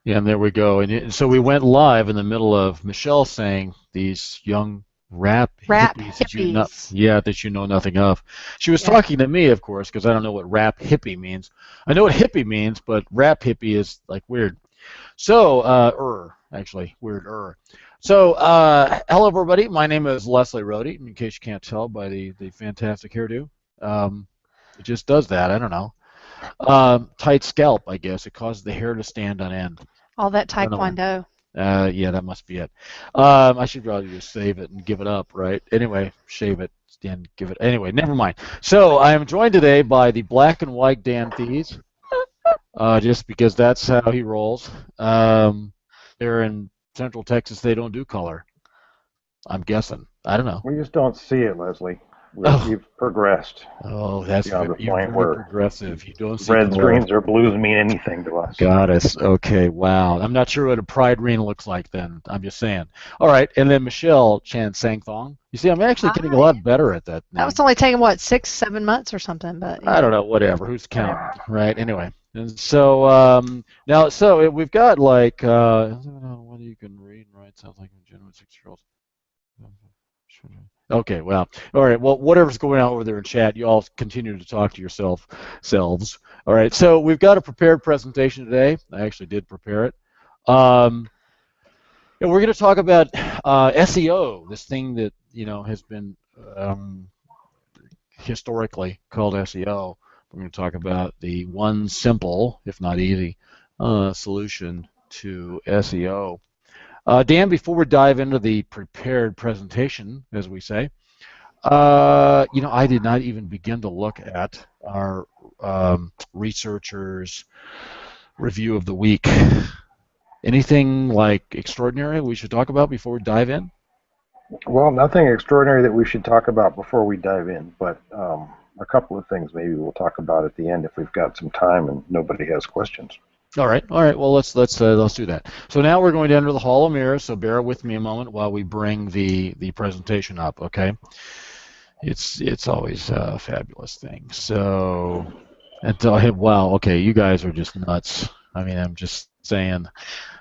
Yeah, and there we go. And so we went live in the middle of Michelle saying these young rap Rap hippies hippies. that you know nothing of. She was Yeah. talking to me, of course, because I don't know what rap hippie means. I know what hippie means, but rap hippie is like weird. So, actually, weird. So, hello everybody. My name is Leslie Rohde. In case you can't tell by the fantastic hairdo, um, it just does that. I don't know. Tight scalp, I guess. It causes the hair to stand on end. All that I don't know. taekwondo. Yeah, that must be it. I should probably just save it and give it up, right? Anyway, shave it and give it. Anyway, never mind. So I am joined today by the black and white Dan Thies, just because that's how he rolls. They're in Central Texas. They don't do color. I'm guessing. I don't know. We just don't see it, Leslie. Oh, We've progressed that's beyond the you're point very where progressive. You don't see red color. screens or blues mean anything to us. Got it. Okay, wow. I'm not sure what a pride ring looks like then. I'm just saying. All right, and then Michelle Chan Sang Thong. You see, I'm actually getting a Hi. lot better at that That name. was only taking, what, 6, 7 months or something, but I yeah. don't know, whatever. Who's counting, Whatever. right? Anyway, and so now, we've got like, I don't know whether you can read and write. Sounds like a genuine 6-year-old. Okay, well, all right. Well, whatever's going on over there in chat, you all continue to talk to selves. All right. So we've got a prepared presentation today. I actually did prepare it. And we're going to talk about SEO, this thing that has been historically called SEO. We're going to talk about the one simple, if not easy, solution to SEO. Dan, before we dive into the prepared presentation, as we say, I did not even begin to look at our researchers' review of the week. Anything like extraordinary we should talk about before we dive in? Well, nothing extraordinary that we should talk about before we dive in, but a couple of things maybe we'll talk about at the end if we've got some time and nobody has questions. All right. Well, let's do that. So now we're going to enter the Hall of Mirrors. So bear with me a moment while we bring the presentation up. Okay. It's always a fabulous thing. So, wow. Okay, you guys are just nuts. I mean, I'm just saying.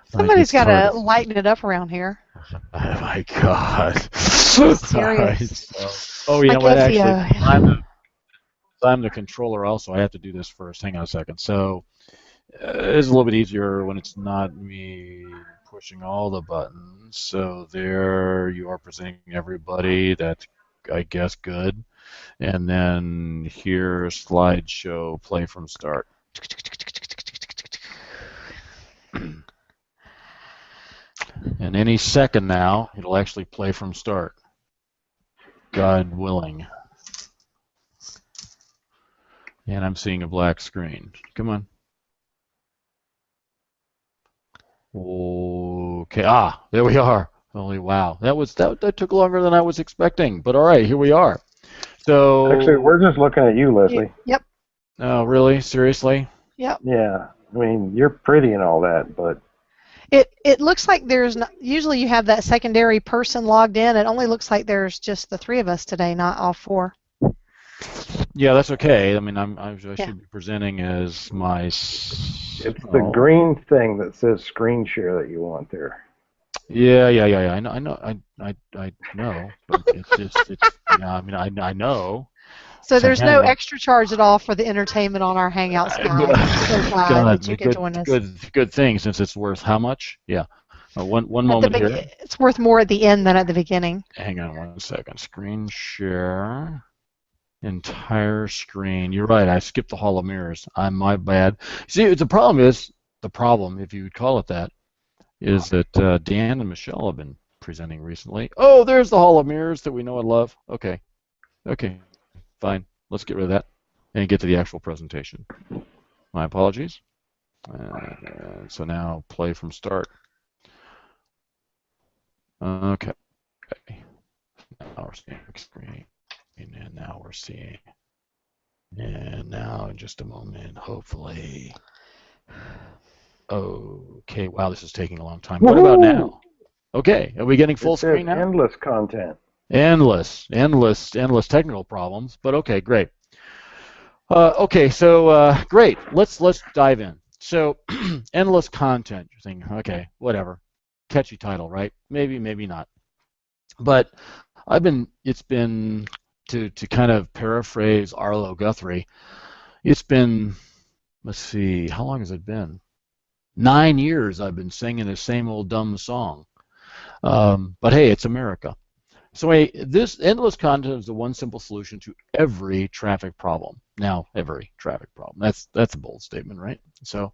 Somebody's got to lighten it up around here. Oh my God. Serious. Right, so, yeah, like actually, I'm the controller also. I have to do this first. Hang on a second. So it's a little bit easier when it's not me pushing all the buttons. So there you are presenting everybody. That's, I guess, good. And then here, slideshow, play from start. And any second now, it'll actually play from start. God willing. And I'm seeing a black screen. Come on. Okay. There we are. Holy wow. That took longer than I was expecting. But all right, here we are. So actually, we're just looking at you, Leslie. Yep. Oh, really? Seriously? Yep. Yeah. I mean, you're pretty and all that, but it looks like there's not, usually you have that secondary person logged in. It only looks like there's just the 3 of us today, not all 4. Yeah, that's okay. I mean, I should be presenting as my. It's the green thing that says screen share that you want there. Yeah. I know. But I mean, I know. So there's no extra charge at all for the entertainment on our Hangouts, guys. I'm so glad that you can join us. Good thing, since it's worth how much? Yeah. One moment here. It's worth more at the end than at the beginning. Hang on 1 second. Screen share. Entire screen. You're right. I skipped the Hall of Mirrors. My bad. See, the problem, if you would call it that, is that Dan and Michelle have been presenting recently. Oh, there's the Hall of Mirrors that we know and love. Okay, fine. Let's get rid of that and get to the actual presentation. My apologies. So now play from start. Okay. Now we're seeing screen. And now we're seeing. And now in just a moment, hopefully. Okay, wow, this is taking a long time. What about now? Okay, are we getting full screen now? Endless content. Endless technical problems, but okay, great. Okay, so great. Let's dive in. So endless content. You're thinking, okay, whatever, catchy title, right? Maybe, maybe not. But it's been to kind of paraphrase Arlo Guthrie. It's been, let's see, how long has it been? 9 years I've been singing the same old dumb song. But hey, it's America. So this endless content is the one simple solution to every traffic problem. Now, every traffic problem. That's a bold statement, right? So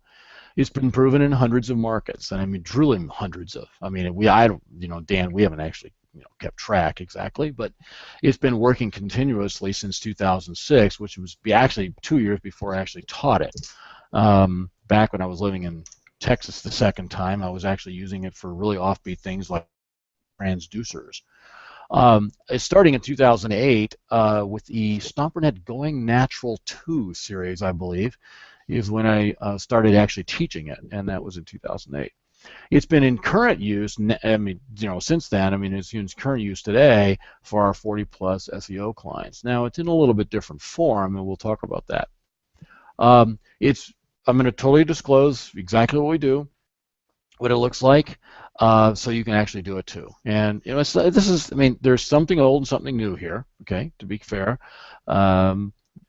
it's been proven in hundreds of markets, and I mean truly hundreds of. I mean, I don't, Dan, we haven't actually kept track exactly, but it's been working continuously since 2006, which was actually 2 years before I actually taught it. Back when I was living in Texas the second time, I was actually using it for really offbeat things like transducers. Starting in 2008 with the StomperNet Going Natural 2 series, I believe, is when I started actually teaching it, and that was in 2008. It's been in current use, I mean, since then, I mean, it's in current use today for our 40-plus SEO clients. Now, it's in a little bit different form, and we'll talk about that. I'm going to totally disclose exactly what we do, what it looks like, so you can actually do it too. And this is, I mean, there's something old and something new here. Okay, to be fair,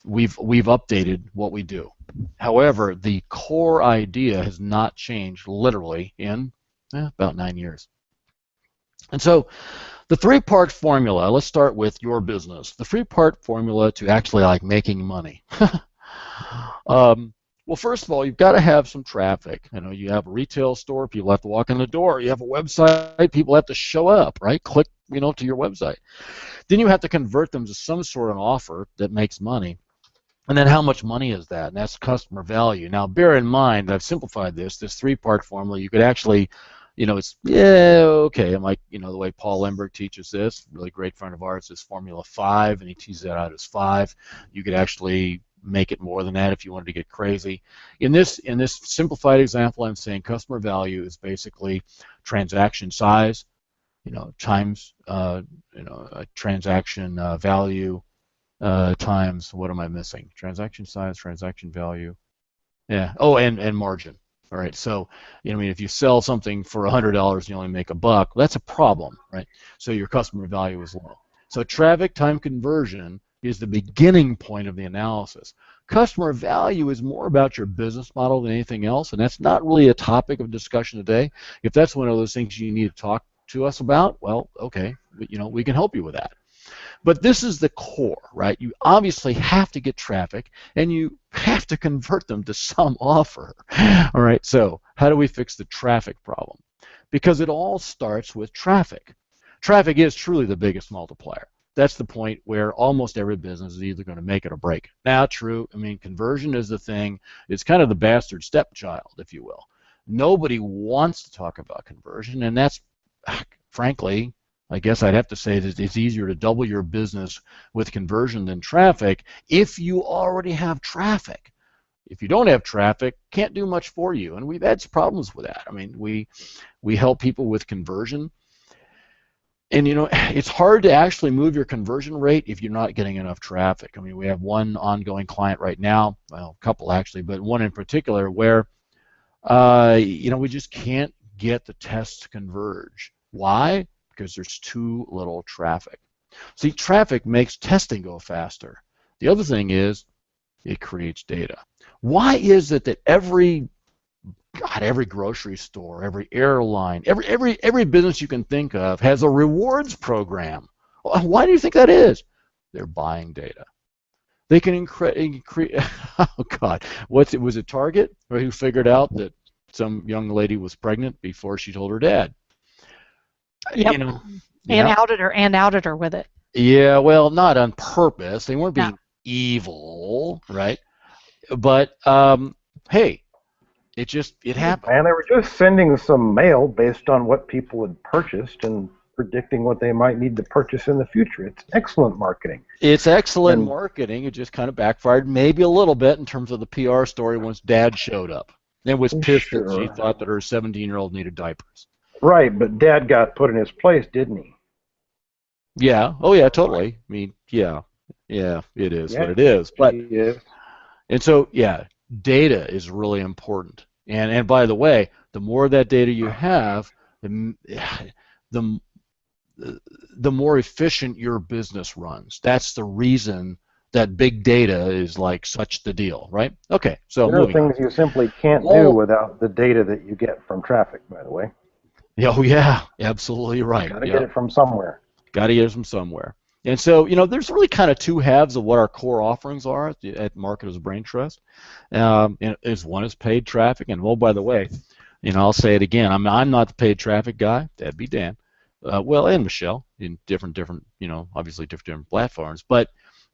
we've updated what we do. However, the core idea has not changed literally in about 9 years. And so, the three-part formula. Let's start with your business. The three-part formula to actually like making money. Well, first of all, you've got to have some traffic. You have a retail store, people have to walk in the door. You have a website, people have to show up, right? Click, to your website. Then you have to convert them to some sort of offer that makes money. And then how much money is that? And that's customer value. Now, bear in mind, I've simplified this three-part formula. You could actually, it's, okay. I'm like, the way Paul Lemberg teaches this, really great friend of ours, is Formula 5, and he teases that out as 5. You could actually make it more than that if you wanted to get crazy. In this simplified example, I'm saying customer value is basically transaction size, times transaction value times, what am I missing? Transaction size, transaction value, yeah. Oh, and margin. All right. So I mean, if you sell something for $100 and you only make $1, that's a problem, right? So your customer value is low. So traffic time conversion is the beginning point of the analysis. Customer value is more about your business model than anything else, and that's not really a topic of discussion today. If that's one of those things you need to talk to us about, well, okay, we can help you with that. But this is the core, right? You obviously have to get traffic, and you have to convert them to some offer. All right, so how do we fix the traffic problem? Because it all starts with traffic. Traffic is truly the biggest multiplier. That's the point where almost every business is either going to make it or break it. Now, true, I mean, conversion is the thing. It's kind of the bastard stepchild, if you will. Nobody wants to talk about conversion, and that's, frankly, I guess I'd have to say that it's easier to double your business with conversion than traffic if you already have traffic. If you don't have traffic, can't do much for you, and we've had problems with that. I mean, we help people with conversion. And it's hard to actually move your conversion rate if you're not getting enough traffic. I mean, we have one ongoing client right now, well, a couple actually, but one in particular where, we just can't get the tests to converge. Why? Because there's too little traffic. See, traffic makes testing go faster. The other thing is it creates data. Why is it that every grocery store, every airline, every business you can think of has a rewards program? Why do you think that is? They're buying data. They can increase. Oh God, was it Target who figured out that some young lady was pregnant before she told her dad? Yep. Yeah. And outed her with it. Yeah, well, not on purpose. They weren't being evil, right? But hey. It happened. And they were just sending some mail based on what people had purchased and predicting what they might need to purchase in the future. It's excellent marketing. It's excellent marketing. It just kind of backfired maybe a little bit in terms of the PR story once Dad showed up. And was pissed that she thought that her 17-year-old needed diapers. Right, but Dad got put in his place, didn't he? Yeah. Oh, yeah, totally. I mean, yeah, it is what it is. But and so, yeah, data is really important. And by the way, the more of that data you have, the the more efficient your business runs. That's the reason that big data is like such the deal, right? Okay, so There are moving on. things you simply can't do All, without the data that you get from traffic, by the way. oh yeah, absolutely right. Got to get Yeah, it from somewhere. got to get it from somewhere. And so, there's really kind of two halves of what our core offerings are at Marketers Brain Trust. One is paid traffic, and by the way, I'll say it again. I'm not the paid traffic guy. That'd be Dan. And Michelle in different, obviously different platforms. But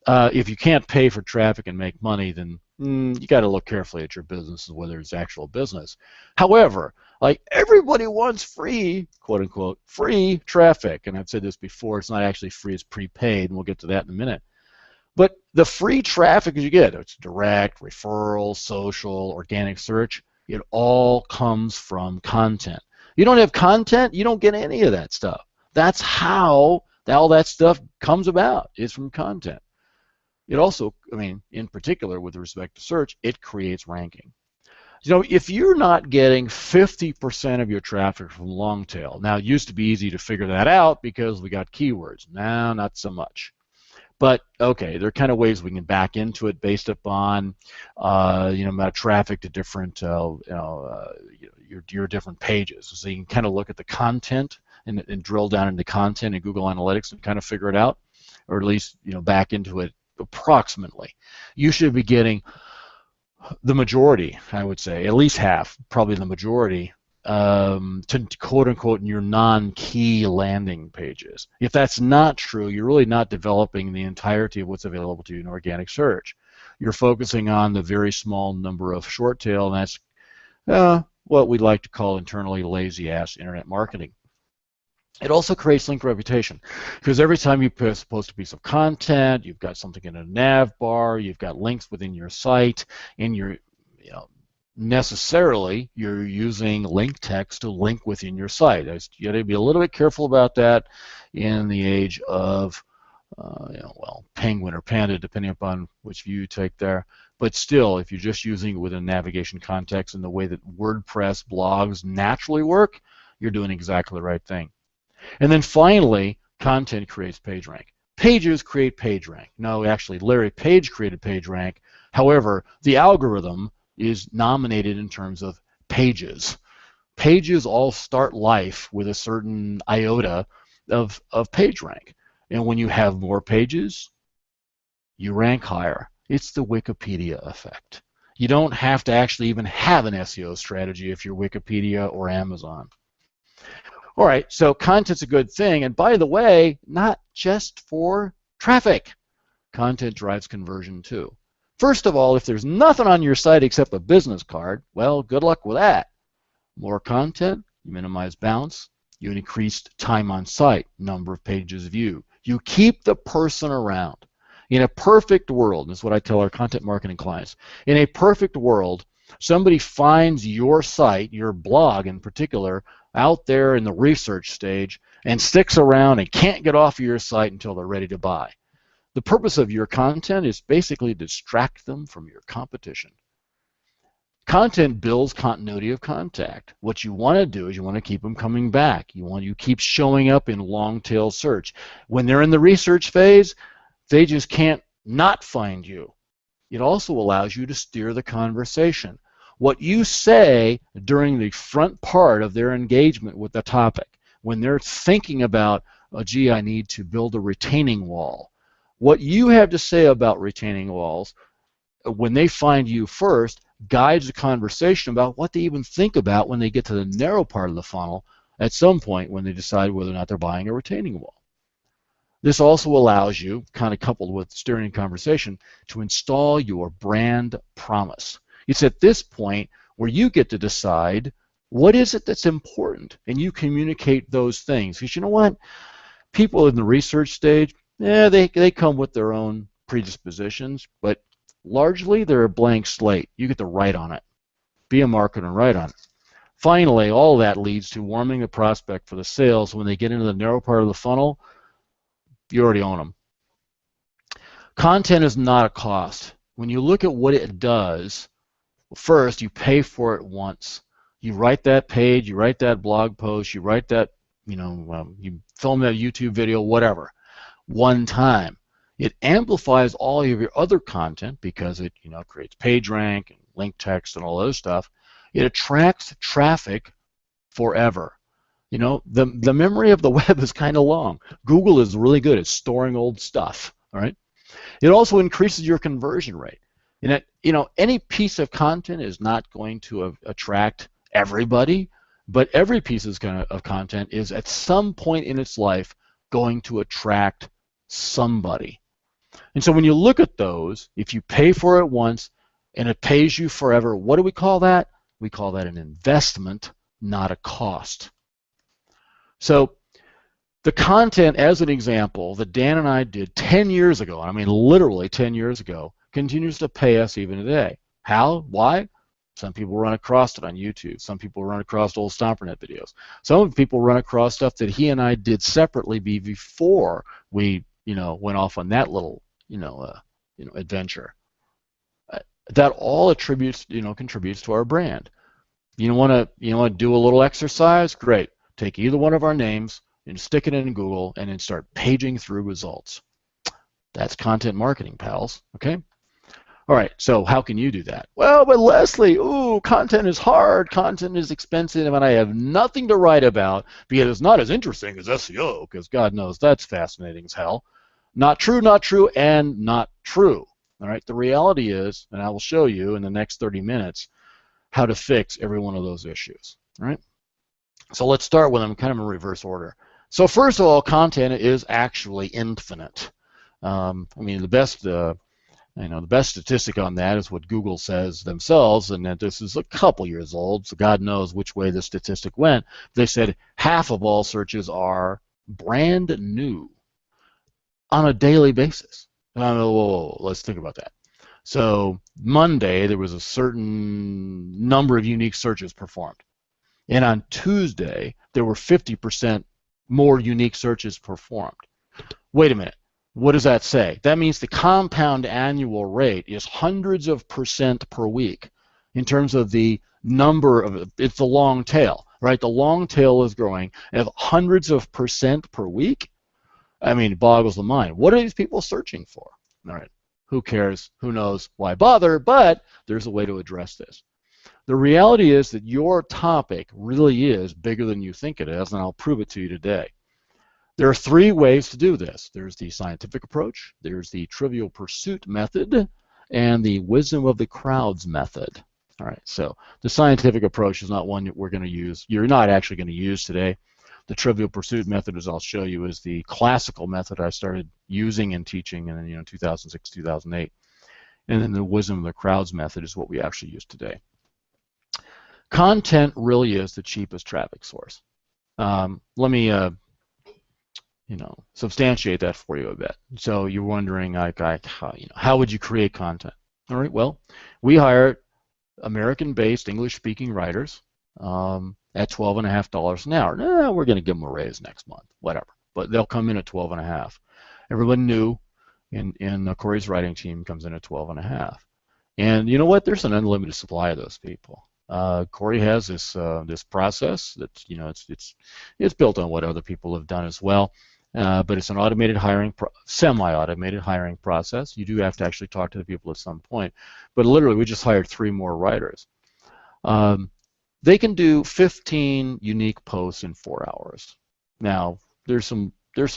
if you can't pay for traffic and make money, then you got to look carefully at your business and whether it's actual business. However, like everybody wants free, quote unquote, free traffic. And I've said this before, it's not actually free, it's prepaid, and we'll get to that in a minute. But the free traffic you get, it's direct, referral, social, organic search, it all comes from content. You don't have content, you don't get any of that stuff. That's how all that stuff comes about, is from content. It also, in particular with respect to search, it creates ranking. If you're not getting 50% of your traffic from long tail, now it used to be easy to figure that out because we got keywords. Now, not so much. But okay, there are kind of ways we can back into it based upon, amount of traffic to different, your different pages. So you can kind of look at the content and drill down into content in Google Analytics and kind of figure it out, or at least back into it approximately. You should be getting the majority, I would say, at least half, probably the majority, to quote unquote in your non-key landing pages. If that's not true, you're really not developing the entirety of what's available to you in organic search. You're focusing on the very small number of short tail, and that's what we'd like to call internally lazy ass internet marketing. It also creates link reputation, because every time you post a piece of content, you've got something in a nav bar, you've got links within your site, and you're necessarily you're using link text to link within your site. You got to be a little bit careful about that in the age of penguin or panda, depending upon which view you take there. But still, if you're just using it within navigation context and the way that WordPress blogs naturally work, you're doing exactly the right thing. And then finally, content creates PageRank. Pages create PageRank. No, actually, Larry Page created PageRank. However, the algorithm is nominated in terms of pages. Pages all start life with a certain iota of PageRank. And when you have more pages, you rank higher. It's the Wikipedia effect. You don't have to actually even have an SEO strategy if you're Wikipedia or Amazon. All right, so content's a good thing, and by the way, not just for traffic. Content drives conversion too. First of all, if there's nothing on your site except a business card, well, good luck with that. More content, you minimize bounce, you increase time on site, number of pages viewed. You keep the person around. In a perfect world, this is what I tell our content marketing clients, in a perfect world, somebody finds your site, your blog in particular, out there in the research stage and sticks around and can't get off of your site until they're ready to buy. The purpose of your content is basically to distract them from your competition. Content builds continuity of contact. What you want to do is you want to keep them coming back. You keep showing up in long tail search. When they're in the research phase, they just can't not find you. It also allows you to steer the conversation. What you say during the front part of their engagement with the topic, when they're thinking about, oh, gee, I need to build a retaining wall. What you have to say about retaining walls, when they find you first, guides the conversation about what they even think about when they get to the narrow part of the funnel at some point when they decide whether or not they're buying a retaining wall. This also allows you, kind of coupled with steering conversation, to install your brand promise. It's at this point where you get to decide what is it that's important, and you communicate those things. Because you know what? People in the research stage, they come with their own predispositions, but largely they're a blank slate. You get to write on it. Be a marketer and write on it. Finally, all that leads to warming the prospect for the sales. When they get into the narrow part of the funnel, you already own them. Content is not a cost. When you look at what it does, First, you pay for it once. You write that page, you write that blog post, you write that, you film that YouTube video, whatever, one time. It amplifies all of your other content because it, creates page rank and link text and all those stuff. It attracts traffic forever. The memory of the web is kind of long. Google is really good at storing old stuff. All right. It also increases your conversion rate. Any piece of content is not going to attract everybody, but every piece of content is at some point in its life going to attract somebody. And so when you look at those, if you pay for it once and it pays you forever, what do we call that? We call that an investment, not a cost. So the content, as an example, that Dan and I did 10 years ago, I mean literally 10 years ago, continues to pay us even today. How? Why? Some people run across it on YouTube. Some people run across old StomperNet videos. Some people run across stuff that he and I did separately before we, went off on that little, adventure. That all contributes to our brand. You want to do a little exercise? Great. Take either one of our names and stick it in Google and then start paging through results. That's content marketing, pals. Okay. All right, so how can you do that? Well, but Leslie, content is hard, content is expensive, and I have nothing to write about because it's not as interesting as SEO, because God knows that's fascinating as hell. Not true, and not true. All right, the reality is, and I will show you in the next 30 minutes, how to fix every one of those issues. All right, so let's start with them kind of in reverse order. So first of all, content is actually infinite. The best statistic on that is what Google says themselves, and that this is a couple years old, so God knows which way this statistic went. They said half of all searches are brand new on a daily basis. Whoa, let's think about that. So Monday, there was a certain number of unique searches performed. And on Tuesday, there were 50% more unique searches performed. Wait a minute. What does that say? That means the compound annual rate is hundreds of percent per week in terms of the number of, it's the long tail, right? The long tail is growing at hundreds of percent per week. It boggles the mind. What are these people searching for? All right, who cares? Who knows? Why bother? But there's a way to address this. The reality is that your topic really is bigger than you think it is, and I'll prove it to you today. There are three ways to do this. There's the scientific approach, there's the trivial pursuit method, and the wisdom of the crowds method. All right, so the scientific approach is not one that we're going to use. You're not actually going to use today. The trivial pursuit method, as I'll show you, is the classical method I started using and teaching in 2006, 2008. And then the wisdom of the crowds method is what we actually use today. Content really is the cheapest traffic source. Let me substantiate that for you a bit. So you're wondering, how would you create content? All right, well, we hired American-based English-speaking writers at $12.50 an hour. No, we're going to give them a raise next month, whatever. But they'll come in at $12.50. Everyone new in Corey's writing team comes in at $12.50. And you know what? There's an unlimited supply of those people. Corey has this process that's it's built on what other people have done as well. But it's an automated hiring, semi-automated hiring process. You do have to actually talk to the people at some point. But literally, we just hired 3 more writers. They can do 15 unique posts in 4 hours. Now, there's some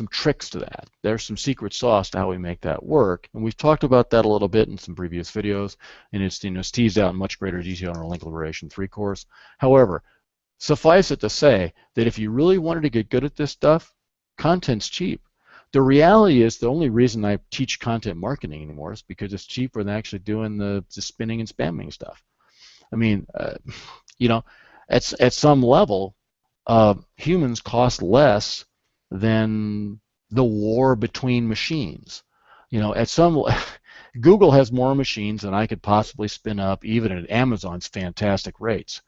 tricks to that. There's some secret sauce to how we make that work, and we've talked about that a little bit in some previous videos, and it's teased out in much greater detail in our Link Liberation 3 course. However, suffice it to say that if you really wanted to get good at this stuff, content's cheap. The reality is the only reason I teach content marketing anymore is because it's cheaper than actually doing the spinning and spamming stuff. At some level, humans cost less than the war between machines. Google has more machines than I could possibly spin up, even at Amazon's fantastic rates.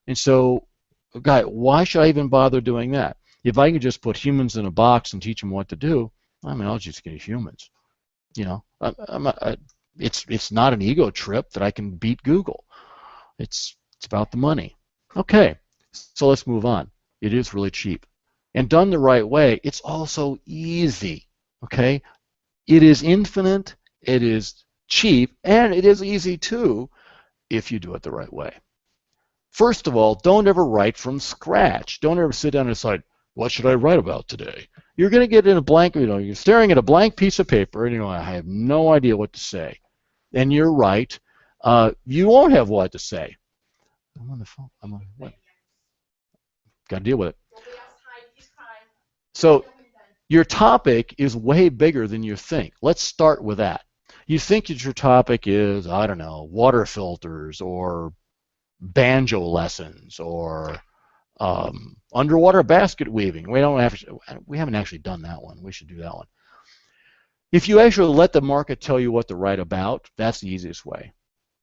And so, why should I even bother doing that? If I could just put humans in a box and teach them what to do, I'll just get humans. It's not an ego trip that I can beat Google. It's about the money. Okay, so let's move on. It is really cheap. And done the right way, it's also easy. Okay? It is infinite, it is cheap, and it is easy too if you do it the right way. First of all, don't ever write from scratch. Don't ever sit down and decide, what should I write about today? You're going to get in a blank, you're staring at a blank piece of paper and I have no idea what to say. And you're right. You won't have what to say. I'm on the phone. I'm on what? Got to deal with it. So your topic is way bigger than you think. Let's start with that. You think that your topic is, I don't know, water filters or banjo lessons or underwater basket weaving. We haven't actually done that one. We should do that one. If you actually let the market tell you what to write about, that's the easiest way.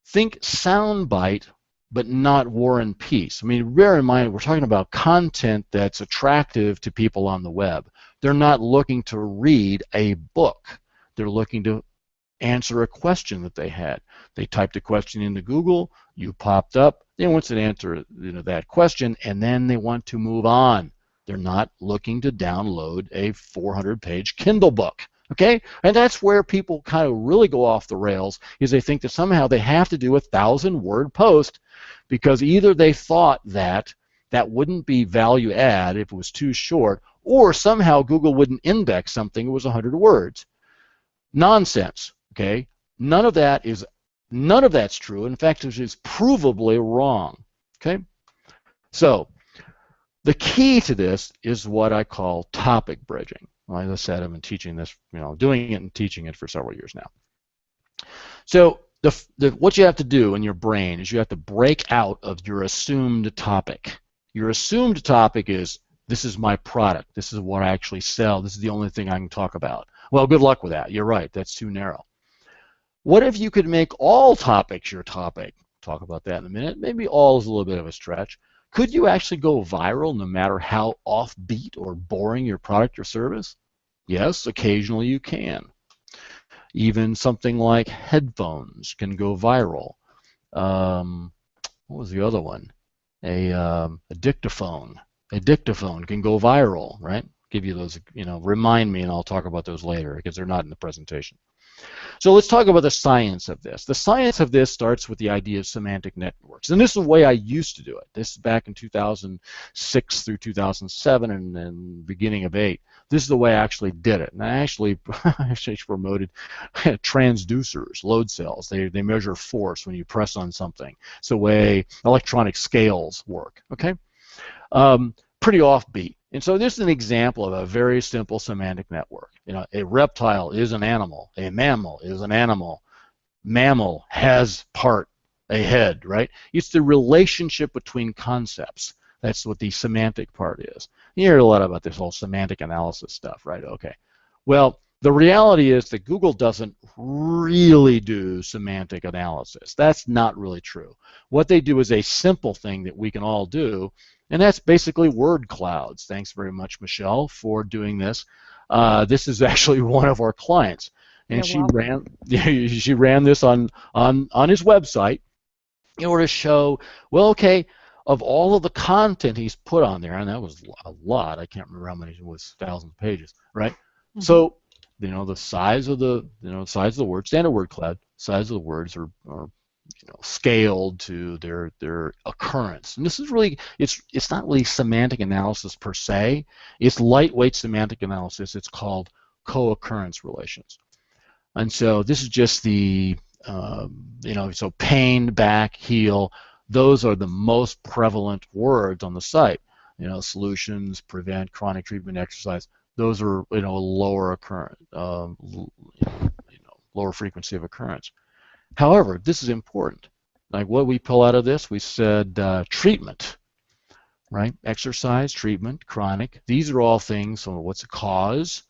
Think soundbite, but not War and Peace. I mean, bear in mind, we're talking about content that's attractive to people on the web. They're not looking to read a book. They're looking to answer a question that they had. They typed a question into Google, you popped up, they want to answer that question, and then they want to move on. They're not looking to download a 400-page Kindle book. Okay? And that's where people kind of really go off the rails, is they think that somehow they have to do a 1,000-word post because either they thought that wouldn't be value add if it was too short, or somehow Google wouldn't index something that was 100 words. Nonsense. Okay? None of that's true. In fact, it is provably wrong. Okay? So the key to this is what I call topic bridging. Like I said, I've been teaching this, doing it and teaching it for several years now. So what you have to do in your brain is you have to break out of your assumed topic. Your assumed topic is, this is my product. This is what I actually sell. This is the only thing I can talk about. Well, good luck with that. You're right. That's too narrow. What if you could make all topics your topic? Talk about that in a minute. Maybe all is a little bit of a stretch. Could you actually go viral no matter how offbeat or boring your product or service? Yes, occasionally you can. Even something like headphones can go viral. What was the other one? A dictaphone. A dictaphone can go viral, right? Give you those, remind me and I'll talk about those later because they're not in the presentation. So let's talk about the science of this. The science of this starts with the idea of semantic networks. And this is the way I used to do it. This is back in 2006 through 2007 and beginning of 2008. This is the way I actually did it. And I actually promoted transducers, load cells. They measure force when you press on something. It's the way electronic scales work. Okay? Pretty offbeat. And so this is an example of a very simple semantic network. A reptile is an animal. A mammal is an animal. Mammal has a head, right? It's the relationship between concepts. That's what the semantic part is. You hear a lot about this whole semantic analysis stuff, right? Okay. Well, the reality is that Google doesn't really do semantic analysis. That's not really true. What they do is a simple thing that we can all do, and that's basically word clouds. Thanks very much, Michelle, for doing this. This is actually one of our clients, and she ran this on his website in order to show, well, okay, of all of the content he's put on there, and that was a lot. I can't remember how many. It was thousands of pages, right? Mm-hmm. So, the size of the word, standard word cloud, size of the words are scaled to their occurrence. And this is really, it's not really semantic analysis per se. It's lightweight semantic analysis. It's called co-occurrence relations. And so this is just the, so pain, back, heal, those are the most prevalent words on the site. Solutions, prevent, chronic treatment, exercise. Those are, lower occurrence, lower frequency of occurrence. However, this is important. Like what we pull out of this, we said treatment, right? Exercise, treatment, chronic. These are all things. So what's the cause?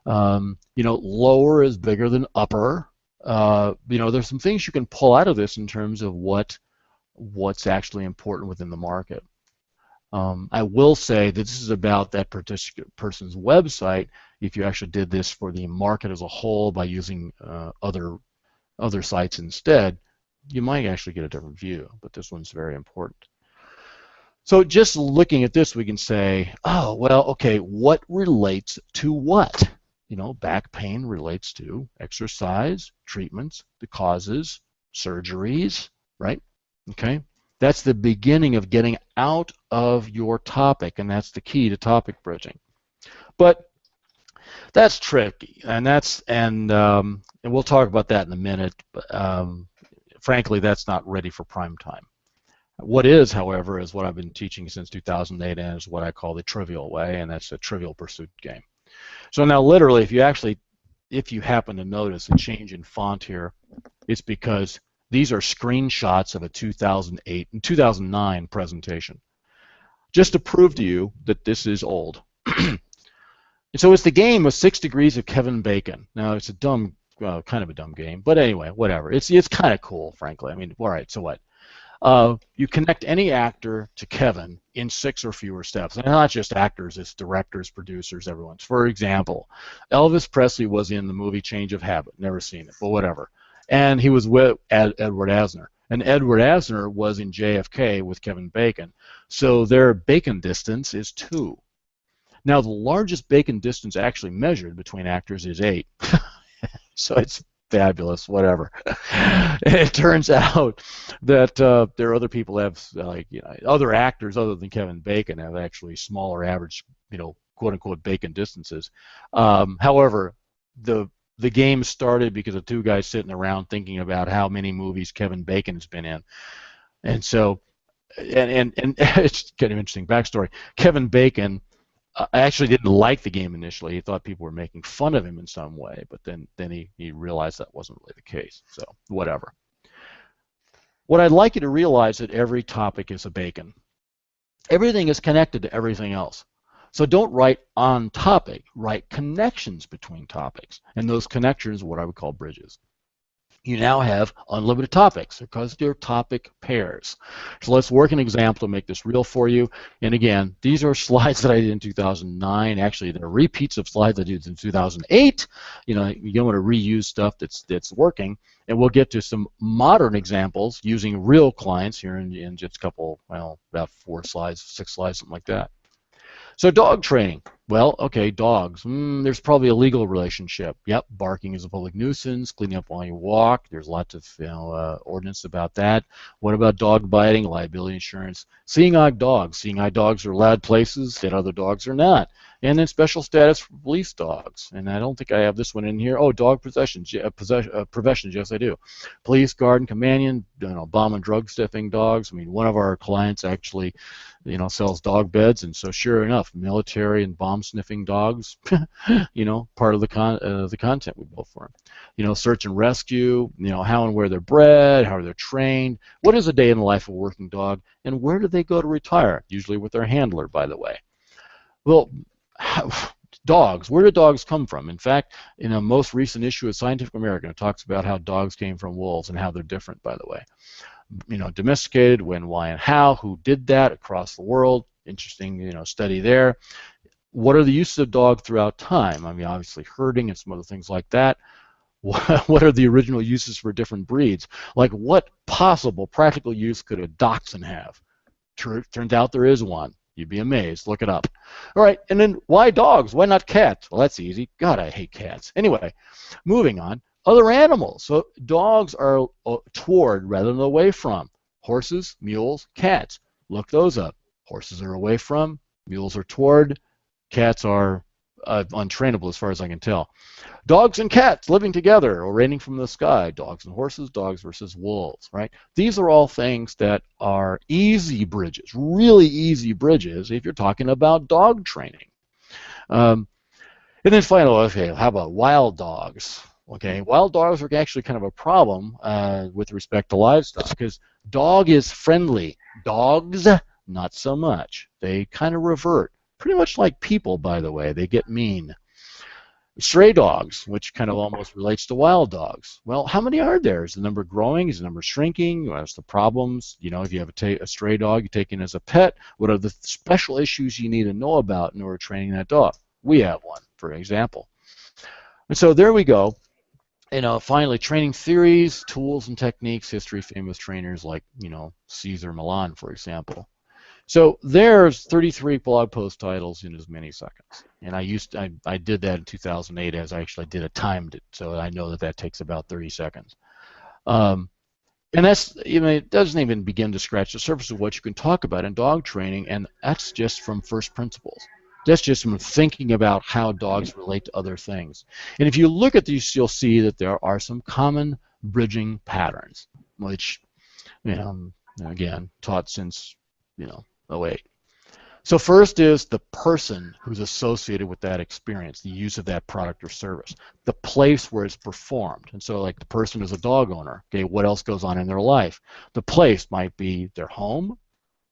Lower is bigger than upper. There's some things you can pull out of this in terms of what's actually important within the market. I will say that this is about that particular person's website. If you actually did this for the market as a whole by using other sites instead, you might actually get a different view, but this one's very important. So just looking at this, we can say, oh, well, okay, what relates to what? You know, back pain relates to exercise, treatments, the causes, surgeries, right? Okay, that's the beginning of getting out of your topic, and that's the key to topic bridging. But that's tricky, and we'll talk about that in a minute. But frankly, that's not ready for prime time. What is, however, is what I've been teaching since 2008, and is what I call the trivial way, and that's a trivial pursuit game. So now, literally, if you happen to notice a change in font here, it's because these are screenshots of a 2008 and 2009 presentation, just to prove to you that this is old. And so it's the game of 6 Degrees of Kevin Bacon. Now, it's a dumb, kind of a dumb game, but anyway, whatever. It's kind of cool, frankly. I mean, all right, so what? You connect any actor to Kevin in 6 or fewer steps. And not just actors, it's directors, producers, everyone. For example, Elvis Presley was in the movie Change of Habit. Never seen it, but whatever. And he was with Edward Asner. And Edward Asner was in JFK with Kevin Bacon. So their Bacon distance is 2. Now, the largest Bacon distance actually measured between actors is 8. So it's fabulous, whatever. It turns out that there are other people who have, like, you know, other actors other than Kevin Bacon have actually smaller average, you know, quote unquote Bacon distances. However, the game started because of 2 guys sitting around thinking about how many movies Kevin Bacon has been in, and so and it's kind of interesting backstory. Kevin Bacon actually didn't like the game initially. He thought people were making fun of him in some way, but then he realized that wasn't really the case. So whatever. What I'd like you to realize that every topic is a Bacon. Everything is connected to everything else. So don't write on topic, write connections between topics. And those connections are what I would call bridges. You now have unlimited topics because they're topic pairs. So let's work an example to make this real for you. And again, these are slides that I did in 2009. Actually, they're repeats of slides I did in 2008. You know, you don't want to reuse stuff that's working. And we'll get to some modern examples using real clients here in just a couple, well, about 4 slides, 6 slides, something like that. So dog training. Well, okay, dogs. There's probably a legal relationship. Yep, barking is a public nuisance. Cleaning up while you walk. There's lots of ordinance about that. What about dog biting? Liability insurance. Seeing eye dogs. Seeing eye dogs are allowed places that other dogs are not. And then special status for police dogs. And I don't think I have this one in here. Oh, dog possessions. Professions. Yes, I do. Police, guard, and companion. You know, bomb and drug sniffing dogs. I mean, one of our clients actually, you know, sells dog beds, and so sure enough, military and bomb sniffing dogs, you know, part of the content we built for them. You know, search and rescue. You know, how and where they're bred, how they're trained. What is a day in the life of a working dog, and where do they go to retire? Usually with their handler, by the way. Well, dogs. Where do dogs come from? In fact, in a most recent issue of Scientific American, it talks about how dogs came from wolves and how they're different, by the way. You know, domesticated, when, why, and how. Who did that across the world? Interesting, you know, study there. What are the uses of dog throughout time? I mean, obviously herding and some other things like that. What are the original uses for different breeds? Like, what possible practical use could a dachshund have? Turns out there is one. You'd be amazed. Look it up. All right, and then why dogs? Why not cats? Well, that's easy. God, I hate cats. Anyway, moving on. Other animals. So dogs are toward rather than away from. Horses, mules, cats. Look those up. Horses are away from. Mules are toward. Cats are untrainable as far as I can tell. Dogs and cats living together or raining from the sky. Dogs and horses, dogs versus wolves, right? These are all things that are easy bridges, really easy bridges if you're talking about dog training. And then finally, okay, how about wild dogs? Okay, wild dogs are actually kind of a problem with respect to livestock because dog is friendly. Dogs, not so much. They kind of revert. Pretty much like people, by the way. They get mean. Stray dogs, which kind of almost relates to wild dogs. Well, how many are there? Is the number growing? Is the number shrinking? What's the problems? You know, if you have a stray dog you take in as a pet, what are the special issues you need to know about in order to training that dog? We have one, for example. And so there we go. Finally, training theories, tools, and techniques, history, famous trainers like, Caesar Milan, for example. So there's 33 blog post titles in as many seconds. And I did that in 2008 as I actually did it, timed it. So I know that that takes about 30 seconds. Um, and that's, it doesn't even begin to scratch the surface of what you can talk about in dog training, and that's just from first principles. That's just from thinking about how dogs relate to other things. And if you look at these, you'll see that there are some common bridging patterns, which, again, taught since, '08. So first is the person who's associated with that experience, the use of that product or service, the place where it's performed. And so like the person is a dog owner, okay, what else goes on in their life? The place might be their home,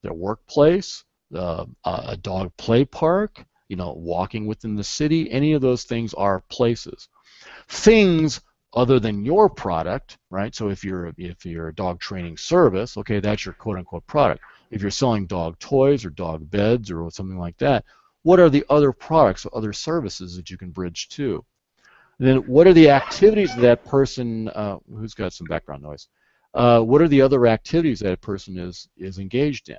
their workplace, a dog play park, walking within the city. Any of those things are places. Things other than your product, right? So if you're a dog training service, okay, that's your quote unquote product. If you're selling dog toys or dog beds or something like that, what are the other products or other services that you can bridge to? And then what are the activities that person, who's got some background noise, what are the other activities that a person is engaged in?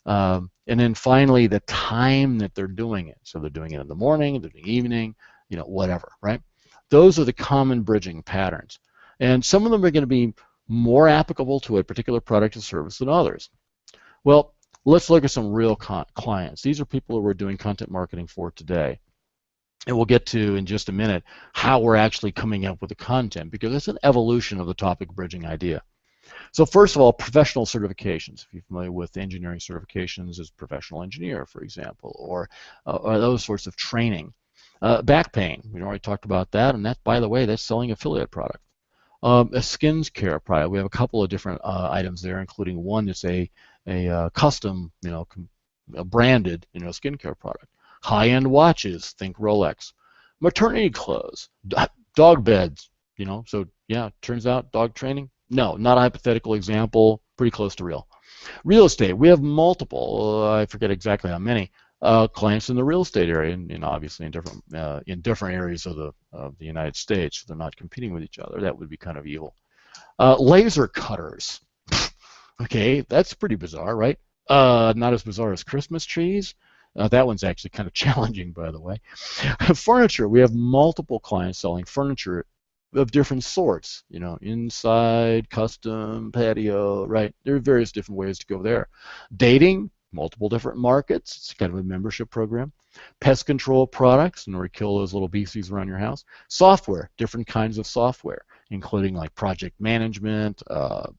And then finally, the time that they're doing it. So they're doing it in the morning, they're doing evening, whatever, right? Those are the common bridging patterns. And some of them are going to be more applicable to a particular product or service than others. Well, let's look at some real clients. These are people who we're doing content marketing for today. And we'll get to, in just a minute, how we're actually coming up with the content, because it's an evolution of the topic bridging idea. So first of all, professional certifications. If you're familiar with engineering certifications as professional engineer, for example, or those sorts of training. Back pain, we already talked about that, and that, by the way, that's selling affiliate product. A skins care product. We have a couple of different items there, including one that's a custom, a branded, skincare product. High-end watches, think Rolex. Maternity clothes, dog beds, So yeah, turns out dog training. No, not a hypothetical example. Pretty close to real. Real estate. We have multiple. I forget exactly how many clients in the real estate area, and obviously in different areas of the United States. They're not competing with each other. That would be kind of evil. Laser cutters. Okay, that's pretty bizarre, right? Not as bizarre as Christmas trees. That one's actually kind of challenging, by the way. Furniture. We have multiple clients selling furniture of different sorts. Inside, custom, patio, right? There are various different ways to go there. Dating. Multiple different markets. It's kind of a membership program. Pest control products in order to kill those little beasties around your house. Software, different kinds of software, including like project management,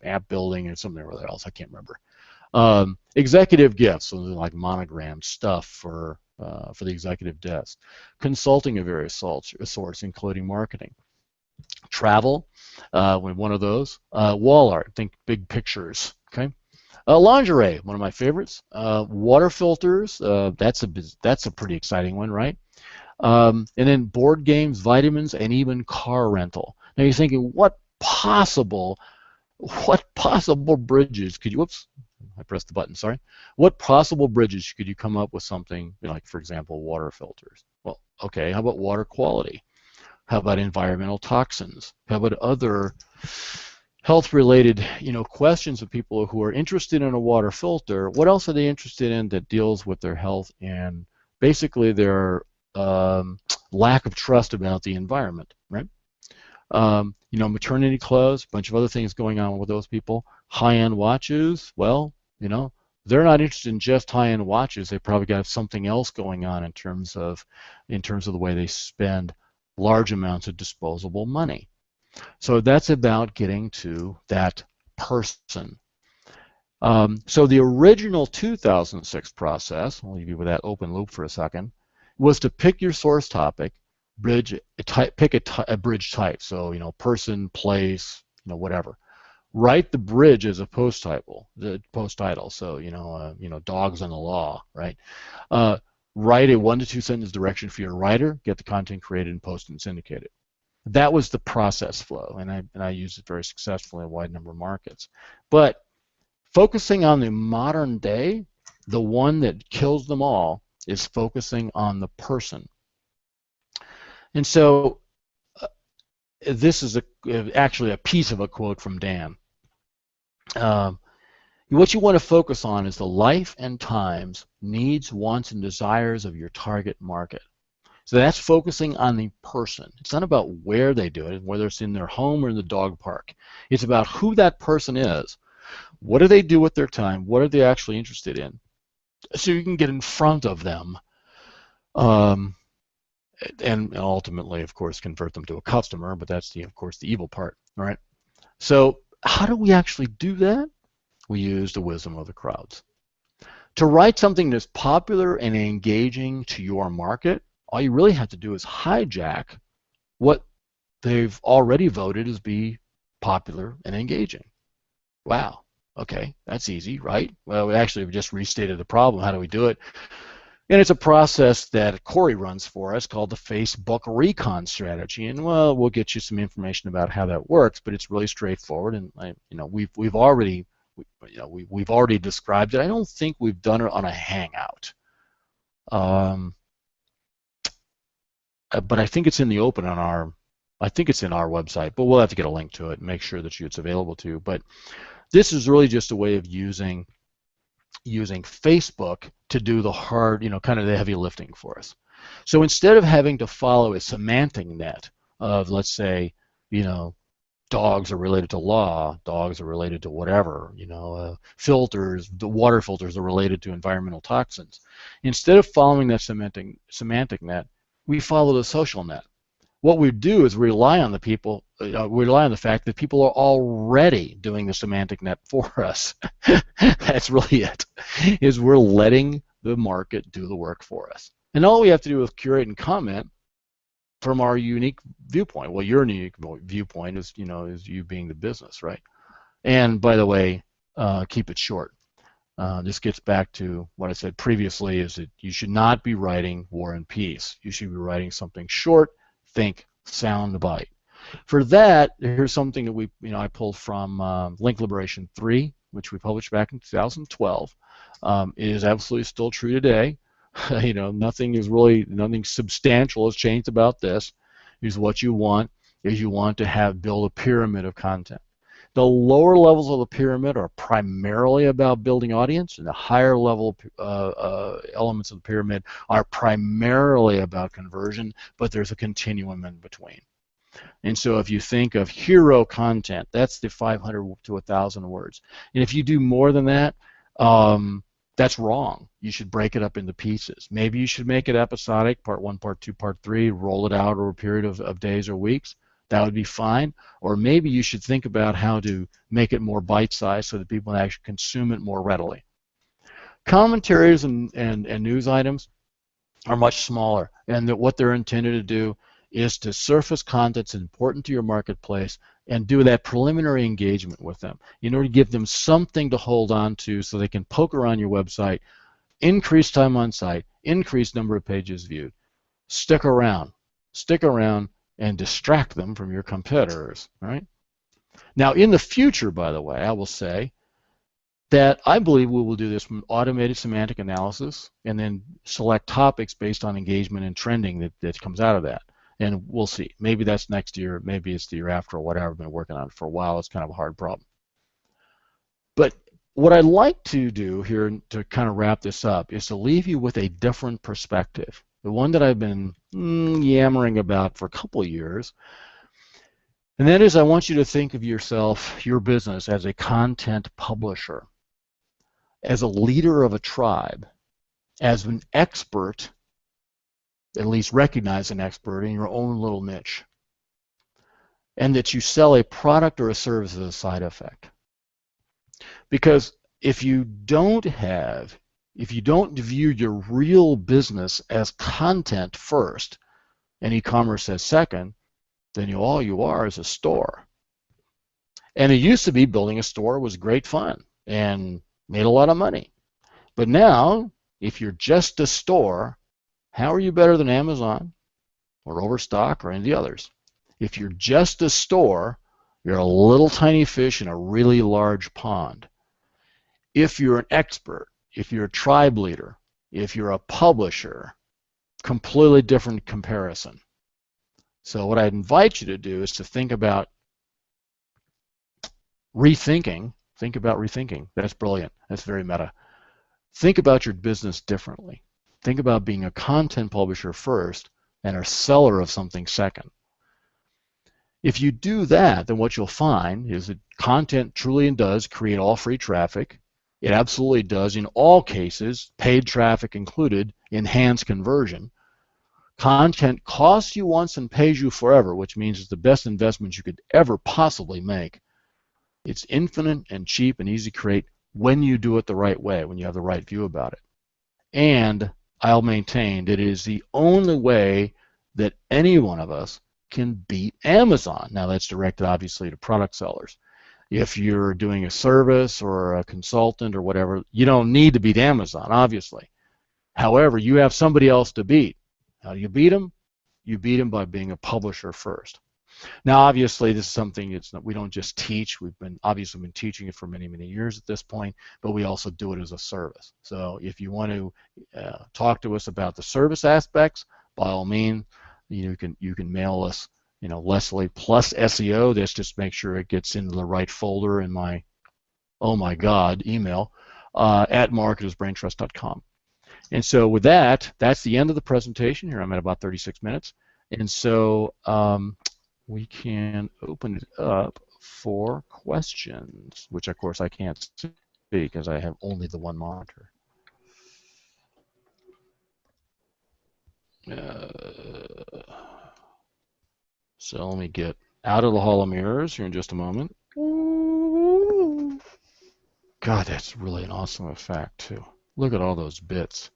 app building, and something else I can't remember. Executive gifts, so like monogram stuff for the executive desk. Consulting of various sorts, including marketing. Travel, one of those. Wall art, think big pictures. Okay. Lingerie, one of my favorites. Water filters, that's a pretty exciting one, right? And then board games, vitamins, and even car rental. Now you're thinking, what possible bridges could you? Whoops, I pressed the button. Sorry. What possible bridges could you come up with something like, for example, water filters? Well, okay. How about water quality? How about environmental toxins? How about other health-related, questions of people who are interested in a water filter? What else are they interested in that deals with their health and basically their lack of trust about the environment, right? Maternity clothes, a bunch of other things going on with those people. High-end watches, well, they're not interested in just high-end watches. They probably got something else going on in terms of the way they spend large amounts of disposable money. So that's about getting to that person. So the original 2006 process, I'll leave you with that open loop for a second, was to pick your source topic, pick a bridge type. So person, place, whatever. Write the bridge as a post title. So dogs and the law, right? Write a 1 to 2 sentence direction for your writer. Get the content created and posted and syndicated. That was the process flow, and I used it very successfully in a wide number of markets. But focusing on the modern day, the one that kills them all is focusing on the person. And so this is actually a piece of a quote from Dan. What you want to focus on is the life and times, needs, wants, and desires of your target market. So that's focusing on the person. It's not about where they do it, whether it's in their home or in the dog park. It's about who that person is. What do they do with their time? What are they actually interested in? So you can get in front of them, and ultimately, of course, convert them to a customer. But that's of course, the evil part, right? So how do we actually do that? We use the wisdom of the crowds. To write something that's popular and engaging to your market, all you really have to do is hijack what they've already voted as be popular and engaging. Wow. Okay, that's easy, right? Well, we actually have just restated the problem. How do we do it? And it's a process that Corey runs for us called the Facebook Recon strategy. And well, we'll get you some information about how that works, but it's really straightforward. And we've already described it. I don't think we've done it on a Hangout. But I think it's in the open on our, I think it's in our website, but we'll have to get a link to it and make sure that it's available to you. But this is really just a way of using Facebook to do the hard, kind of the heavy lifting for us. So instead of having to follow a semantic net of, let's say, dogs are related to law, dogs are related to whatever, filters, the water filters are related to environmental toxins. Instead of following that semantic net, we follow the social net. What we do is rely on the fact that people are already doing the semantic net for us. That's really it, is we're letting the market do the work for us. And all we have to do is curate and comment from our unique viewpoint. Well, your unique viewpoint is, is you being the business, right? And by the way, keep it short. This gets back to what I said previously, is that you should not be writing War and Peace. You should be writing something short, think, sound bite. For that, here's something that I pulled from Link Liberation 3, which we published back in 2012. It is absolutely still true today. Nothing substantial has changed about this. Is what you want is you want to build a pyramid of content. The lower levels of the pyramid are primarily about building audience, and the higher level elements of the pyramid are primarily about conversion, but there's a continuum in between. And so if you think of hero content, that's the 500 to 1,000 words. And if you do more than that, that's wrong. You should break it up into pieces. Maybe you should make it episodic, part 1, part 2, part 3, roll it out over a period of days or weeks. That would be fine. Or maybe you should think about how to make it more bite-sized so that people can actually consume it more readily. Commentaries and news items are much smaller, and that what they're intended to do is to surface content that's important to your marketplace and do that preliminary engagement with them in order to give them something to hold on to so they can poke around your website, increase time on site, increase number of pages viewed. Stick around, and distract them from your competitors, right? Now, in the future, by the way, I will say that I believe we will do this from automated semantic analysis and then select topics based on engagement and trending that comes out of that. And we'll see. Maybe that's next year. Maybe it's the year after or whatever. I've been working on it for a while. It's kind of a hard problem. But what I'd like to do here to kind of wrap this up is to leave you with a different perspective. The one that I've been yammering about for a couple of years. And that is, I want you to think of yourself, your business, as a content publisher, as a leader of a tribe, as an expert, at least recognize an expert in your own little niche, and that you sell a product or a service as a side effect. Because if you don't view your real business as content first and e-commerce as second, then all you are is a store. And it used to be building a store was great fun and made a lot of money. But now, if you're just a store, how are you better than Amazon or Overstock or any of the others? If you're just a store, you're a little tiny fish in a really large pond. If you're an expert, if you're a tribe leader, if you're a publisher, completely different comparison. So what I'd invite you to do is to think about rethinking. Think about rethinking. That's brilliant. That's very meta. Think about your business differently. Think about being a content publisher first and a seller of something second. If you do that, then what you'll find is that content truly and does create all free traffic. It absolutely does, in all cases, paid traffic included, enhance conversion. Content costs you once and pays you forever, which means it's the best investment you could ever possibly make. It's infinite and cheap and easy to create when you do it the right way, when you have the right view about it. And I'll maintain that it is the only way that any one of us can beat Amazon. Now that's directed obviously to product sellers. If you're doing a service or a consultant or whatever, you don't need to beat Amazon, obviously. However, you have somebody else to beat. How do you beat them? You beat them by being a publisher first. Now, obviously, this is something we don't just teach. We've been teaching it for many, many years at this point, but we also do it as a service. So if you want to talk to us about the service aspects, by all means, you can mail us, Leslie plus SEO. This just make sure it gets into the right folder in my, oh my God, email at marketersbraintrust.com. And so with that, that's the end of the presentation. Here I'm at about 36 minutes. And so we can open it up for questions, which of course I can't see because I have only the one monitor. So let me get out of the Hall of Mirrors here in just a moment. God, that's really an awesome effect too. Look at all those bits.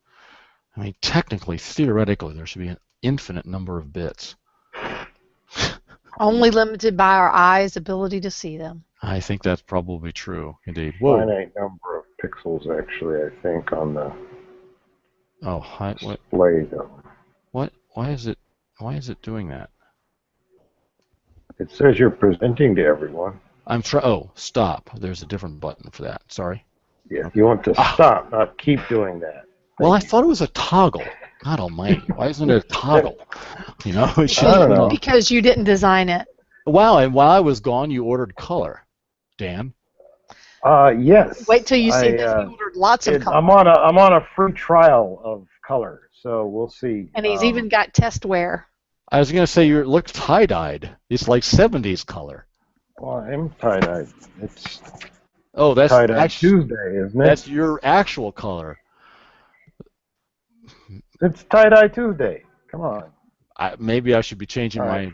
I mean, technically, theoretically, there should be an infinite number of bits. Only limited by our eyes' ability to see them. I think that's probably true, indeed. Whoa. Finite number of pixels, actually, I think, on the what? display, though. What? Why is it doing that? It says you're presenting to everyone. Oh, stop. There's a different button for that. Sorry. Yeah, you want to stop, not keep doing that. Well, I thought it was a toggle. God almighty. Why isn't it a toggle? It should I don't know. Because you didn't design it. Wow, and while I was gone, you ordered color. Dan? Yes. Wait till you see this. He ordered lots of color. I'm on a free trial of color, so we'll see. And he's even got test wear. I was going to say it looks tie-dyed. It's like 70s color. Well, I'm tie-dyed. It's that's tie-dye Tuesday, isn't it? That's your actual color. It's tie-dye Tuesday. Come on. Maybe I should be changing my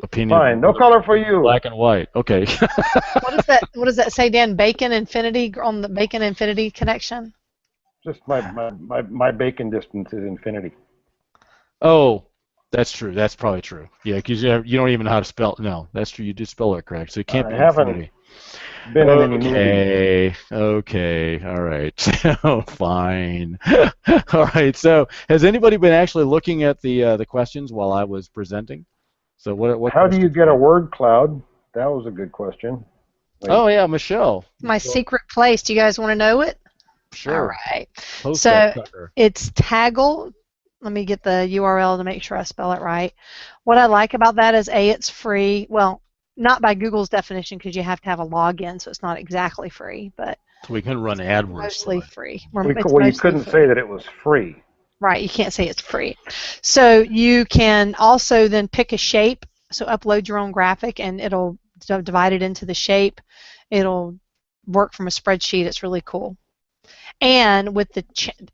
opinion. Fine. No color for you. Black and white. Okay. What does that say, Dan? Bacon Infinity on the Bacon Infinity connection? Just my bacon distance is infinity. Oh, that's true. That's probably true. Yeah, because you don't even know how to spell. No, that's true. You did spell it correct, so it can't be infinity. Been in any movie. Okay, all right. So fine. All right. So has anybody been actually looking at the questions while I was presenting? So what? How do you get a word cloud? That was a good question. Oh yeah, Michelle. My secret place. Do you guys want to know it? Sure. All right. Post So that sucker. it's Taggle. Let me get the URL to make sure I spell it right. What I like about that is it's free. Well, not by Google's definition because you have to have a login, so it's not exactly free, but so we can run AdWords. Mostly free. You couldn't say that it was free. Right, you can't say it's free. So you can also then pick a shape, so upload your own graphic and it'll divide it into the shape. It'll work from a spreadsheet. It's really cool. And with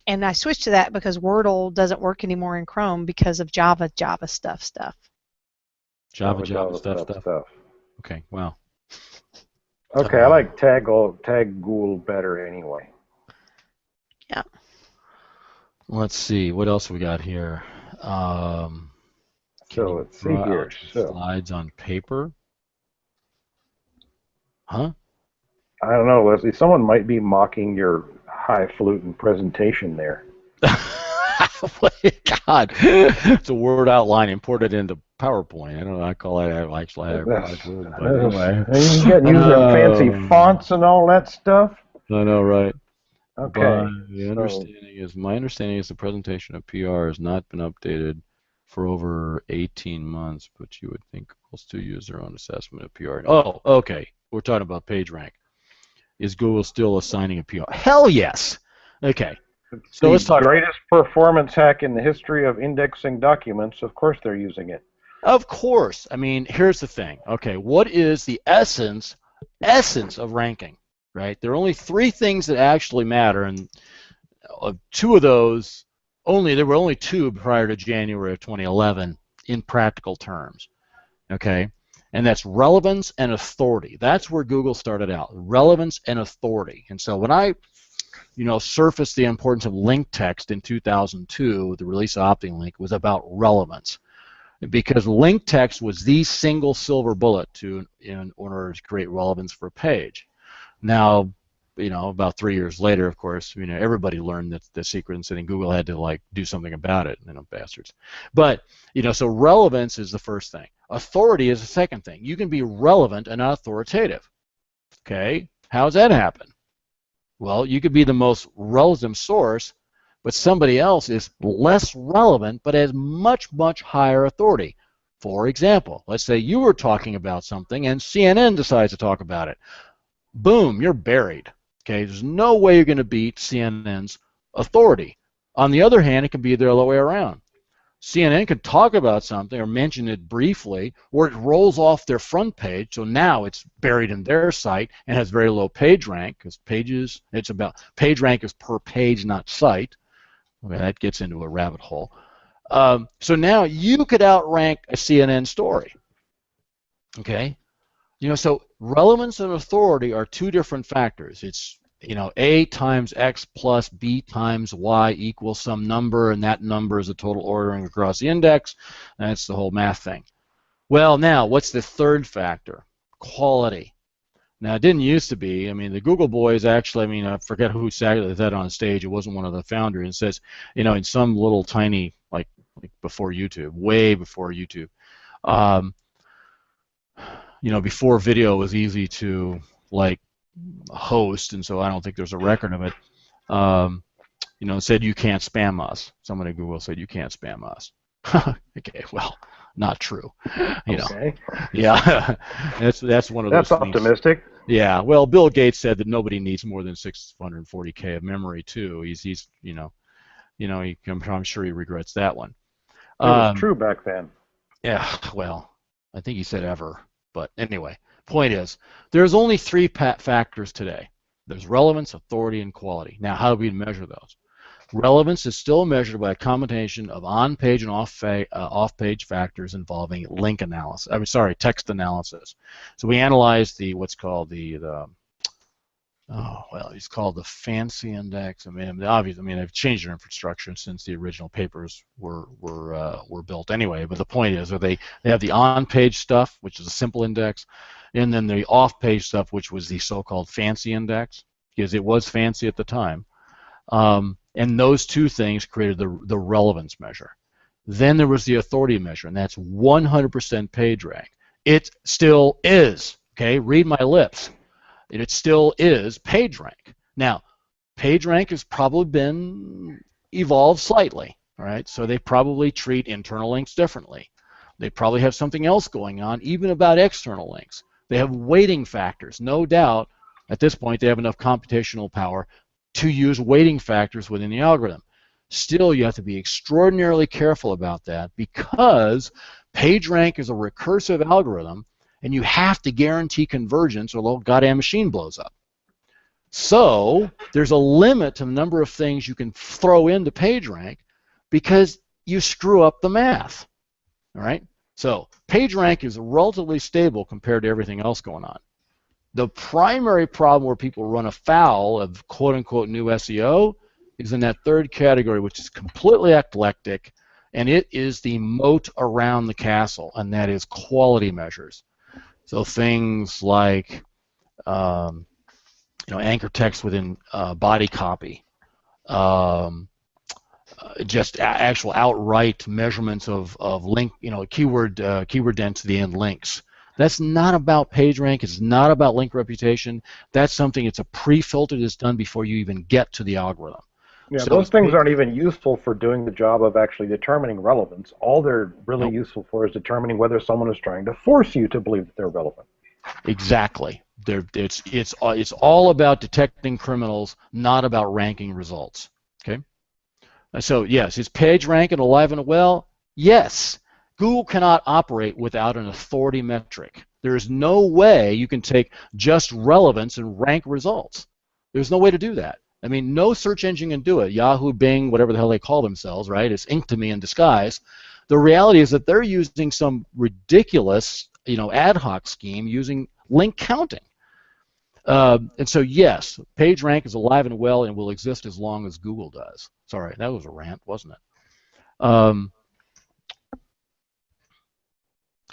and I switched to that because Wordle doesn't work anymore in Chrome because of Java stuff. Java stuff. Okay, wow. Okay, I like Taggle better anyway. Yeah. Let's see, what else we got here? So let's see here. Slides on paper. Huh? I don't know, Leslie. Someone might be mocking your highfalutin presentation there. God, it's a word outline imported into PowerPoint. I don't know. I call it actually. But anyway, you get using fancy fonts and all that stuff. I know, right? Okay. My understanding is the presentation of PR has not been updated for over 18 months, but you would think Google still use their own assessment of PR. Oh, okay. We're talking about PageRank. Is Google still assigning a PR? Hell yes. Okay. It's So the let's talk. greatest performance hack in the history of indexing documents. Of course they're using it. Of course. I mean, here's the thing. Okay, what is the essence of ranking, right? There are only three things that actually matter, and two of those there were only two prior to January of 2011 in practical terms. Okay, and that's relevance and authority. That's where Google started out, relevance and authority. And so when I surfaced the importance of link text in 2002, the release of OptiLink was about relevance, because link text was the single silver bullet in order to create relevance for a page. Now, about 3 years later, of course, everybody learned that the secret and saying Google had to do something about it, bastards. But so relevance is the first thing. Authority is the second thing. You can be relevant and not authoritative. Okay, how does that happen? Well, you could be the most relevant source, but somebody else is less relevant but has much, much higher authority. For example, let's say you were talking about something and CNN decides to talk about it. Boom, you're buried. Okay, there's no way you're going to beat CNN's authority. On the other hand, it can be the other way around. CNN could talk about something or mention it briefly, or it rolls off their front page, so now it's buried in their site and has very low page rank, because page rank is per page, not site. Okay, that gets into a rabbit hole. So now you could outrank a CNN story. Okay, so relevance and authority are two different factors. It's A times X plus B times Y equals some number, and that number is the total ordering across the index. That's the whole math thing. Well, now what's the third factor? Quality. Now, it didn't used to be. I mean, the Google boys actually, I forget who said that on stage. It wasn't one of the founders. It says, in some little tiny, like before YouTube, way before YouTube, before video was easy to host, and so I don't think there's a record of it. Said you can't spam us. Someone at Google said you can't spam us. Okay, well, not true. Okay. Yeah, that's one of those. That's optimistic. Yeah, well, Bill Gates said that nobody needs more than 640K of memory too. I'm sure he regrets that one. It was true back then. Yeah, well, I think he said ever. But anyway, point is, there's only three factors today. There's relevance, authority, and quality. Now, how do we measure those? Relevance is still measured by a combination of on-page and off-page factors involving text analysis. So we analyze what's called it's called the fancy index. Obviously, they've changed their infrastructure since the original papers were built anyway. But the point is, they have the on-page stuff, which is a simple index, and then the off-page stuff, which was the so-called fancy index, because it was fancy at the time. And those two things created the relevance measure. Then there was the authority measure, and that's 100% page rank. It still is. Okay, read my lips. It still is page rank. Now, page rank has probably been evolved slightly. All right, so they probably treat internal links differently. They probably have something else going on, even about external links. They have weighting factors. No doubt, at this point, they have enough computational power to use weighting factors within the algorithm. Still, you have to be extraordinarily careful about that, because PageRank is a recursive algorithm, and you have to guarantee convergence or the whole goddamn machine blows up. So there's a limit to the number of things you can throw into PageRank because you screw up the math. All right? So PageRank is relatively stable compared to everything else going on. The primary problem where people run afoul of quote-unquote new SEO is in that third category, which is completely eclectic, and it is the moat around the castle, and that is quality measures. So things like anchor text within body copy, just actual outright measurements of link, keyword density and links. That's not about PageRank. It's not about link reputation. That's something. It's a pre-filter that's done before you even get to the algorithm. Yeah, So those things aren't even useful for doing the job of actually determining relevance. All they're really nope, useful for is determining whether someone is trying to force you to believe that they're relevant. exactly. It's all about detecting criminals, not about ranking results. Okay. So yes, is page ranking alive and well? Yes. Google cannot operate without an authority metric. There is no way you can take just relevance and rank results. There's no way to do that. I mean, no search engine can do it. Yahoo, Bing, whatever the hell they call themselves, right? It's infamy in disguise. The reality is that they're using some ridiculous, ad hoc scheme using link counting. And so, yes, PageRank is alive and well and will exist as long as Google does. Sorry, that was a rant, wasn't it? A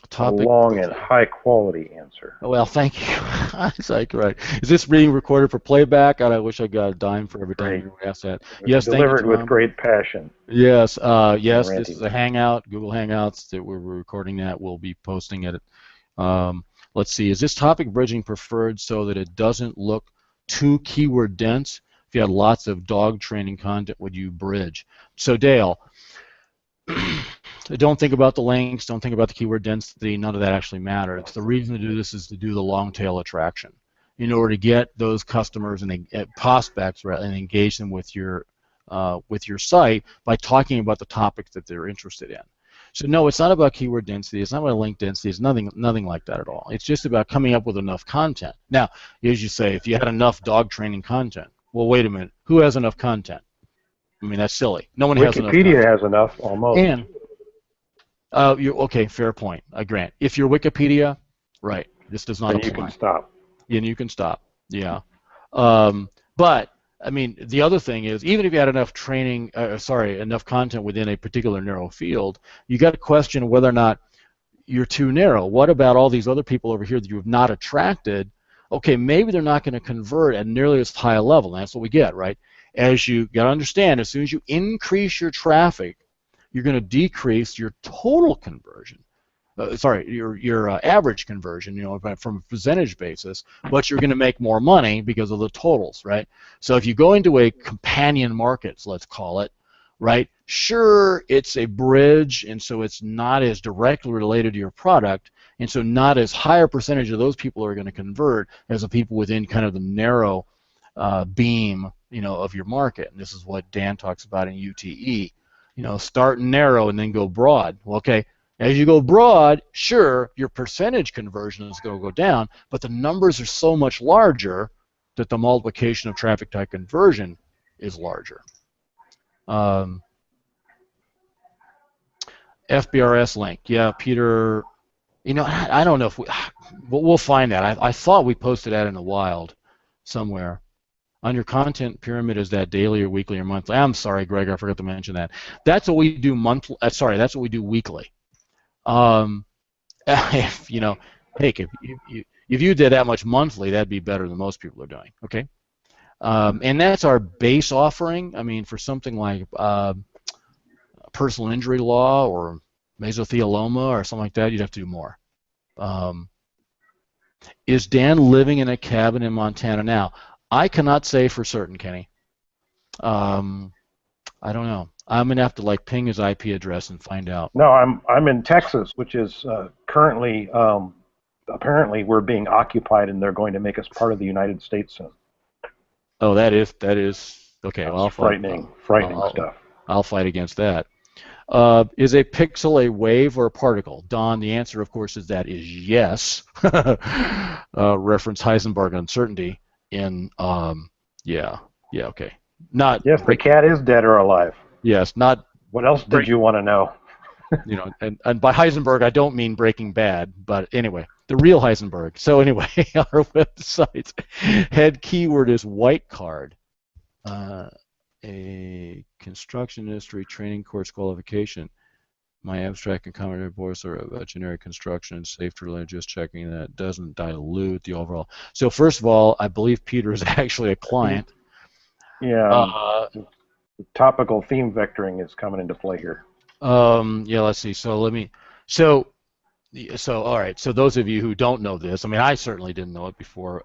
Topic. long and high-quality answer. Well, thank you. That's like right. Is this being recorded for playback? God, I wish I got a dime for every time Great. you asked that. It was Yes, thank you, delivered with Tom. great passion Yes, and yes, this is a rantiness. Hangout, Google Hangouts that we're recording that. We'll be posting it. Let's see, is this topic bridging preferred so that it doesn't look too keyword dense? If you had lots of dog training content, would you bridge? So Dale, don't think about the links, don't think about the keyword density, none of that actually matters. The reason to do this is to do the long tail attraction in order to get those customers and prospects and engage them with your site by talking about the topics that they're interested in. So no, it's not about keyword density, it's not about link density, it's nothing like that at all. It's just about coming up with enough content. Now, as you say, if you had enough dog training content, well, wait a minute, who has enough content? I mean, that's silly. No one has enough Wikipedia content. has enough, almost. And okay, fair point. I grant. If you're Wikipedia, right, this does not Then you can apply. stop. And you can stop. Yeah. But I mean, the other thing is, even if you had enough enough content within a particular narrow field, you got to question whether or not you're too narrow. What about all these other people over here that you have not attracted? Okay, maybe they're not going to convert at nearly as high a level. And that's what we get, right? As you got to understand, as soon as you increase your traffic, you're going to decrease your total conversion. Your average conversion, from a percentage basis, but you're going to make more money because of the totals, right? So if you go into a companion market, let's call it, right? Sure, it's a bridge, and so it's not as directly related to your product, and so not as high a percentage of those people are going to convert as the people within kind of the narrow beam, of your market. And this is what Dan talks about in UTE. Start narrow and then go broad. Well, okay. As you go broad, sure, your percentage conversion is going to go down, but the numbers are so much larger that the multiplication of traffic to conversion is larger. FBRS link. Yeah, Peter, I don't know if we'll find that. I thought we posted that in the wild somewhere. On your content pyramid, is that daily or weekly or monthly? I'm sorry, Greg, I forgot to mention that. That's what we do monthly. That's what we do weekly. If if you did that much monthly, that'd be better than most people are doing. Okay, and that's our base offering. I mean, for something like personal injury law or mesothelioma or something like that, you'd have to do more. Is Dan living in a cabin in Montana now? I cannot say for certain, Kenny. I don't know. I'm gonna have to ping his IP address and find out. No, I'm in Texas, which is currently apparently we're being occupied, and they're going to make us part of the United States soon. Oh, that is okay. That's Well, frightening stuff. I'll fight against that. Is a pixel a wave or a particle? Don, the answer, of course, is yes. Reference Heisenberg uncertainty in okay. Not Yes, the cat is dead or alive. Yes, not. What else did you want to know? And by Heisenberg, I don't mean Breaking Bad, but anyway, the real Heisenberg. So anyway, our website head keyword is white card. A construction industry training course qualification. My abstract and commentary reports are about generic construction and safety related, just checking that doesn't dilute the overall. So first of all, I believe Peter is actually a client. Yeah, topical theme vectoring is coming into play here. Yeah, let's see. So all right. So those of you who don't know this, I mean, I certainly didn't know it before.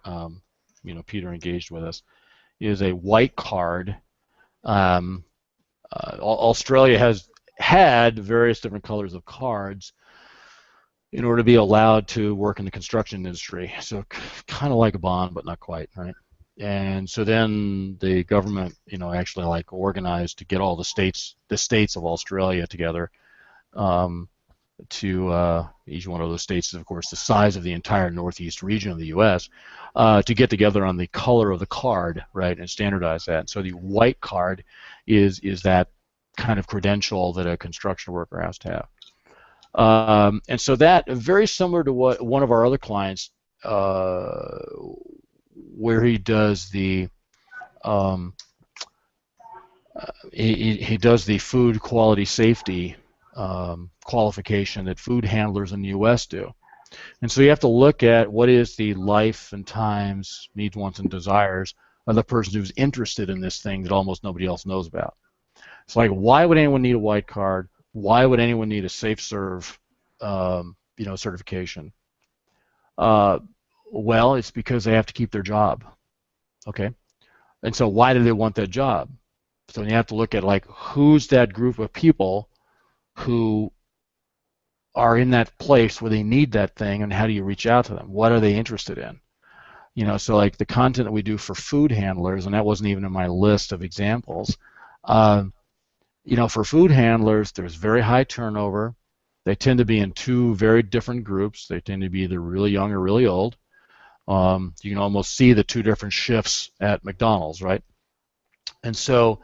Peter engaged with us. Is a white card Australia has had various different colors of cards in order to be allowed to work in the construction industry. So kind of like a bond, but not quite, right? And so then the government, actually like organized to get all the states of Australia together. To each one of those states is, of course, the size of the entire northeast region of the U.S. To get together on the color of the card, right, and standardize that. So the white card is that kind of credential that a construction worker has to have. And so that, very similar to what one of our other clients, where he does the he does the food quality safety qualification that food handlers in the U.S. do. And so you have to look at what is the life and times, needs, wants, and desires of the person who's interested in this thing that almost nobody else knows about. It's like, why would anyone need a white card? Why would anyone need a safe serve, certification? Well, it's because they have to keep their job. Okay, and so why do they want that job? So you have to look at, like, who's that group of people who are in that place where they need that thing, and how do you reach out to them? What are they interested in? So like the content that we do for food handlers, and that wasn't even in my list of examples. For food handlers, there's very high turnover. They tend to be in two very different groups. They tend to be either really young or really old. You can almost see the two different shifts at McDonald's, right? And so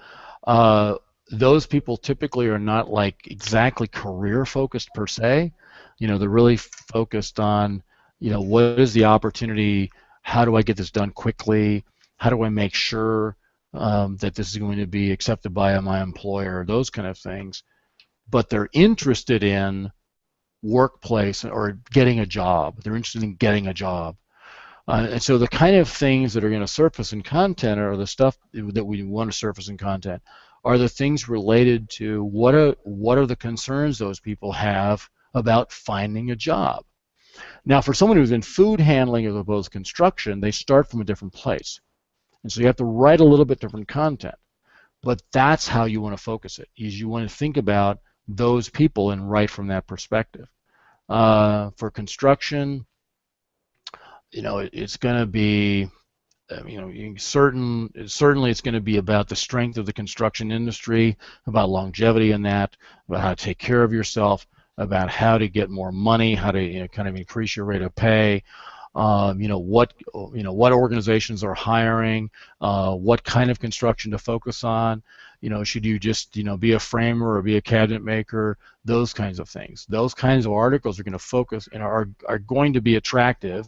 those people typically are not like exactly career focused per se. They're really focused on, what is the opportunity? How do I get this done quickly? How do I make sure that this is going to be accepted by my employer? Those kind of things. But they're interested in workplace or getting a job. They're interested in getting a job. And so the kind of things that are going to surface in content, or the stuff that we want to surface in content, are the things related to what are the concerns those people have about finding a job. Now, for someone who's in food handling as opposed to construction, they start from a different place. And so you have to write a little bit different content. But that's how you want to focus it, is you want to think about those people and write from that perspective. For construction, it's going to be, certainly it's going to be about the strength of the construction industry, about longevity in that, about how to take care of yourself, about how to get more money, how to kind of increase your rate of pay. What organizations are hiring, what kind of construction to focus on. Should you just be a framer or be a cabinet maker? Those kinds of things. Those kinds of articles are going to focus and are going to be attractive,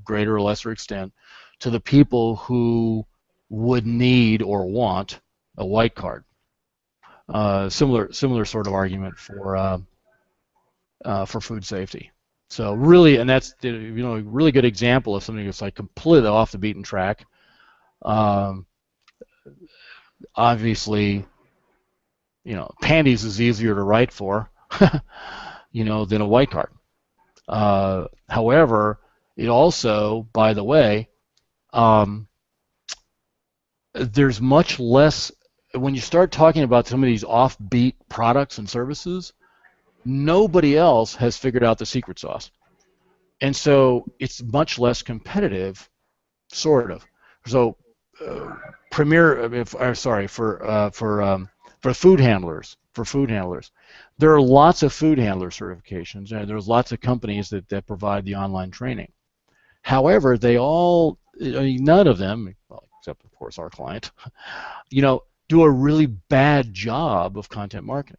greater or lesser extent, to the people who would need or want a white card. Similar sort of argument for food safety. So really, and that's a really good example of something that's like completely off the beaten track. Obviously, panties is easier to write for, than a white card. However, it also, by the way, there's much less, when you start talking about some of these offbeat products and services, nobody else has figured out the secret sauce. And so it's much less competitive, sort of. So for food handlers, there are lots of food handler certifications, and there's lots of companies that provide the online training. However, none of them, well, except of course our client, do a really bad job of content marketing.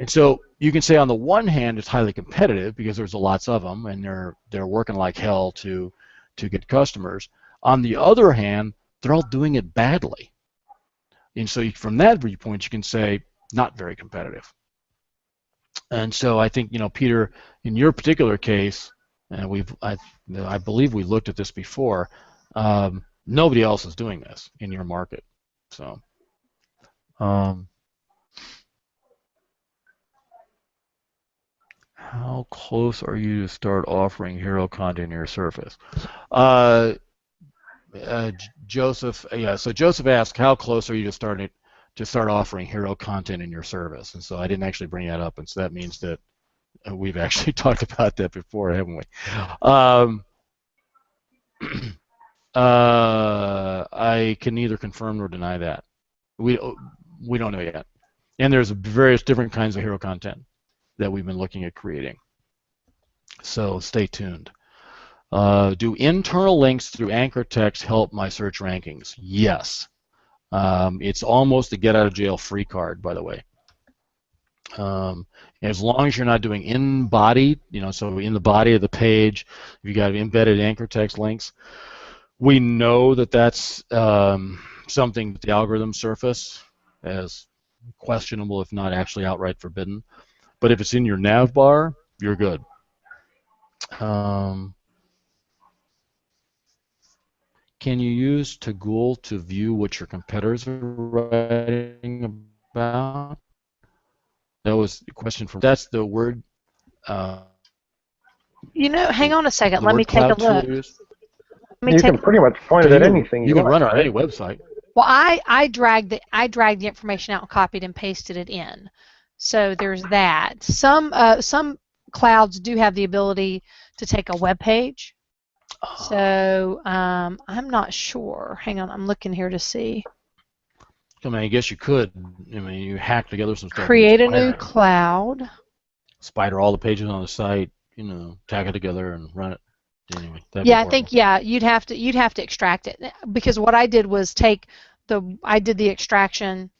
And so you can say, on the one hand, it's highly competitive because there's lots of them, and they're working like hell to get customers. On the other hand, they're all doing it badly. And so from that viewpoint, you can say not very competitive. And so I think, Peter, in your particular case, and I believe we looked at this before, nobody else is doing this in your market. So. How close are you to start offering hero content in your surface? Joseph, yeah. So Joseph asked, how close are you to start offering hero content in your service? And so I didn't actually bring that up, and so that means that we've actually talked about that before, haven't we? I can neither confirm nor deny that. We don't know yet, and there's various different kinds of hero content that we've been looking at creating. So stay tuned. Do internal links through anchor text help my search rankings? Yes. It's almost a get out of jail free card, by the way. As long as you're not doing in body, so in the body of the page, if you got embedded anchor text links, we know that that's something that the algorithms surface as questionable, if not actually outright forbidden. But if it's in your nav bar, you're good. Can you use Tagul to view what your competitors are writing about? That was the question from. That's the word. Hang on a second. The Let word me take a cloud tool look. you use? You can pretty much point it at anything you can like, run it on right? any website. Well, I dragged the information out and copied and pasted it in. So there's that. Some clouds do have the ability to take a web page. So I'm not sure. Hang on, I'm looking here to see. I mean, I guess you could. I mean, you hack together some stuff. Create a new cloud. Spider all the pages on the site. Tag it together and run it. Anyway, yeah, I think you'd have to extract it, because what I did was I did the extraction,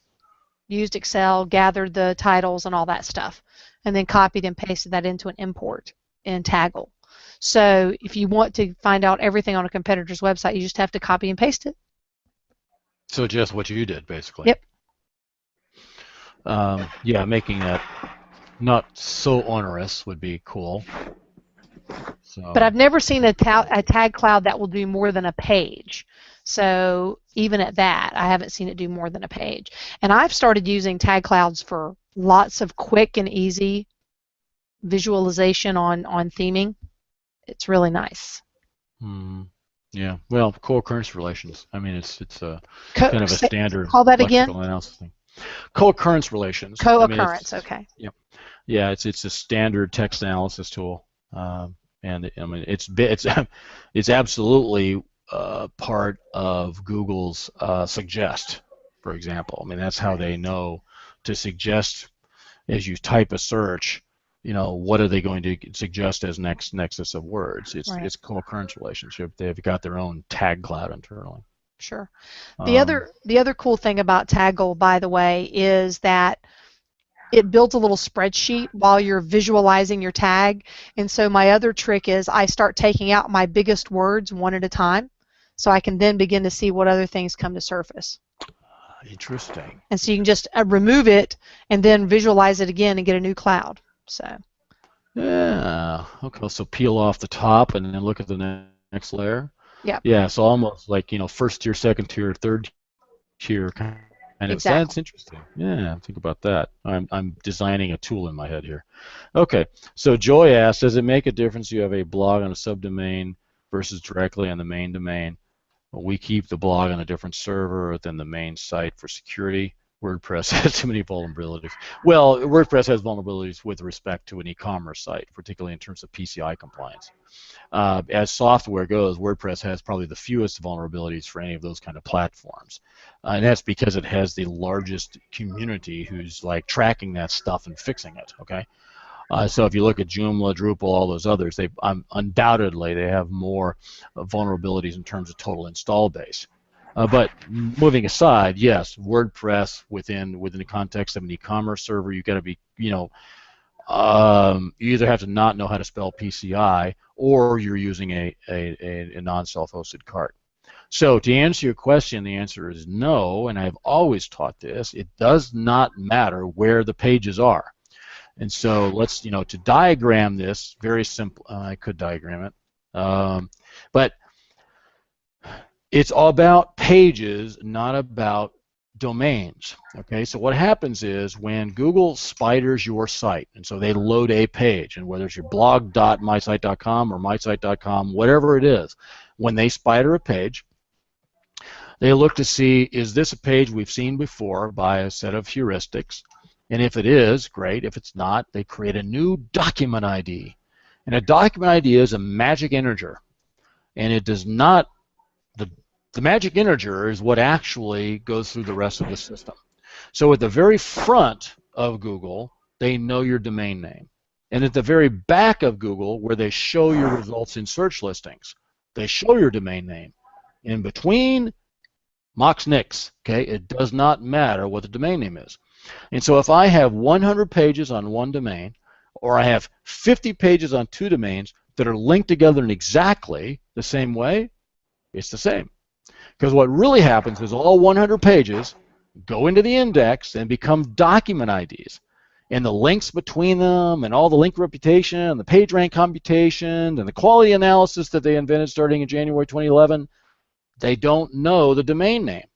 used Excel, gathered the titles and all that stuff, and then copied and pasted that into an import in Taggle. So if you want to find out everything on a competitor's website, you just have to copy and paste it. So just what you did, basically. Yep. Yeah, making that not so onerous would be cool. So. But I've never seen a tag cloud that will do more than a page. So even at that, I haven't seen it do more than a page. And I've started using tag clouds for lots of quick and easy visualization on theming. It's really nice. Yeah. Well, co-occurrence relations. I mean, it's a kind of a standard call that again. Analysis thing. Co-occurrence relations. Co-occurrence. Okay. Yep. Yeah, it's a standard text analysis tool. And I mean, it's absolutely part of Google's suggest, for example. I mean, that's how they know to suggest as you type a search. What are they going to suggest as next nexus of words? It's co-occurrence relationship. They've got their own tag cloud internally. Sure. The other cool thing about Taggle, by the way, is that it builds a little spreadsheet while you're visualizing your tag. And so my other trick is I start taking out my biggest words one at a time, so I can then begin to see what other things come to surface. Interesting. And so you can just remove it and then visualize it again and get a new cloud. So. Yeah. Okay. So peel off the top and then look at the next layer. Yeah. Yeah. So almost like first tier, second tier, third tier kind. And exactly. That's interesting. Yeah, think about that. I'm designing a tool in my head here. Okay, so Joy asks, does it make a difference you have a blog on a subdomain versus directly on the main domain? We keep the blog on a different server than the main site for security. WordPress has too many vulnerabilities. Well, WordPress has vulnerabilities with respect to an e-commerce site, particularly in terms of PCI compliance. As software goes, WordPress has probably the fewest vulnerabilities for any of those kind of platforms. And that's because it has the largest community who's tracking that stuff and fixing it, okay? So if you look at Joomla, Drupal, all those others, undoubtedly they have more vulnerabilities in terms of total install base. But moving aside, yes, WordPress within the context of an e-commerce server, you've got to be, you either have to not know how to spell PCI, or you're using a non-self-hosted cart. So to answer your question, the answer is no, and I've always taught this. It does not matter where the pages are. And so let's, to diagram this, very simple. I could diagram it, but it's all about pages, not about domains. Okay, so what happens is when Google spiders your site, and so they load a page, and whether it's your blog.mysite.com or mysite.com, whatever it is, when they spider a page, They look to see, is this a page we've seen before by a set of heuristics? And if it is, great. If it's not, they create a new document ID. And a document ID is a magic integer. And it does not, the magic integer is what actually goes through the rest of the system. So at the very front of Google, they know your domain name. And at the very back of Google, where they show your results in search listings, they show your domain name. In between, Mox Nix, okay? It does not matter what the domain name is. And so if I have 100 pages on one domain, or I have 50 pages on two domains that are linked together in exactly the same way, it's the same. Because what really happens is all 100 pages go into the index and become document IDs. And the links between them and all the link reputation and the page rank computation and the quality analysis that they invented starting in January 2011, they don't know the domain name.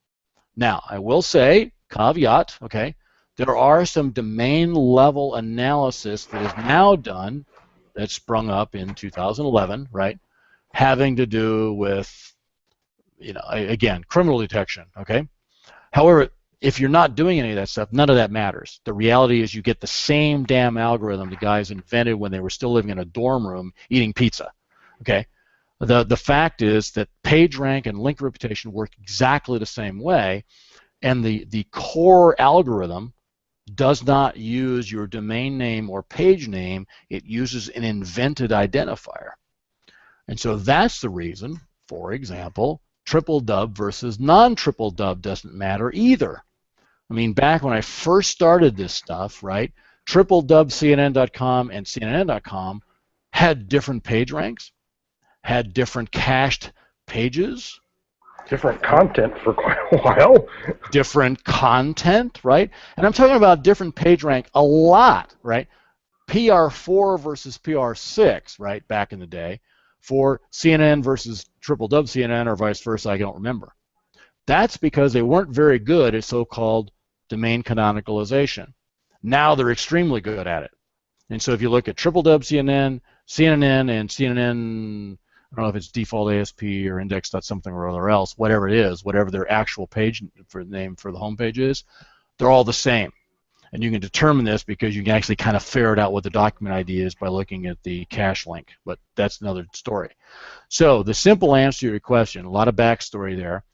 Now, I will say, caveat, okay, there are some domain level analysis that is now done that sprung up in 2011, right, having to do with, you know, again, criminal detection, okay? However, if you're not doing any of that stuff, none of that matters. The reality is you get the same damn algorithm the guys invented when they were still living in a dorm room eating pizza, okay? The fact is that PageRank and link reputation work exactly the same way, and the core algorithm does not use your domain name or page name. It uses an invented identifier. And so that's the reason, for example, triple dub versus non-triple dub doesn't matter either. I mean, back when I first started this stuff, right, tripledubcnn.com and cnn.com had different page ranks, had different cached pages, Different content for quite a while. different content, right? And I'm talking about different page rank a lot, right? PR4 versus PR6, right, back in the day, for CNN versus triple dub CNN or vice versa, I don't remember. That's because they weren't very good at so-called domain canonicalization. Now they're extremely good at it. And so if you look at triple dub CNN, CNN, and CNN, I don't know if it's default ASP or index.something or other else, whatever it is, whatever their actual page name for the home page is, they're all the same. And you can determine this because you can actually kind of ferret out what the document ID is by looking at the cache link, but that's another story. So the simple answer to your question, a lot of backstory there,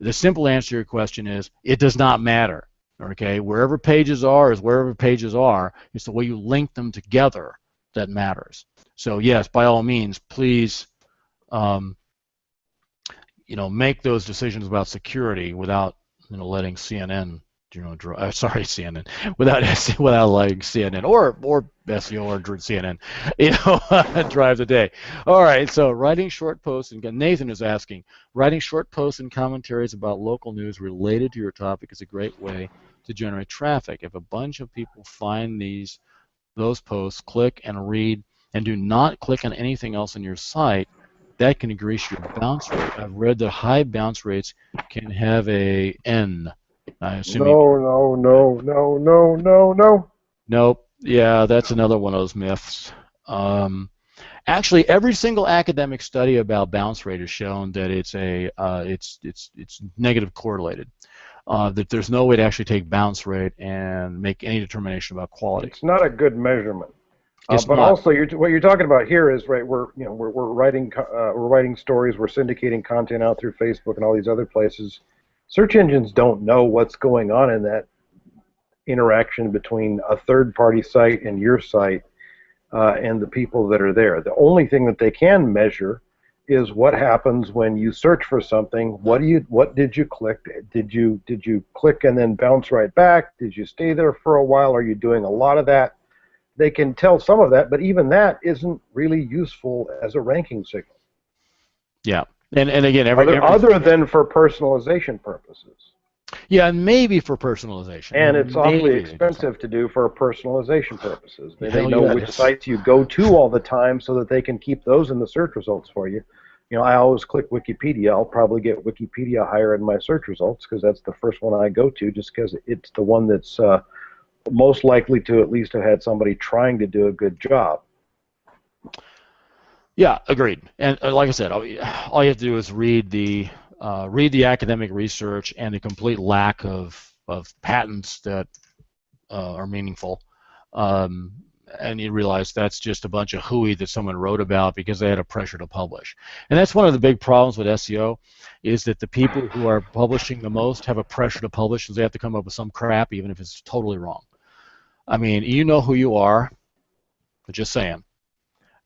the simple answer to your question is it does not matter. Okay, wherever pages are is wherever pages are. It's the way you link them together that matters. So yes, by all means, please, you know, make those decisions about security without, you know, letting CNN, you know, CNN, without letting CNN or SEO or CNN, you know, drive the day. All right, so writing short posts, and Nathan is asking, writing short posts and commentaries about local news related to your topic is a great way to generate traffic. If a bunch of people find those posts, click and read, and do not click on anything else on your site, that can increase your bounce rate. I've read that high bounce rates can have a N. I assume No. Nope. Yeah, that's another one of those myths. Actually, every single academic study about bounce rate has shown that it's negative correlated. That there's no way to actually take bounce rate and make any determination about quality. It's not a good measurement. It's but not. also, what you're talking about here is, right, we're writing stories, we're syndicating content out through Facebook and all these other places. Search engines don't know what's going on in that interaction between a third-party site and your site and the people that are there. The only thing that they can measure is what happens when you search for something. What did you click? Did you click and then bounce right back? Did you stay there for a while? Are you doing a lot of that? They can tell some of that, but even that isn't really useful as a ranking signal. Yeah, and again, other than for personalization purposes. Yeah, maybe for personalization. And it's awfully expensive to do for personalization purposes. They know which sites you go to all the time so that they can keep those in the search results for you. You know, I always click Wikipedia. I'll probably get Wikipedia higher in my search results because that's the first one I go to, just because it's the one that's most likely to at least have had somebody trying to do a good job. Yeah, agreed. And like I said, all you have to do is read the read the academic research and the complete lack of patents that are meaningful. And you realize that's just a bunch of hooey that someone wrote about because they had a pressure to publish. And that's one of the big problems with SEO, is that the people who are publishing the most have a pressure to publish because they have to come up with some crap even if it's totally wrong. I mean, you know who you are, but just saying.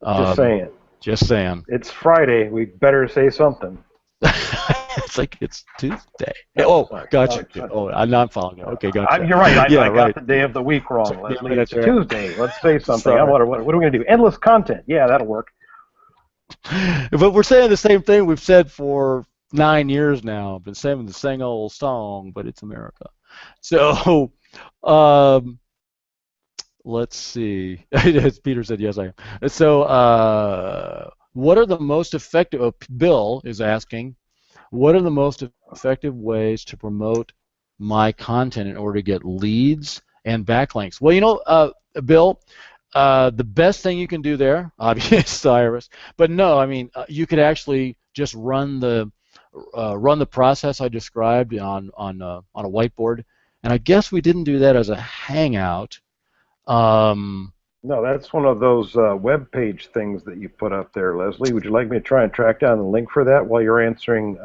Just saying. Just saying. It's Friday. We better say something. It's like it's Tuesday. Oh, gotcha. Oh, I'm not following you. Okay, gotcha. You're right. I got right. the day of the week wrong. Leslie. That's It's right. Tuesday. Let's say something. Sorry. What are we going to do? Endless content. Yeah, that'll work. But we're saying the same thing we've said for 9 years now. Been saying the same old song, but it's America. So, let's see. As Peter said, yes, I am. So, what are the most effective? Bill is asking, what are the most effective ways to promote my content in order to get leads and backlinks? Well, you know, Bill, the best thing you can do there, obviously, Cyrus, but no, I mean, you could actually just run the process I described on a whiteboard, and I guess we didn't do that as a hangout. No, that's one of those web page things that you put up there, Leslie. Would you like me to try and track down the link for that while you're answering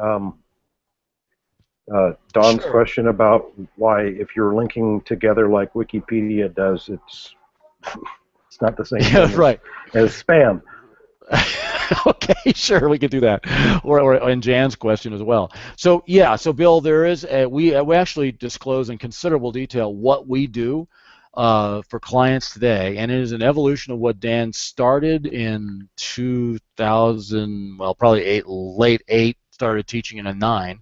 Don's question about why, if you're linking together like Wikipedia does, it's not the same thing right. as spam. Okay, sure, we could do that, or in Jan's question as well. So yeah, so Bill, there is we actually disclose in considerable detail what we do for clients today, and it is an evolution of what Dan started in 2000, well, probably late 8, started teaching in a 9,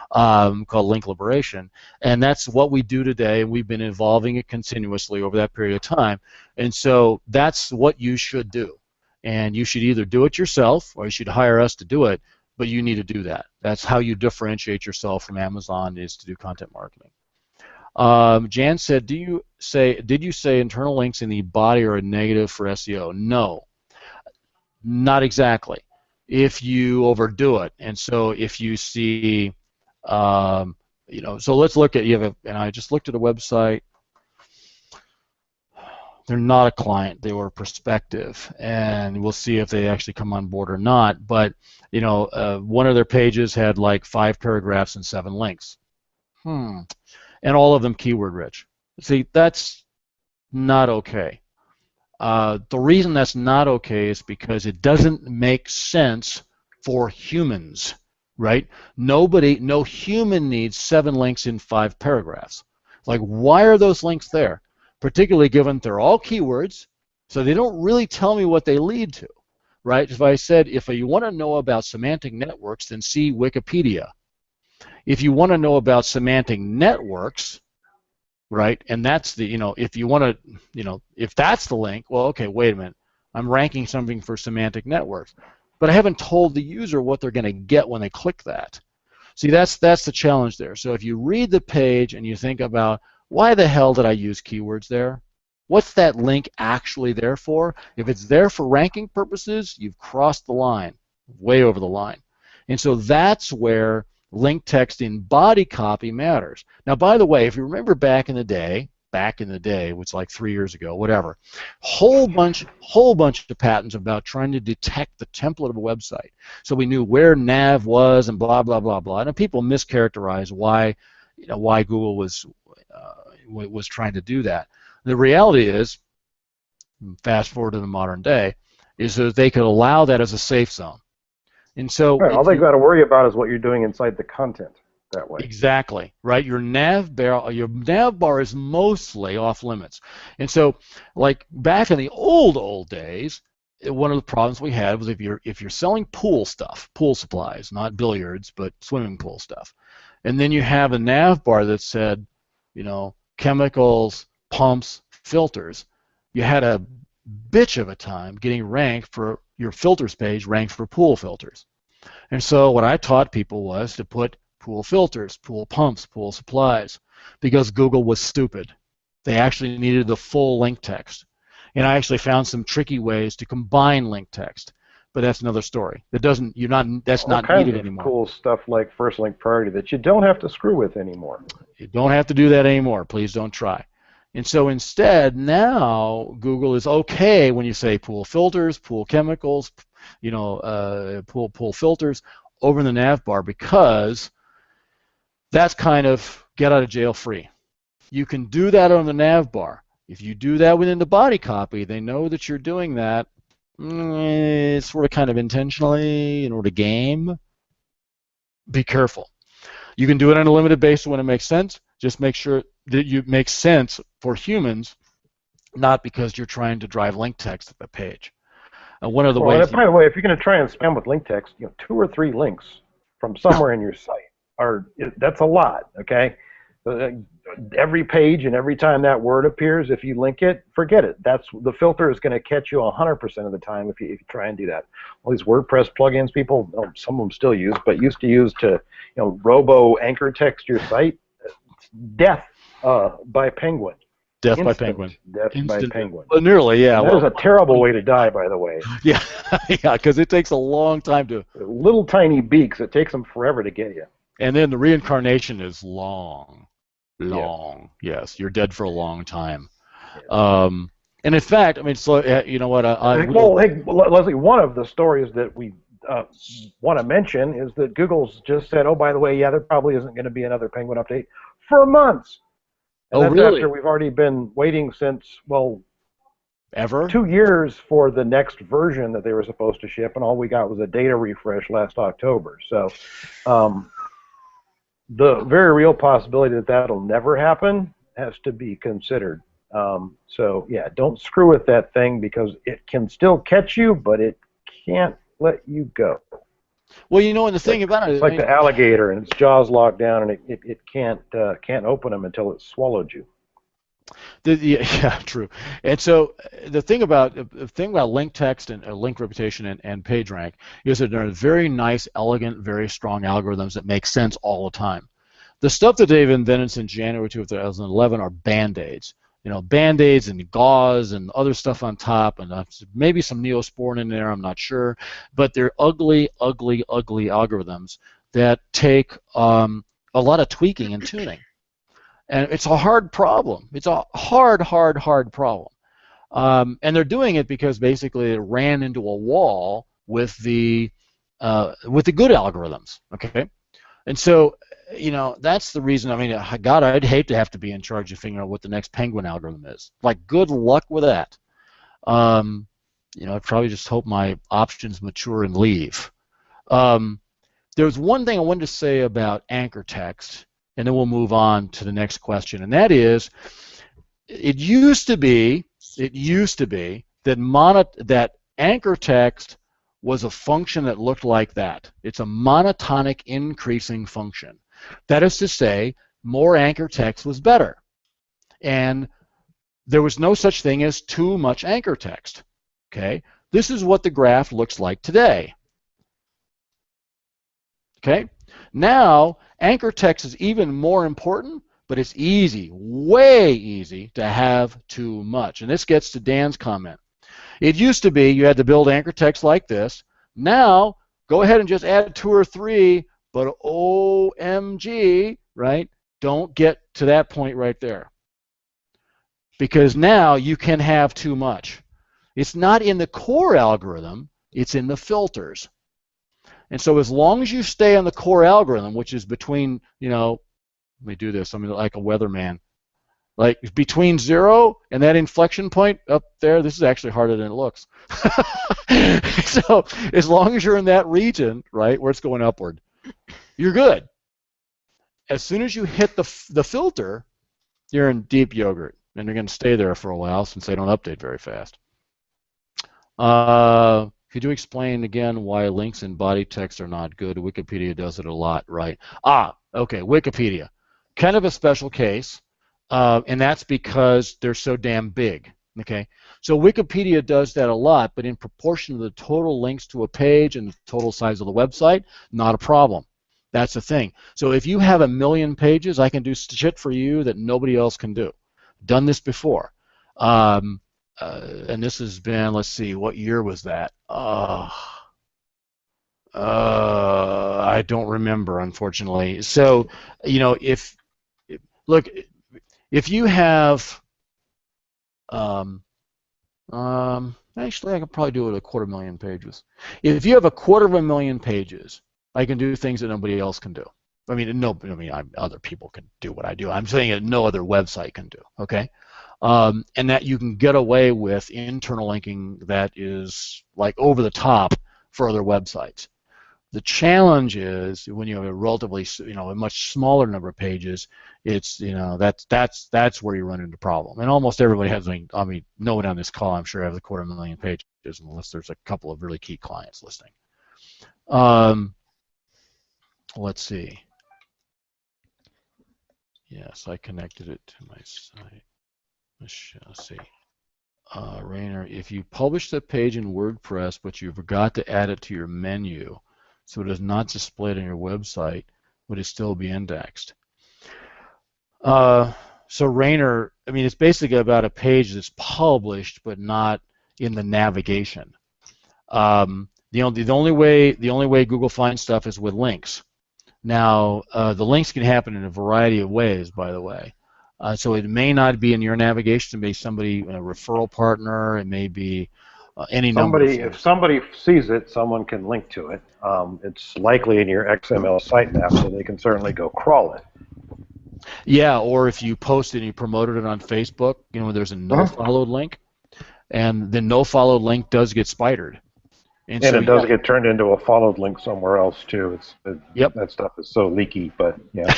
called Link Liberation, and that's what we do today, and we've been evolving it continuously over that period of time, and so that's what you should do, and you should either do it yourself or you should hire us to do it, but you need to do that. That's how you differentiate yourself from Amazon, is to do content marketing. Jan said, did you say internal links in the body are a negative for SEO? No, not exactly. If you overdo it, and so if you see, you know, so let's look at, and I just looked at a website. They're not a client; they were prospective, and we'll see if they actually come on board or not. But you know, one of their pages had like 5 paragraphs and 7 links. And all of them keyword rich. See, that's not okay. The reason that's not okay is because it doesn't make sense for humans, right? No human needs 7 links in 5 paragraphs. Like, why are those links there? Particularly given they're all keywords, so they don't really tell me what they lead to, right? If I said, if you want to know about semantic networks, then see Wikipedia. If you want to know about semantic networks, right, and that's the, you know, if you want to, you know, if that's the link, well, okay, wait a minute, I'm ranking something for semantic networks, but I haven't told the user what they're going to get when they click that. See, that's the challenge there. So if you read the page and you think about, why the hell did I use keywords there? What's that link actually there for? If it's there for ranking purposes, you've crossed the line, way over the line. And so that's where link text in body copy matters. Now, by the way, if you remember back in the day, which is like 3 years ago, whatever, whole bunch of patents about trying to detect the template of a website. So we knew where nav was and blah blah blah blah. And people mischaracterized why Google was trying to do that. The reality is, fast forward to the modern day, is that they could allow that as a safe zone. And so right, all they got to worry about is what you're doing inside the content that way. Exactly, right? Your nav bar is mostly off limits. And so, like back in the old days, one of the problems we had was if you're selling pool supplies, not billiards, but swimming pool stuff, and then you have a nav bar that said, you know, chemicals, pumps, filters, you had a bitch of a time getting ranked for your filters page ranked for pool filters. And so what I taught people was to put pool filters, pool pumps, pool supplies, because Google was stupid. They actually needed the full link text. And I actually found some tricky ways to combine link text. but that's another story. That doesn't, you're not, that's All not kinds needed of anymore. cool stuff like first link priority that you don't have to screw with anymore. You don't have to do that anymore. Please don't try. And so instead, now Google is okay when you say pool filters, pool chemicals, pool filters over in the nav bar, because that's kind of get out of jail free. You can do that on the nav bar. If you do that within the body copy, they know that you're doing that sort of kind of intentionally in order to game. Be careful. You can do it on a limited basis when it makes sense. Just make sure that you make sense for humans, not because you're trying to drive link text at the page. One of the ways. And by the way, if you're going to try and spam with link text, 2 or 3 links from somewhere in your site that's a lot. Okay, every page and every time that word appears, if you link it, forget it. That's the filter is going to catch you 100% of the time if you try and do that. All these WordPress plugins people, some of them still use, but used to use to robo anchor text your site. Death by penguin. Death Instant by penguin. Death by penguin. Well, nearly, yeah. That is a terrible way to die, by the way. Yeah, yeah, because it takes a long time to. Little tiny beaks. It takes them forever to get you. And then the reincarnation is long. Yes, you're dead for a long time. Yeah. And in fact, I mean, so you know what? Hey, Leslie, one of the stories that we want to mention is that Google's just said, oh, by the way, yeah, there probably isn't going to be another Penguin update for months. And that's really? After we've already been waiting since, ever? 2 years for the next version that they were supposed to ship, and all we got was a data refresh last October. So the very real possibility that that'll never happen has to be considered. So yeah, don't screw with that thing, because it can still catch you, but it can't let you go. Well, and the thing about it, it's like the alligator, and its jaws locked down, and it can't open them until it's swallowed you. Yeah, true. And so the thing about link text and link reputation and PageRank is that they're very nice, elegant, very strong algorithms that make sense all the time. The stuff that they've invented since January 2011 are band-aids. Band-aids and gauze and other stuff on top, and maybe some Neosporin in there, I'm not sure. But they're ugly, ugly, ugly algorithms that take a lot of tweaking and tuning. And it's a hard problem. It's a hard problem. And they're doing it because basically it ran into a wall with the good algorithms, okay? And so, that's the reason. I mean, God, I'd hate to have to be in charge of figuring out what the next Penguin algorithm is. Like, good luck with that. I'd probably just hope my options mature and leave. There's one thing I wanted to say about anchor text, and then we'll move on to the next question, and that is, it used to be that anchor text was a function that looked like that. It's a monotonic increasing function. That is to say, more anchor text was better. And there was no such thing as too much anchor text. Okay? This is what the graph looks like today. Okay? Now, anchor text is even more important, but it's easy, way easy, to have too much. And this gets to Dan's comment. It used to be you had to build anchor text like this. Now, go ahead and just add 2 or 3, but OMG, right? Don't get to that point right there. Because now you can have too much. It's not in the core algorithm, it's in the filters. And so as long as you stay on the core algorithm, which is between, let me do this, I'm like a weatherman. Like between 0 and that inflection point up there, this is actually harder than it looks. So as long as you're in that region, right, where it's going upward, you're good. As soon as you hit the filter, you're in deep yogurt, and you're going to stay there for a while since they don't update very fast. Could you explain again why links in body text are not good? Wikipedia does it a lot, right? Okay, Wikipedia. Kind of a special case. And that's because they're so damn big, okay? So Wikipedia does that a lot, but in proportion to the total links to a page and the total size of the website, not a problem. That's the thing. So if you have 1 million pages, I can do shit for you that nobody else can do. Done this before. And this has been, let's see, what year was that? I don't remember, unfortunately. So, you know, look, if you have, um, actually, I could probably do it with 250,000 pages. If you have 250,000 pages, I can do things that nobody else can do. I mean, other people can do what I do. I'm saying that no other website can do. Okay, and that you can get away with internal linking that is like over the top for other websites. The challenge is when you have a relatively, a much smaller number of pages. It's, that's where you run into problem. And almost everybody has. I mean, no one on this call, I'm sure, has 250,000 pages unless there's a couple of really key clients listing. Let's see. Yes, I connected it to my site. Let's see. Rainer, if you publish the page in WordPress, but you forgot to add it to your menu, so it is not displayed on your website, would it still be indexed? So Rainer, I mean, it's basically about a page that's published but not in the navigation. The only way Google finds stuff is with links. Now, the links can happen in a variety of ways, by the way. So it may not be in your navigation. It may be somebody, a referral partner. It may be any number of things. If somebody sees it, someone can link to it. It's likely in your XML sitemap, so they can certainly go crawl it. Yeah, or if you post it and you promoted it on Facebook, there's a no-followed link, and the no-followed link does get spidered. And so, it does get turned into a followed link somewhere else too. Yep. That stuff is so leaky, but yeah.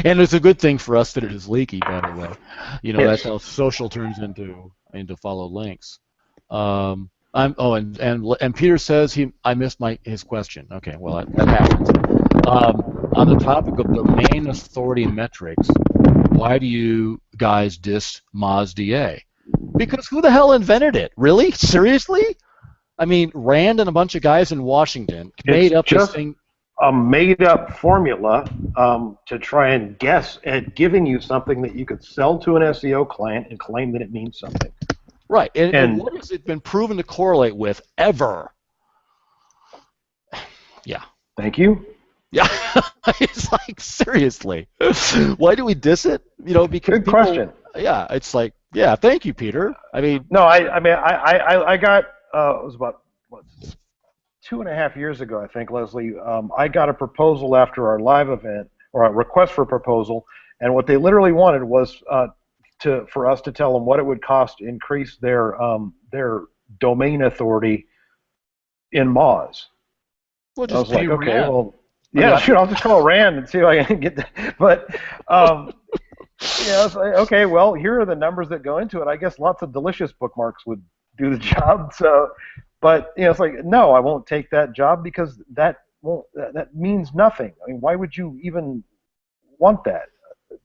And it's a good thing for us that it is leaky, by the way. Yes. That's how social turns into followed links. And Peter says I missed his question. Okay, well that happens. On the topic of domain authority metrics, why do you guys diss MozDA? Because who the hell invented it? Really? Seriously? I mean, Rand and a bunch of guys in Washington made up this thing. A made-up formula to try and guess at giving you something that you could sell to an SEO client and claim that it means something. Right, and what has it been proven to correlate with ever? Yeah. Thank you. Yeah, it's like, seriously, why do we diss it? Because good question. Yeah, it's like, yeah, thank you, Peter. I mean, no, I got it was about 2.5 years ago, I think, Leslie. I got a proposal after our live event, or a request for proposal, and what they literally wanted was for us to tell them what it would cost to increase their domain authority in Moz. Well, I was like, okay, Rand. well, yeah, sure, I'll just call Rand and see if I can get that. But it's like, okay, well, here are the numbers that go into it. I guess lots of delicious bookmarks would do the job. So, but it's like, no, I won't take that job because that means nothing. I mean, why would you even want that?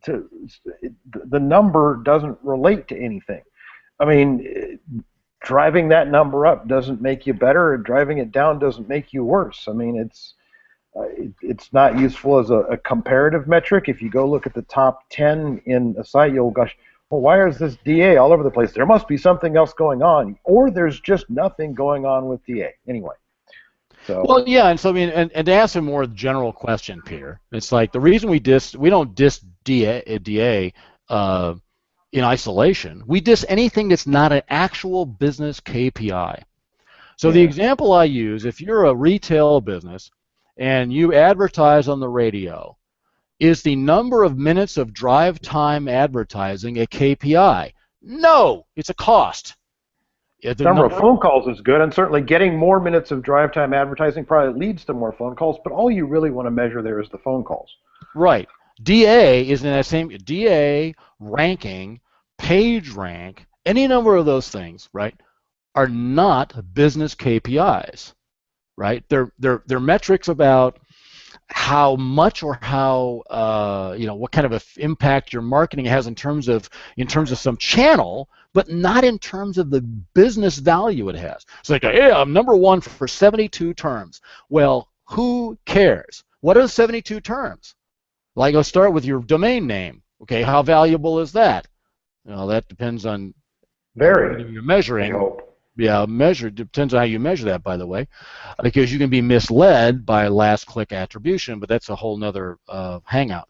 The number doesn't relate to anything. I mean, driving that number up doesn't make you better, or driving it down doesn't make you worse. I mean, it's not useful as a comparative metric. If you go look at the top 10 in a site, you'll gosh, well, why is this DA all over the place? There must be something else going on, or there's just nothing going on with DA. Anyway. So. Well, yeah, and so I mean, and to ask a more general question, Peter, it's like the reason we don't diss DA in isolation. We diss anything that's not an actual business KPI. So the example I use, if you're a retail business and you advertise on the radio, is the number of minutes of drive time advertising a KPI? No, it's a cost. The number of phone calls is good, and certainly getting more minutes of drive time advertising probably leads to more phone calls, but all you really want to measure there is the phone calls. Right. DA is in that same DA, ranking, page rank, any number of those things, right, are not business KPIs, right? They're metrics about how much or how what kind of an impact your marketing has in terms of some channel, but not in terms of the business value it has. It's like, hey, I'm number one for 72 terms. Well, who cares? What are the 72 terms? Like, let's start with your domain name. Okay, how valuable is that? That depends on very you're measuring. Yeah, measure depends on how you measure that, by the way, because you can be misled by last click attribution, but that's a whole nother hangout.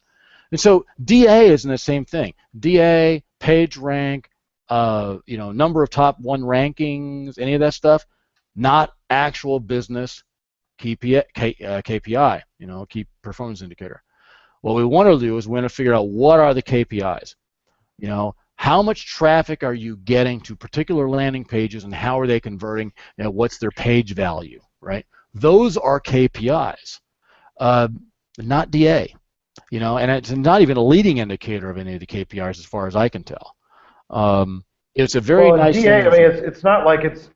And so DA isn't the same thing. DA, page rank, number of top 1 rankings, any of that stuff, not actual business KPI, key performance indicator. What we want to do is we want to figure out what are the KPIs. How much traffic are you getting to particular landing pages, and how are they converting? What's their page value, right? Those are KPIs, not DA. And it's not even a leading indicator of any of the KPIs as far as I can tell. It's a very nice DA, thing. I mean, it's not like it's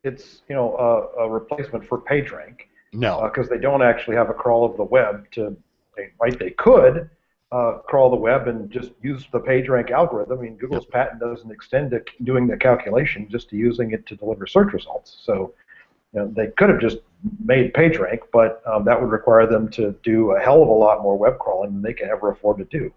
a replacement for PageRank. No. Because they don't actually have a crawl of the web they could crawl the web and just use the PageRank algorithm. I mean, Google's patent doesn't extend to doing the calculation, just to using it to deliver search results. So they could have just made PageRank, but that would require them to do a hell of a lot more web crawling than they can ever afford to do.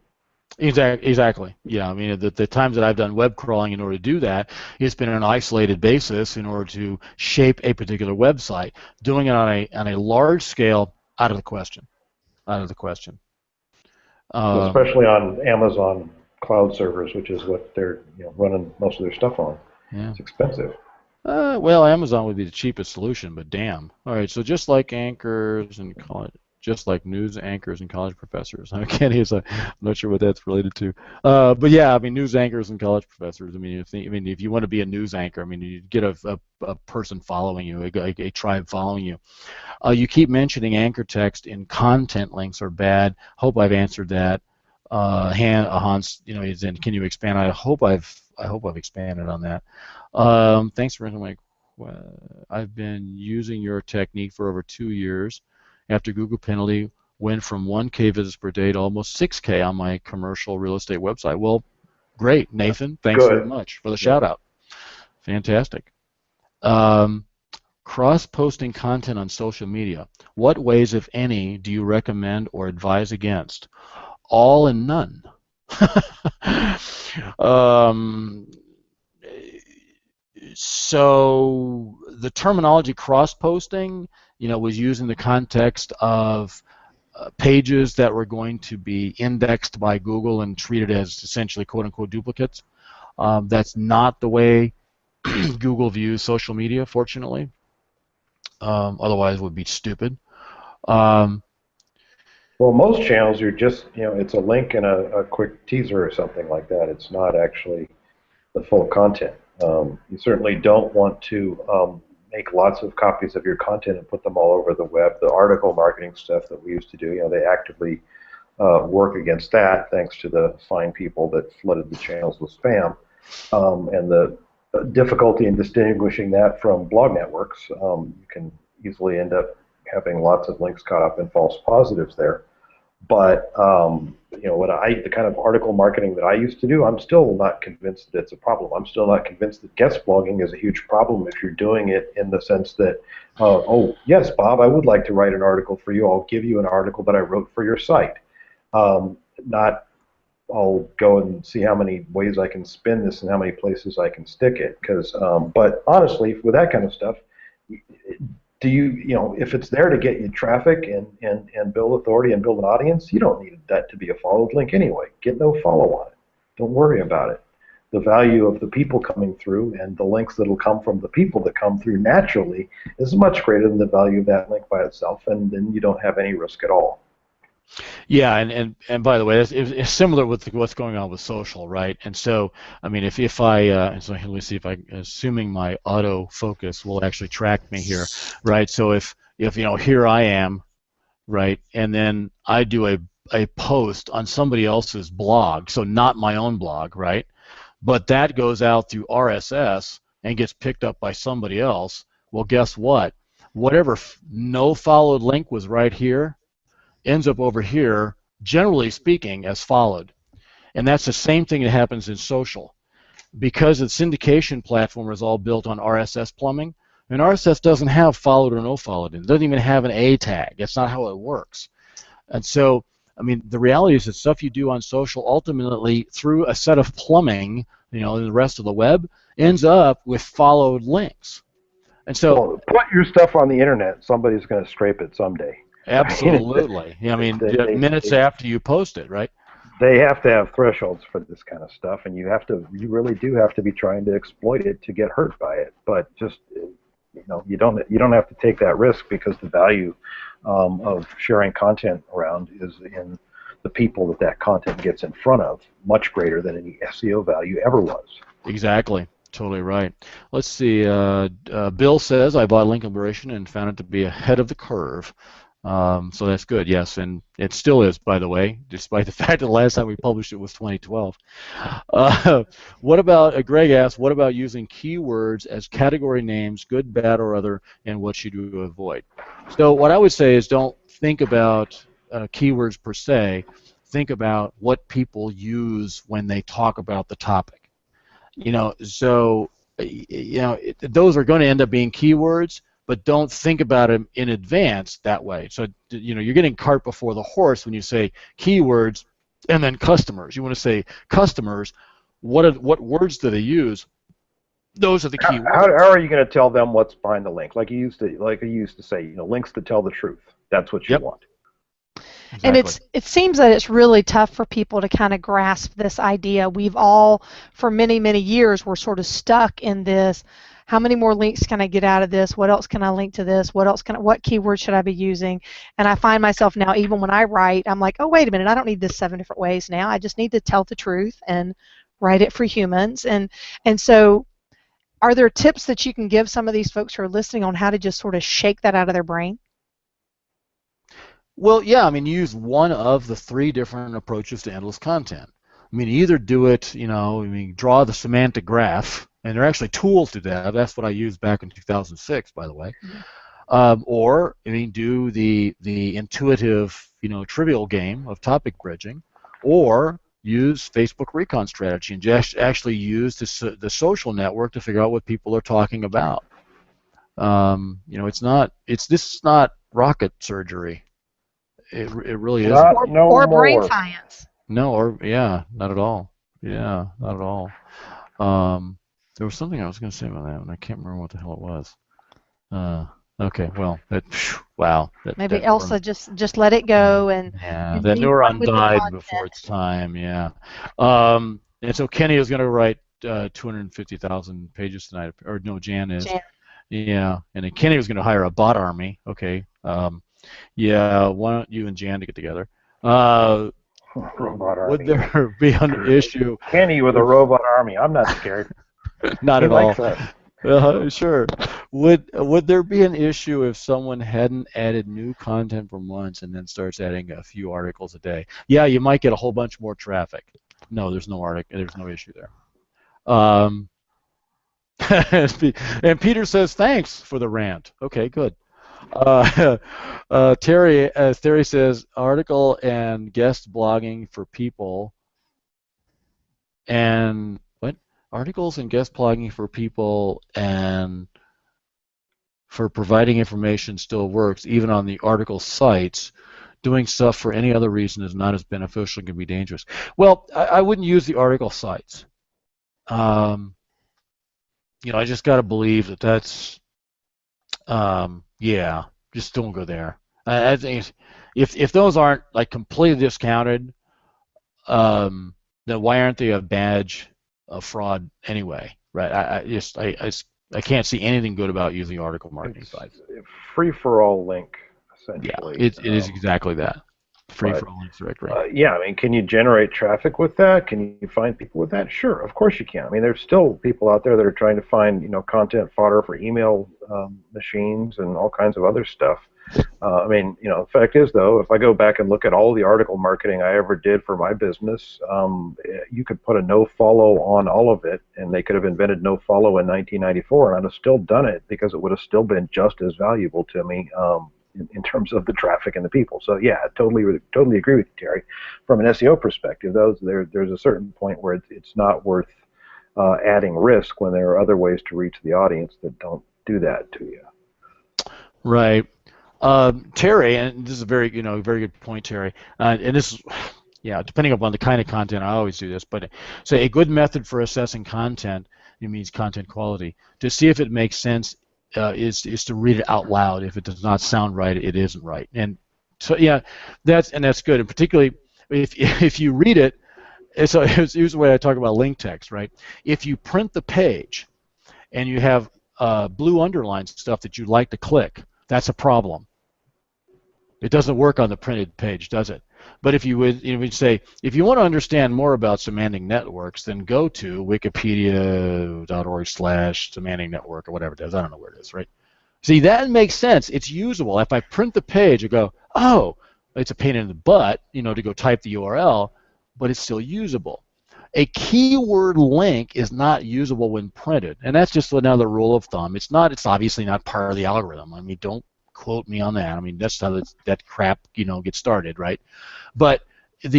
Exactly. Yeah, I mean, the times that I've done web crawling in order to do that, it's been on an isolated basis in order to shape a particular website. Doing it on a large scale, out of the question. Especially on Amazon cloud servers, which is what they're running most of their stuff on. Yeah. It's expensive. Well, Amazon would be the cheapest solution, but damn. All right, so just like anchors and just like news anchors and college professors. I'm not sure what that's related to. But yeah, I mean, news anchors and college professors. I mean, if you want to be a news anchor, I mean, you get a person following you, a tribe following you. You keep mentioning anchor text in content links are bad. Hope I've answered that. Hans, is in. Can you expand? I hope I've expanded on that. Thanks for answering my. I've been using your technique for over 2 years. After Google penalty, went from 1K visits per day to almost 6K on my commercial real estate website. Well, great, Nathan. Thanks very much for the shout out. Fantastic. Cross-posting content on social media. What ways, if any, do you recommend or advise against? All and none. So the terminology cross-posting, was used in the context of pages that were going to be indexed by Google and treated as essentially quote-unquote duplicates. That's not the way Google views social media, fortunately. Otherwise, it would be stupid. Well, most channels are just, it's a link and a quick teaser or something like that. It's not actually the full content. You certainly don't want to make lots of copies of your content and put them all over the web. The article marketing stuff that we used to do, they actively work against that, thanks to the fine people that flooded the channels with spam, and the difficulty in distinguishing that from blog networks. You can easily end up having lots of links caught up in false positives there. But the kind of article marketing that I used to do, I'm still not convinced that it's a problem. I'm still not convinced that guest blogging is a huge problem if you're doing it in the sense that, oh yes, Bob, I would like to write an article for you. I'll give you an article that I wrote for your site. Not I'll go and see how many ways I can spin this and how many places I can stick it. But honestly, with that kind of stuff, if it's there to get you traffic and build authority and build an audience, you don't need that to be a followed link anyway. Get no follow on it. Don't worry about it. The value of the people coming through and the links that will come from the people that come through naturally is much greater than the value of that link by itself, and then you don't have any risk at all. Yeah, and by the way, it's similar with what's going on with social, right? And so, I mean, if I so let me see if assuming my auto focus will actually track me here, right? So if here I am, right, and then I do a post on somebody else's blog, so not my own blog, right? But that goes out through RSS and gets picked up by somebody else. Well, guess what? Whatever no followed link was right here ends up over here, generally speaking, as followed. And that's the same thing that happens in social. Because the syndication platform is all built on RSS plumbing, and RSS doesn't have followed or no followed. It doesn't even have an A tag. That's not how it works. And so, I mean, the reality is that stuff you do on social ultimately, through a set of plumbing, in the rest of the web, ends up with followed links. And so, well, put your stuff on the internet. Somebody's going to scrape it someday. absolutely. Yeah, I mean, minutes after you post it, right? They have to have thresholds for this kind of stuff, and you really do have to be trying to exploit it to get hurt by it. But just you don't have to take that risk, because the value of sharing content around is in the people that content gets in front of, much greater than any SEO value ever was. Exactly. Totally right. Let's see. Bill says, I bought Link Liberation and found it to be ahead of the curve. So that's good, yes, and it still is, by the way, despite the fact that the last time we published it was 2012. What about, Greg asked, what about using keywords as category names, good, bad, or other, and what should you avoid? So what I would say is don't think about keywords per se. Think about what people use when they talk about the topic. So those are going to end up being keywords, but don't think about them in advance that way. So you're getting cart before the horse when you say keywords and then customers. You want to say customers. What words do they use? Those are the key words. How are you going to tell them what's behind the link? Like you used to say, links to tell the truth. That's what you want. Exactly. And it seems that it's really tough for people to kind of grasp this idea. We've all, for many, many years, we're sort of stuck in this. How many more links can I get out of this? What else can I link to this? What keywords should I be using? And I find myself now, even when I write, I'm like, oh, wait a minute, I don't need this 7 different ways now. I just need to tell the truth and write it for humans. And so are there tips that you can give some of these folks who are listening on how to just sort of shake that out of their brain? Well, yeah, I mean, use one of the 3 different approaches to endless content. I mean, either do it, draw the semantic graph, and there are actually tools to that. That's what I used back in 2006, by the way. Or, do the intuitive, trivial game of topic bridging, or use Facebook recon strategy and just actually use the social network to figure out what people are talking about. This is not rocket surgery. It really isn't. Or brain science. No, not at all. Yeah, not at all. There was something I was going to say about that, and I can't remember what the hell it was. Okay, well, wow. Maybe Elsa just let it go and. Yeah, that neuron died before its time. Yeah. And so Kenny is going to write 250,000 pages tonight, or no, Jan is. Yeah, and then Kenny was going to hire a bot army. Okay. Yeah, why don't you and Jan to get together? Would there be an issue? Kenny with a robot army. I'm not scared. Not at all. Sure. Would there be an issue if someone hadn't added new content for months and then starts adding a few articles a day? Yeah, you might get a whole bunch more traffic. No, there's no issue there. And Peter says thanks for the rant. Okay, good. Terry says article and guest blogging for people, and what articles and guest blogging for people and for providing information still works even on the article sites. Doing stuff for any other reason is not as beneficial and can be dangerous. Well, I wouldn't use the article sites. I just got to believe that's. Yeah, just don't go there. I think if those aren't like completely discounted, then why aren't they a badge of fraud anyway? Right? I can't see anything good about using article marketing sites. Free-for-all link, essentially. Yeah, it is exactly that. Free-for-all links directory. Can you generate traffic with that? Can you find people with that? Sure, of course you can. There's still people out there that are trying to find, content fodder for email machines and all kinds of other stuff. The fact is, though, if I go back and look at all the article marketing I ever did for my business, you could put a no-follow on all of it, and they could have invented no-follow in 1994, and I'd have still done it because it would have still been just as valuable to me. In terms of the traffic and the people. So yeah, I totally agree with you, Terry. From an SEO perspective, there's a certain point where it's not worth adding risk when there are other ways to reach the audience that don't do that to you. Right. Terry, and this is a very good point, Terry. And this is, depending upon the kind of content, I always do this, but say a good method for assessing content, it means content quality, to see if it makes sense is to read it out loud. If it does not sound right, it isn't right. And so yeah, that's good. And particularly if you read it, so here's the way I talk about link text, right? If you print the page and you have blue underlined stuff that you'd like to click, that's a problem. It doesn't work on the printed page, does it? But if you would say, if you want to understand more about semantic networks, then go to wikipedia.org/semantic network or whatever it is. I don't know where it is, right? See, that makes sense. It's usable. If I print the page, I go, oh, it's a pain in the butt, to go type the URL, but it's still usable. A keyword link is not usable when printed, and that's just another rule of thumb. It's obviously not part of the algorithm. I mean, don't quote me on that. I mean, that's how that crap gets started, right? But it's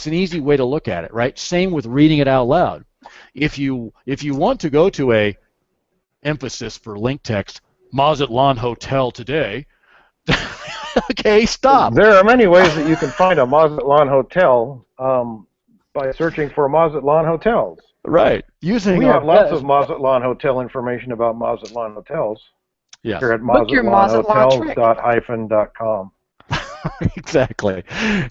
an easy way to look at it, right? Same with reading it out loud. If you want to go to a emphasis for link text, Mazatlan Hotel today, okay, stop. There are many ways that you can find a Mazatlan hotel by searching for Mazatlan hotels. Right. We have lots of Mazatlan hotel information about Mazatlan hotels. Yes. Here at mazatlanhotels.com. Exactly.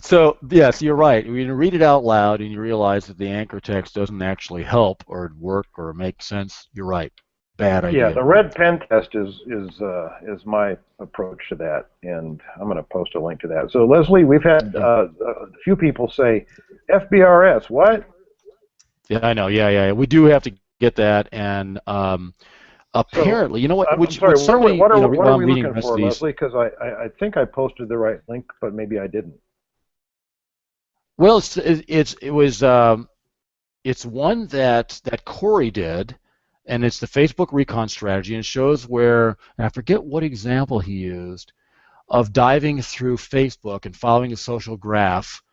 So yes, you're right. When you read it out loud and you realize that the anchor text doesn't actually help or work or make sense, you're right. Bad idea. Yeah, the red pen test is my approach to that, and I'm going to post a link to that. So Leslie, we've had a few people say, FBRS, what? Yeah, I know. Yeah. We do have to get that, and apparently, you know what? I'm sorry. What are we looking for, Leslie? Because I think I posted the right link, but maybe I didn't. Well, it's one that Corey did. And it's the Facebook recon strategy, and it shows where, and I forget what example he used, of diving through Facebook and following a social graph,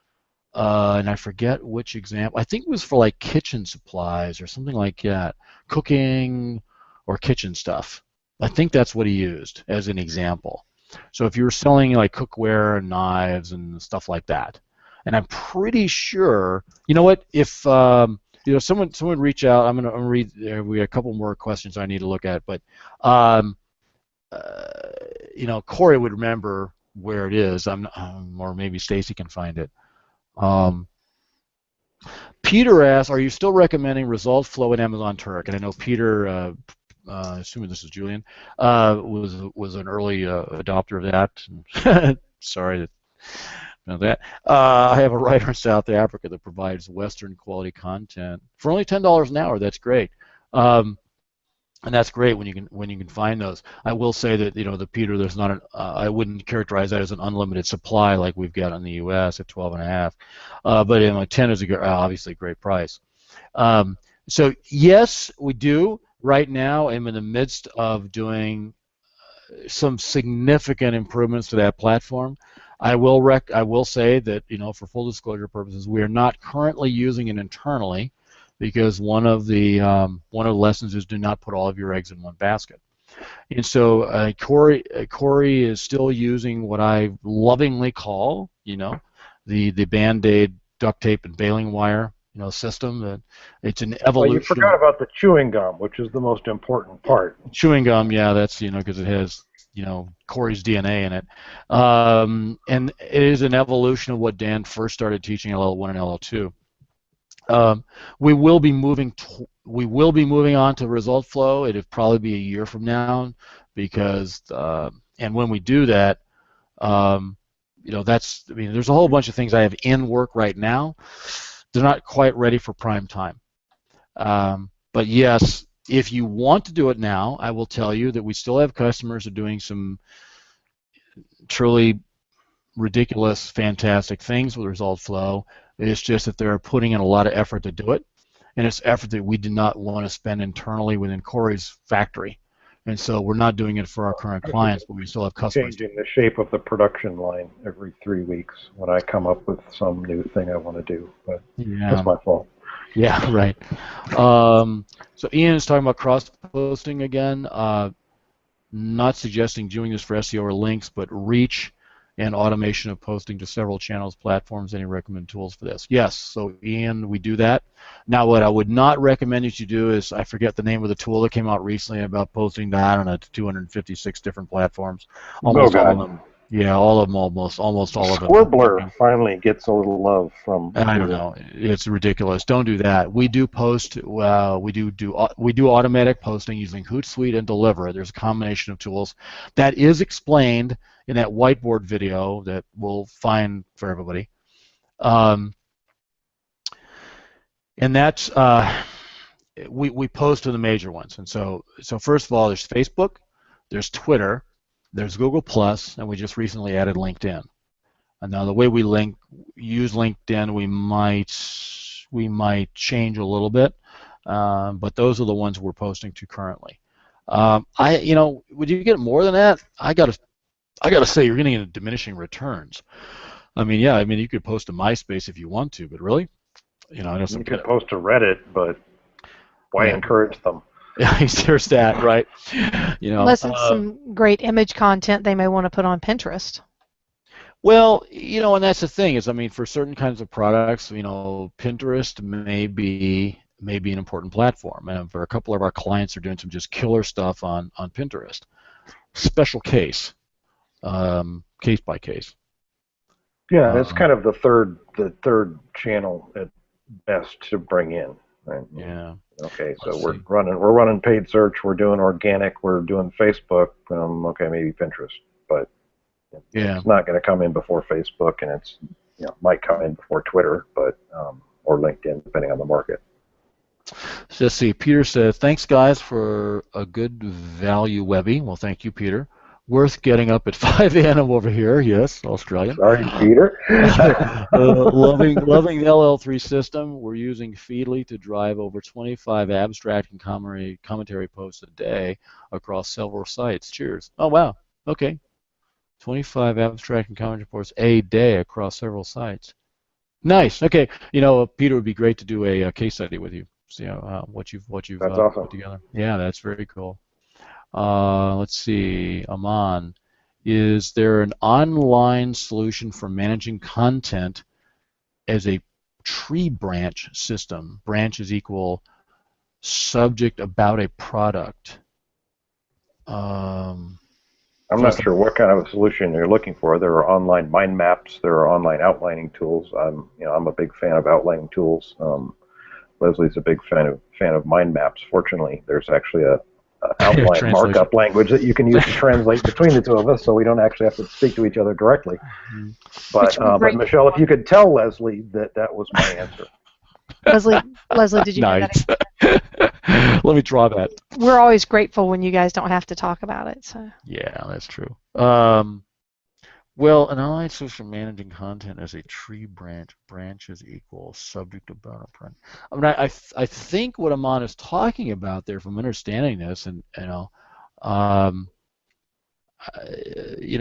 and I forget which example. I think it was for like kitchen supplies or something like that, cooking or kitchen stuff. I think that's what he used as an example. So if you were selling like cookware and knives and stuff like that, and I'm pretty sure, you know what, if someone reach out. I'm gonna read. We got a couple more questions I need to look at, but Corey would remember where it is. Or maybe Stacy can find it. Peter asks, "Are you still recommending Result Flow in Amazon Turk?" And I know Peter, assuming this is Julian, was an early adopter of that. Sorry that. I have a writer in South Africa that provides Western quality content for only $10 an hour. That's great, and that's great when you can find those. I will say that the Peter, there's not I wouldn't characterize that as an unlimited supply like we've got in the U.S. at 12.5, but 10 is obviously a great price. So yes, we do. Right now, I'm in the midst of doing some significant improvements to that platform. I will say that for full disclosure purposes, we are not currently using it internally because one of the lessons is do not put all of your eggs in one basket. And so Corey is still using what I lovingly call the Band-Aid duct tape and baling wire system. That it's an evolution. Well, you forgot about the chewing gum, which is the most important part. Chewing gum, yeah, that's because it has Corey's DNA in it, and it is an evolution of what Dan first started teaching in LL1 and LL2. We will be moving on to result flow. It'll probably be a year from now, because and when we do that, there's a whole bunch of things I have in work right now. They're not quite ready for prime time, but yes. If you want to do it now, I will tell you that we still have customers who are doing some truly ridiculous, fantastic things with result flow. It's just that they're putting in a lot of effort to do it, and it's effort that we do not want to spend internally within Corey's factory. And so we're not doing it for our current clients, but we still have customers. Changing the shape of the production line every 3 weeks when I come up with some new thing I want to do, but that's my fault. Yeah, right. So Ian is talking about cross-posting again. Not suggesting doing this for SEO or links, but reach and automation of posting to several channels, platforms. Any recommended tools for this? Yes. So Ian, we do that. Now, what I would not recommend that you do is, I forget the name of the tool that came out recently about posting that on 256 different platforms. Oh Almost all of God. them. Yeah, all of them, almost all of them. Squibbler finally gets a little love from I don't Google. know. It's ridiculous. Don't do that. We do post. We do automatic posting using Hootsuite and Deliver. There's a combination of tools that is explained in that whiteboard video that we'll find for everybody. And that's we post to the major ones. And so first of all, there's Facebook, there's Twitter, there's Google Plus, and we just recently added LinkedIn. And now the way we use LinkedIn, we might change a little bit, but those are the ones we're posting to currently. Would you get more than that? I gotta say you're getting into diminishing returns. I mean, yeah, you could post to MySpace if you want to, but really, you could post to Reddit, but why encourage them? Yeah, there's that, right? Unless it's some great image content they may want to put on Pinterest. Well, and that's the thing is, for certain kinds of products, Pinterest may be an important platform, and for a couple of our clients, are doing some just killer stuff on Pinterest. Special case, case by case. Yeah, it's kind of the third channel at best to bring in. Right? Yeah. Okay, so we're running paid search, we're doing organic, we're doing Facebook. Okay, maybe Pinterest, but it's not going to come in before Facebook, and it's might come in before Twitter, but or LinkedIn, depending on the market. So let's see. Peter says, "Thanks, guys, for a good value, Webby." Well, thank you, Peter. Worth getting up at 5 a.m. over here. Yes, Australian. Sorry, Peter. Loving the LL3 system. We're using Feedly to drive over 25 abstract and commentary posts a day across several sites. Cheers. Oh, wow. Okay. 25 abstract and commentary posts a day across several sites. Nice. Okay. Peter, would be great to do a case study with you. See what you've that's awesome. put together. Yeah, that's very cool. Let's see, Aman, is there an online solution for managing content as a tree branch system? Branches equal subject about a product. I'm not sure what kind of a solution you're looking for. There are online mind maps. There are online outlining tools. I'm a big fan of outlining tools. Leslie's a big fan of mind maps. Fortunately, there's actually a outline markup language that you can use to translate between the two of us, so we don't actually have to speak to each other directly. But Michelle, if you could tell Leslie that was my answer. Leslie, did you hear that? Let me draw that. We're always grateful when you guys don't have to talk about it. So. Yeah, that's true. Well, an online solution managing content as a tree branches equal subject about a print. I think what Aman is talking about there, from understanding this, and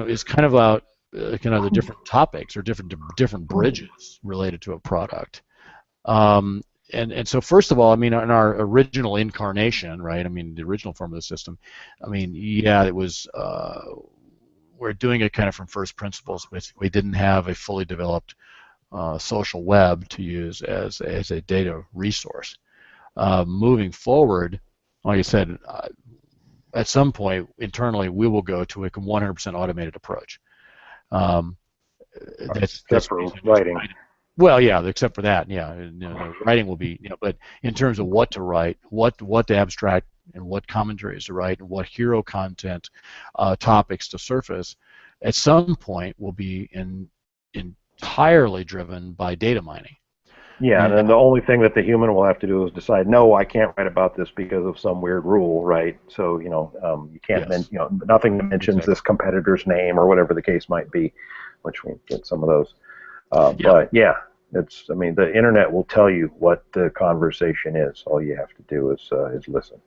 is kind of about the different topics or different bridges related to a product. And so first of all, in our original incarnation, right? The original form of the system. It was. We're doing it kind of from first principles. We didn't have a fully developed social web to use as a data resource. Moving forward, like I said, at some point internally we will go to a 100% automated approach. That's for writing. Well, yeah, except for that, yeah. The writing will be, but in terms of what to write, what to abstract, and what commentaries to write, and what hero content topics to surface, at some point will be entirely driven by data mining. Yeah, and then the only thing that the human will have to do is decide, no, I can't write about this because of some weird rule, right? So you can't, nothing mentions this competitor's name or whatever the case might be, which we get some of those. But yeah, it's the internet will tell you what the conversation is. All you have to do is listen.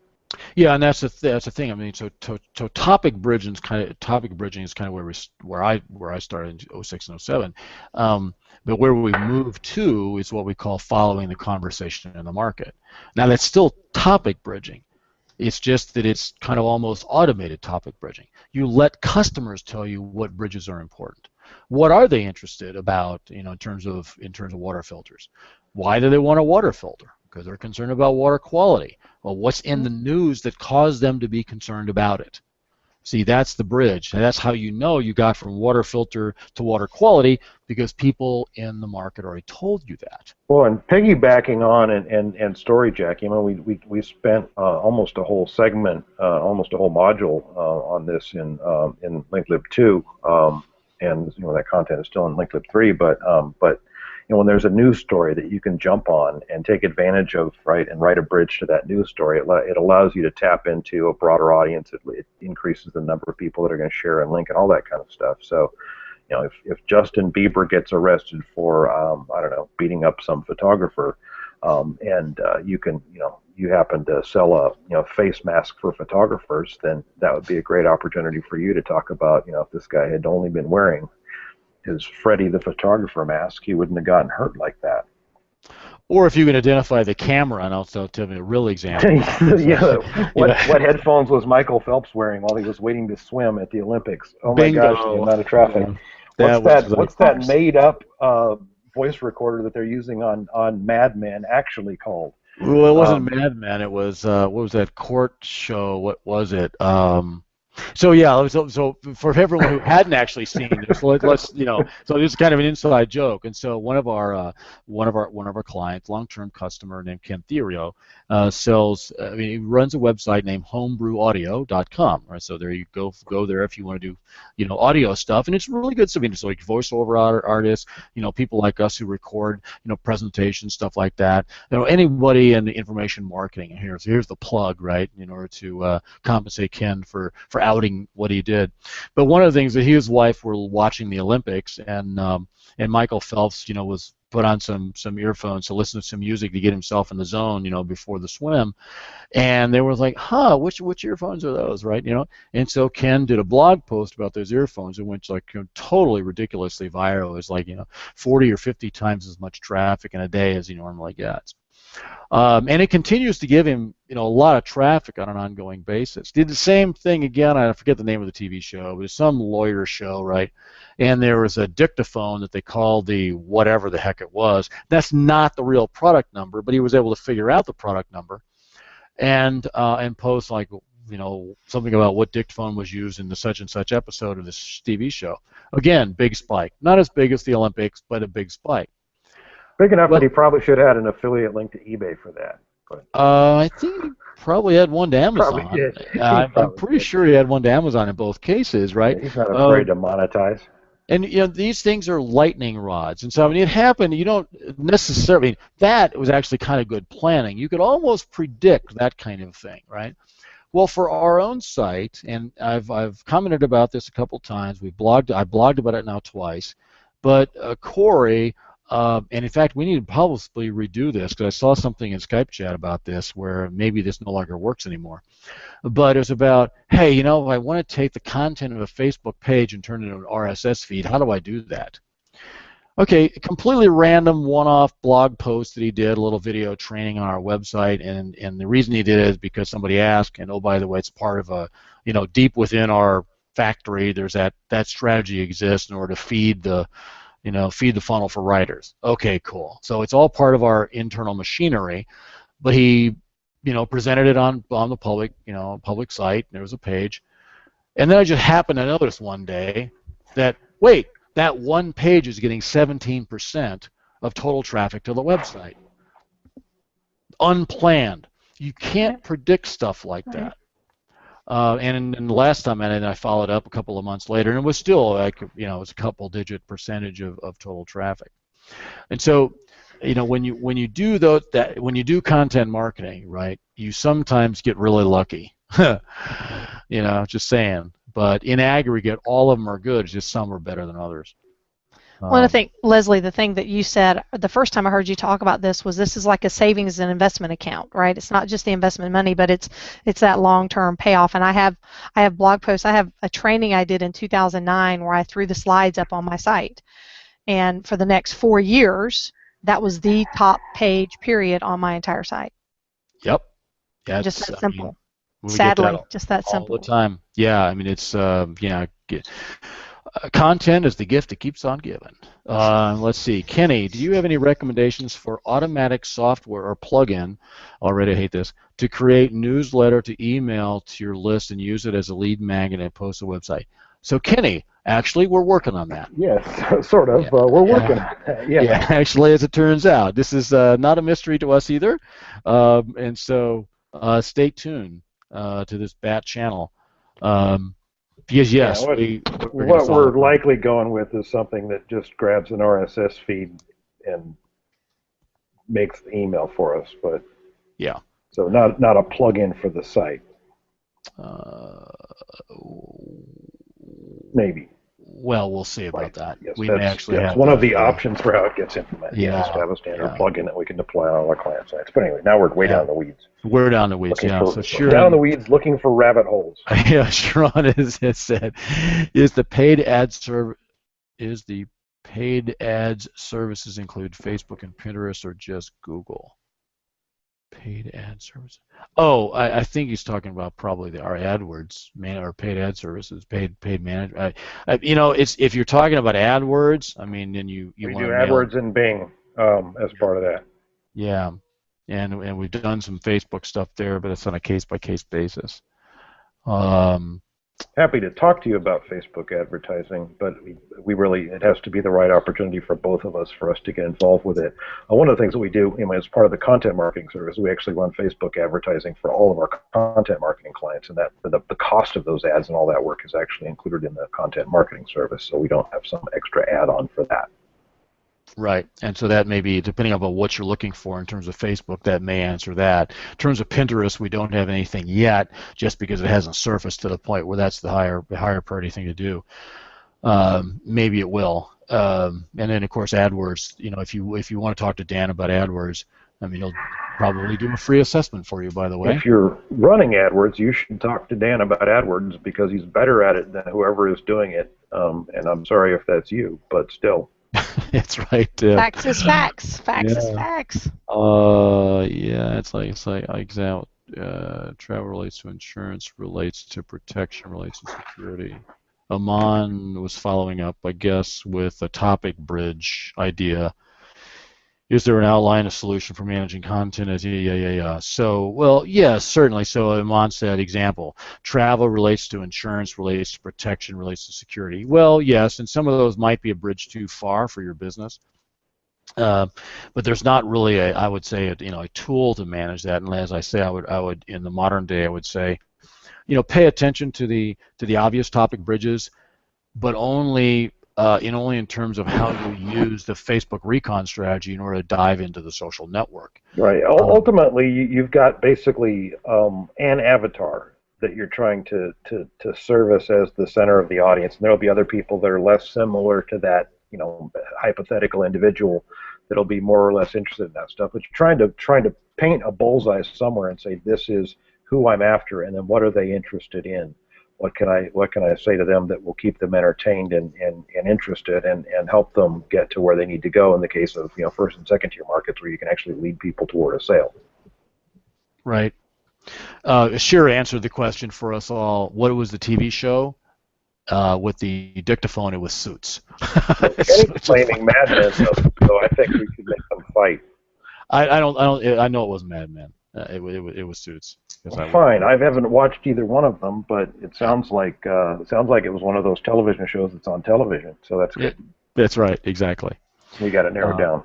Yeah, and that's the thing. So topic bridging is kind of where I started in 06 and 07. But where we moved to is what we call following the conversation in the market. Now that's still topic bridging. It's just that it's kind of almost automated topic bridging. You let customers tell you what bridges are important. What are they interested about, in terms of water filters? Why do they want a water filter? Because they're concerned about water quality. Well, what's in the news that caused them to be concerned about it? See, that's the bridge. And that's how you know you got from water filter to water quality, because people in the market already told you that. Well, and piggybacking on and story jack, we spent almost a whole segment, almost a whole module on this in LinkLib 2, and that content is still in LinkLib 3, but when there's a news story that you can jump on and take advantage of, right, and write a bridge to that news story, it allows you to tap into a broader audience. It increases the number of people that are going to share and link and all that kind of stuff. So, if Justin Bieber gets arrested for, I don't know, beating up some photographer, and you happen to sell a face mask for photographers, then that would be a great opportunity for you to talk about, if this guy had only been wearing his Freddy the photographer mask, he wouldn't have gotten hurt like that. Or if you can identify the camera, and also tell me a real example. Yeah, what headphones was Michael Phelps wearing while he was waiting to swim at the Olympics? Oh my gosh, the amount of traffic. What's that made up voice recorder that they're using on Mad Men actually called? Well, it wasn't Mad Men. It was what was that court show? What was it? So yeah, so for everyone who hadn't actually seen this, let's so this is kind of an inside joke. And so one of our clients, long-term customer named Ken Theorio, he runs a website named homebrewaudio.com. Right, so there you go there if you want to do audio stuff, and it's really good stuff. So like voiceover artists, people like us who record presentations, stuff like that. Anybody in the information marketing. And here's the plug, right? In order to compensate Ken for outing what he did. But one of the things that he and his wife were watching the Olympics, and Michael Phelps, was put on some earphones to listen to some music to get himself in the zone, before the swim, and they were like, which earphones are those, right? And so Ken did a blog post about those earphones, and went like totally ridiculously viral. It was like 40 or 50 times as much traffic in a day as he normally gets. And it continues to give him, a lot of traffic on an ongoing basis. Did the same thing again. I forget the name of the TV show. It was some lawyer show, right? And there was a dictaphone that they called the whatever the heck it was. That's not the real product number, but he was able to figure out the product number, and post like something about what dictaphone was used in the such and such episode of this TV show. Again, big spike. Not as big as the Olympics, but a big spike. Big enough that he probably should have had an affiliate link to eBay for that. I think he probably had one to Amazon. Probably did. I'm pretty sure he had one to Amazon in both cases, right? Yeah, he's not afraid to monetize. And these things are lightning rods, and so it happened. You don't necessarily. That was actually kind of good planning. You could almost predict that kind of thing, right? Well, for our own site, and I've commented about this a couple times. I blogged about it now twice, but Corey. And in fact, we need to probably redo this, because I saw something in Skype chat about this where maybe this no longer works anymore. But it was about, hey, if I want to take the content of a Facebook page and turn it into an RSS feed, how do I do that? Okay, completely random one-off blog post that he did, a little video training on our website, and the reason he did it is because somebody asked, and oh, by the way, it's part of a, deep within our factory, there's that strategy exists in order to feed the funnel for writers. Okay, cool. So it's all part of our internal machinery, but he, presented it on the public, public site. There was a page, and then I just happened to notice one day that that one page is getting 17% of total traffic to the website. Unplanned. You can't predict stuff like that. And the last time I followed up a couple of months later, and it was still like, it was a couple-digit percentage of total traffic. And so, when you do when you do content marketing, right, you sometimes get really lucky. Just saying. But in aggregate, all of them are good. It's just some are better than others. Well, I think, Leslie, the thing that you said the first time I heard you talk about this is like a savings and investment account, right? It's not just the investment money, but it's that long-term payoff. And I have blog posts. I have a training I did in 2009 where I threw the slides up on my site, and for the next 4 years, that was the top page period on my entire site. Yep. Yeah, just that simple. We Sadly, just that simple. All the time. Yeah, it's Content is the gift that keeps on giving. Let's see. Kenny, do you have any recommendations for automatic software or plugin, already I hate this, to create newsletter to email to your list and use it as a lead magnet and post a website? So Kenny, actually, we're working on that. Yes, sort of. Yeah. We're working on that. Yeah. Yeah, actually, as it turns out, this is not a mystery to us either. And so stay tuned to this bat channel. Because Yeah, yes, we're going to what solve we're it. likely going with is something that just grabs an RSS feed and makes the email for us, but Yeah. so not a plug-in for the site, Uh, maybe. well, we'll see about Right. that. Yes, We may actually that's have one of that, the options for how it gets implemented. Yeah, Just have a standard yeah. plug-in that we can deploy on all our client sites. But anyway, now we're way down the weeds. We're down the weeds, yeah. So Down the Sharon, weeds, looking for rabbit holes. yeah, Sharon has said, is the paid ads services include Facebook and Pinterest or just Google? Paid ad services. Oh, I think he's talking about probably our AdWords, or paid ad services, paid management. It's if you're talking about AdWords, I mean, then you We want do to mail. AdWords and Bing as part of that. Yeah, and we've done some Facebook stuff there, but it's on a case-by-case basis. Happy to talk to you about Facebook advertising, but we really, it has to be the right opportunity for both of us for us to get involved with it. One of the things that we do, as part of the content marketing service, we actually run Facebook advertising for all of our content marketing clients, and that the cost of those ads and all that work is actually included in the content marketing service, so we don't have some extra add-on for that. Right, and so that may be, depending on what you're looking for in terms of Facebook, that may answer that. In terms of Pinterest, we don't have anything yet, just because it hasn't surfaced to the point where that's the higher priority thing to do. Maybe it will. And then, of course, AdWords. If you want to talk to Dan about AdWords, I mean, he'll probably do a free assessment for you, by the way. If you're running AdWords, you should talk to Dan about AdWords because he's better at it than whoever is doing it. And I'm sorry if that's you, but still. That's right. Facts is facts. Facts is facts. Yeah, it's like example. Travel relates to insurance, relates to protection, relates to security. Aman was following up, I guess, with a topic bridge idea. Is there an outline, a solution for managing content? Yeah. So, well, yes, certainly. So Aman said, example, travel relates to insurance, relates to protection, relates to security. Well, yes, and some of those might be a bridge too far for your business. But there's not really I would say, a tool to manage that. And as I say, I would in the modern day, I would say, pay attention to the obvious topic bridges, but only in terms of how you use the Facebook recon strategy in order to dive into the social network. Right. Ultimately, you've got basically an avatar that you're trying to service as the center of the audience, and there'll be other people that are less similar to that, hypothetical individual that'll be more or less interested in that stuff. But you're trying to paint a bullseye somewhere and say, this is who I'm after, and then what are they interested in? What can I say to them that will keep them entertained and interested and help them get to where they need to go in the case of first and second tier markets where you can actually lead people toward a sale. Right. Shira answered the question for us all. What was the TV show? With the dictaphone, it was Suits. Kenny's blaming Mad Men, so I think we should make them fight. I know it wasn't Mad Men. It was Suits. Fine. I haven't watched either one of them, but it sounds like it was one of those television shows that's on television. So that's good. That's right. Exactly. We got to narrow down.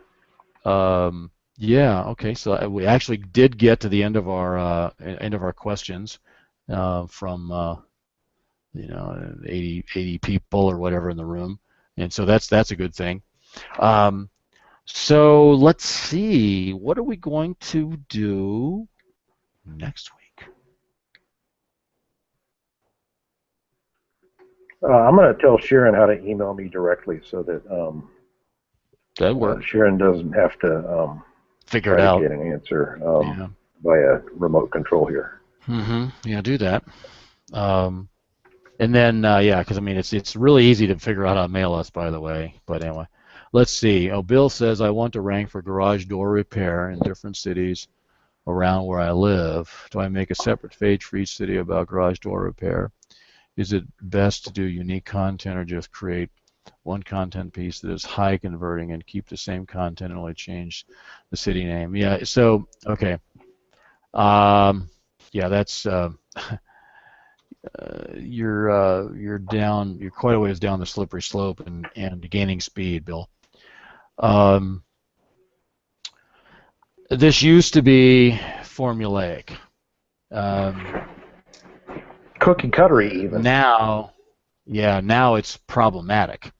Yeah. Okay. So we actually did get to the end of our questions from 80 people or whatever in the room, and so that's a good thing. So let's see, what are we going to do next week? I'm going to tell Sharon how to email me directly so that that works. Sharon doesn't have to figure it out. Get an answer via remote control here. Yeah, do that. And then because it's really easy to figure out how to mail us, by the way. But anyway, let's see. Oh, Bill says I want to rank for garage door repair in different cities around where I live. Do I make a separate page for each city about garage door repair? Is it best to do unique content or just create one content piece that is high converting and keep the same content and only change the city name? Yeah, so, okay. Yeah, that's you're quite a ways down the slippery slope and gaining speed, Bill. This used to be formulaic. Cookie cuttery even. Now it's problematic.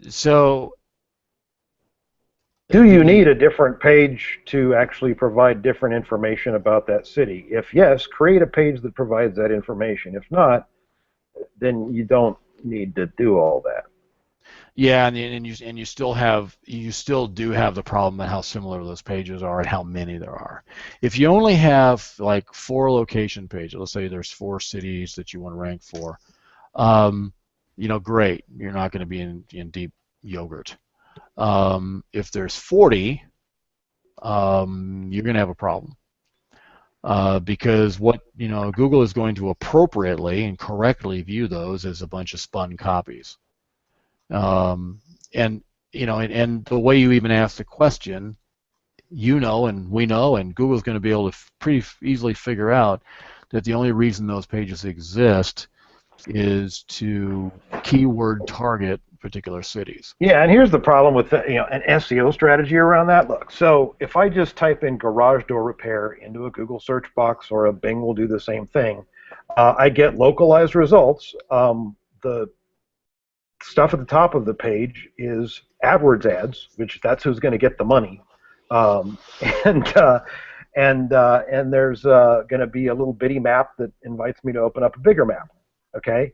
So do you need a different page to actually provide different information about that city? If yes, create a page that provides that information. If not, then you don't need to do all that. Yeah, and you still do have the problem of how similar those pages are and how many there are. If you only have like 4 location pages, let's say there's 4 cities that you want to rank for, great. You're not going to be in deep yogurt. If there's 40, you're going to have a problem. Because what Google is going to appropriately and correctly view those as a bunch of spun copies. And the way you even ask the question, and we know, and Google's going to be able to pretty easily figure out that the only reason those pages exist is to keyword target particular cities. Yeah, and here's the problem with an SEO strategy around that. Look, so if I just type in garage door repair into a Google search box, or a Bing will do the same thing, I get localized results. The stuff at the top of the page is AdWords ads, which that's who's going to get the money, and there's going to be a little bitty map that invites me to open up a bigger map. Okay,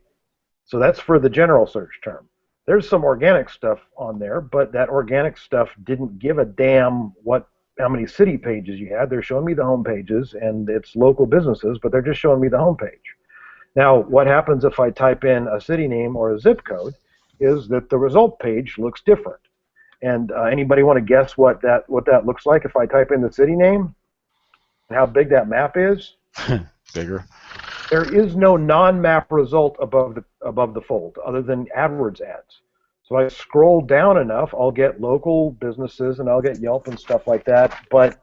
so that's for the general search term. There's some organic stuff on there, but that organic stuff didn't give a damn how many city pages you had. They're showing me the home pages, and it's local businesses, but they're just showing me the home page. Now, what happens if I type in a city name or a zip code is that the result page looks different. And anybody want to guess what that looks like if I type in the city name and how big that map is? Bigger. There is no non-map result above the fold other than AdWords ads. So I scroll down enough, I'll get local businesses and I'll get Yelp and stuff like that. But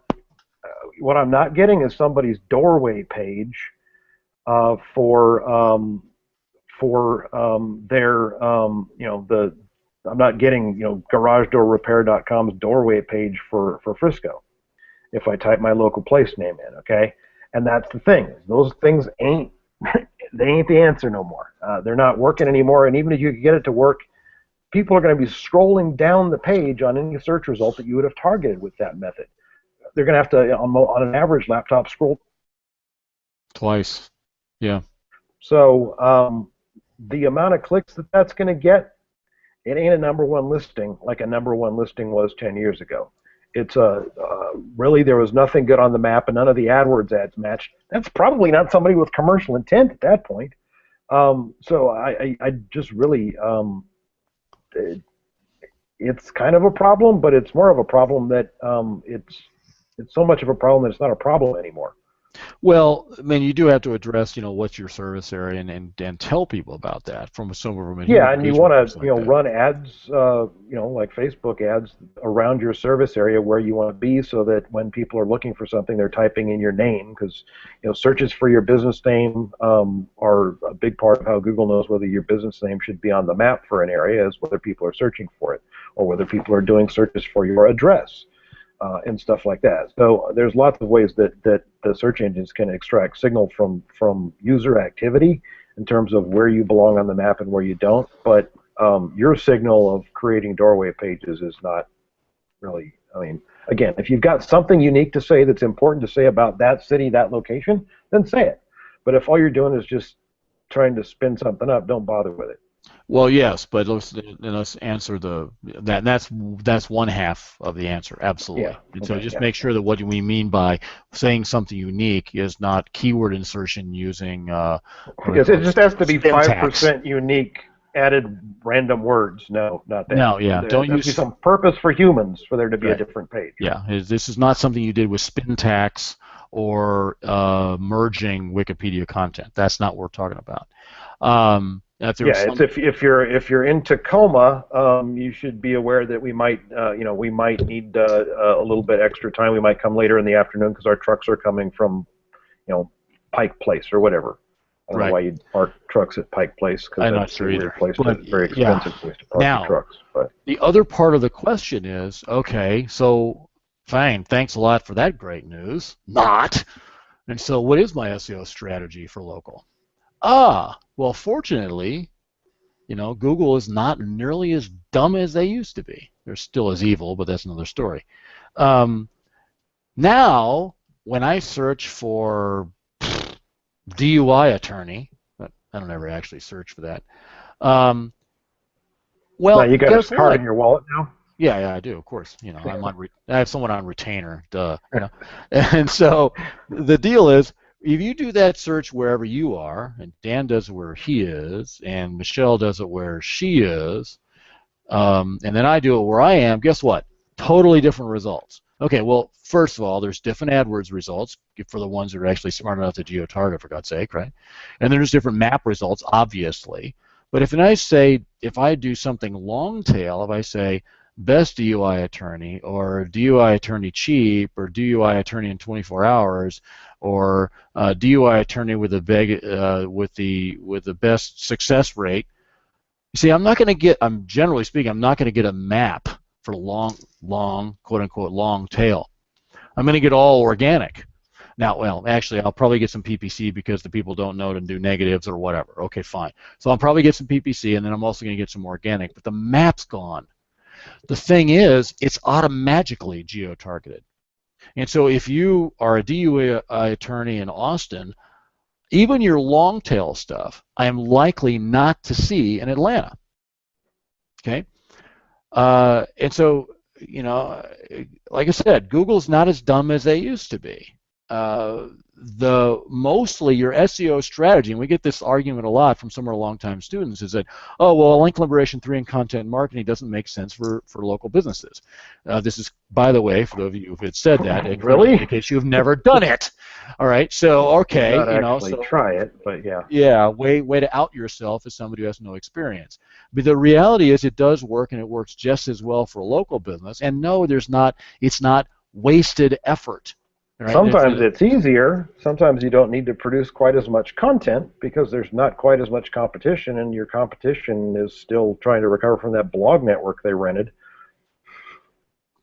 what I'm not getting is somebody's doorway page for their I'm not getting garagedoorrepair.com's doorway page for Frisco if I type my local place name in. Okay. And that's the thing. Those things ain't the answer no more. They're not working anymore. And even if you could get it to work, people are going to be scrolling down the page on any search result that you would have targeted with that method. They're going to have to, on an average laptop, scroll twice. Yeah. So the amount of clicks that's going to get, it ain't a #1 listing like a #1 listing was 10 years ago. It's really, there was nothing good on the map, and none of the AdWords ads matched. That's probably not somebody with commercial intent at that point. So I just really, it's kind of a problem, but it's more of a problem that it's so much of a problem that it's not a problem anymore. Well, I mean, you do have to address, what's your service area, and tell people about that from some of them. Yeah, and you want to, run ads, like Facebook ads around your service area where you want to be, so that when people are looking for something, they're typing in your name, because searches for your business name are a big part of how Google knows whether your business name should be on the map for an area, is whether people are searching for it, or whether people are doing searches for your address. And stuff like that. So there's lots of ways that the search engines can extract signal from user activity in terms of where you belong on the map and where you don't. But your signal of creating doorway pages is not really, again, if you've got something unique to say that's important to say about that city, that location, then say it. But if all you're doing is just trying to spin something up, don't bother with it. Well, yes, but let's answer that's one half of the answer, absolutely. Yeah. And so just make sure that what we mean by saying something unique is not keyword insertion using. Because it just has to be 5% unique added random words. No, not that. No, yeah, don't use be some purpose for humans for there to be a different page. Yeah, this is not something you did with spin tax or merging Wikipedia content. That's not what we're talking about. If there was Yeah, it's if you're in Tacoma, you should be aware that we might we might need a little bit extra time. We might come later in the afternoon because our trucks are coming from Pike Place or whatever. I don't know why you'd park trucks at Pike Place, because I'm not that's sure a either. weird place, But but very expensive place to park now, your trucks. But the other part of the question is, okay, so fine, thanks a lot for that great news. Not. And so what is my SEO strategy for local? Well, fortunately, Google is not nearly as dumb as they used to be. They're still as evil, but that's another story. Now, when I search for DUI attorney, I don't ever actually search for that. Well, now you got a guess card what? in your wallet now? Yeah, I do, of course. I have someone on retainer, duh. And so the deal is, if you do that search wherever you are, and Dan does it where he is, and Michelle does it where she is, and then I do it where I am, guess what? Totally different results. Okay, well, first of all, there's different AdWords results for the ones that are actually smart enough to geo-target, for God's sake, right? And there's different map results, obviously. But if I do something long tail, if I say best DUI attorney, or DUI attorney cheap, or DUI attorney in 24 hours, or DUI attorney with the best success rate, you see, generally speaking, I'm not going to get a map for long, quote unquote, long tail. I'm going to get all organic. Now, well, actually, I'll probably get some PPC because the people don't know to do negatives or whatever. Okay, fine. So I'll probably get some PPC, and then I'm also going to get some organic, but the map's gone. The thing is, it's automatically geo-targeted. And so if you are a DUI attorney in Austin, even your long tail stuff, I am likely not to see in Atlanta. Okay? And so, like I said, Google's not as dumb as they used to be. Mostly your SEO strategy, and we get this argument a lot from some of our longtime students, is that, oh, well, link liberation 3 and content marketing doesn't make sense for local businesses. This is, by the way, for those of you who had said that, really? In case you've never done it. All right, so okay, not actually try it, but yeah. Yeah, way to out yourself as somebody who has no experience. But the reality is, it does work, and it works just as well for a local business. And no, it's not wasted effort. Right? Sometimes it's easier. Sometimes you don't need to produce quite as much content because there's not quite as much competition, and your competition is still trying to recover from that blog network they rented.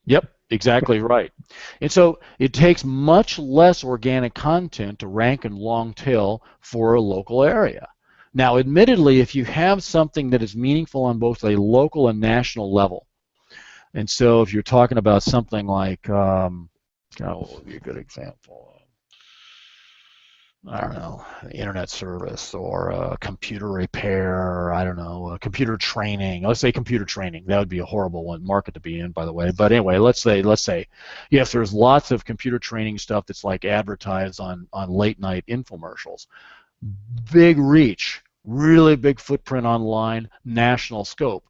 Yep, exactly right. And so it takes much less organic content to rank in long tail for a local area. Now, admittedly, if you have something that is meaningful on both a local and national level, and so if you're talking about something like what would be a good example? I don't know, internet service, or computer repair, or I don't know, computer training. Let's say computer training. That would be a horrible market to be in, by the way. But anyway, let's say, yes, there's lots of computer training stuff that's like advertised on late night infomercials. Big reach, really big footprint online, national scope.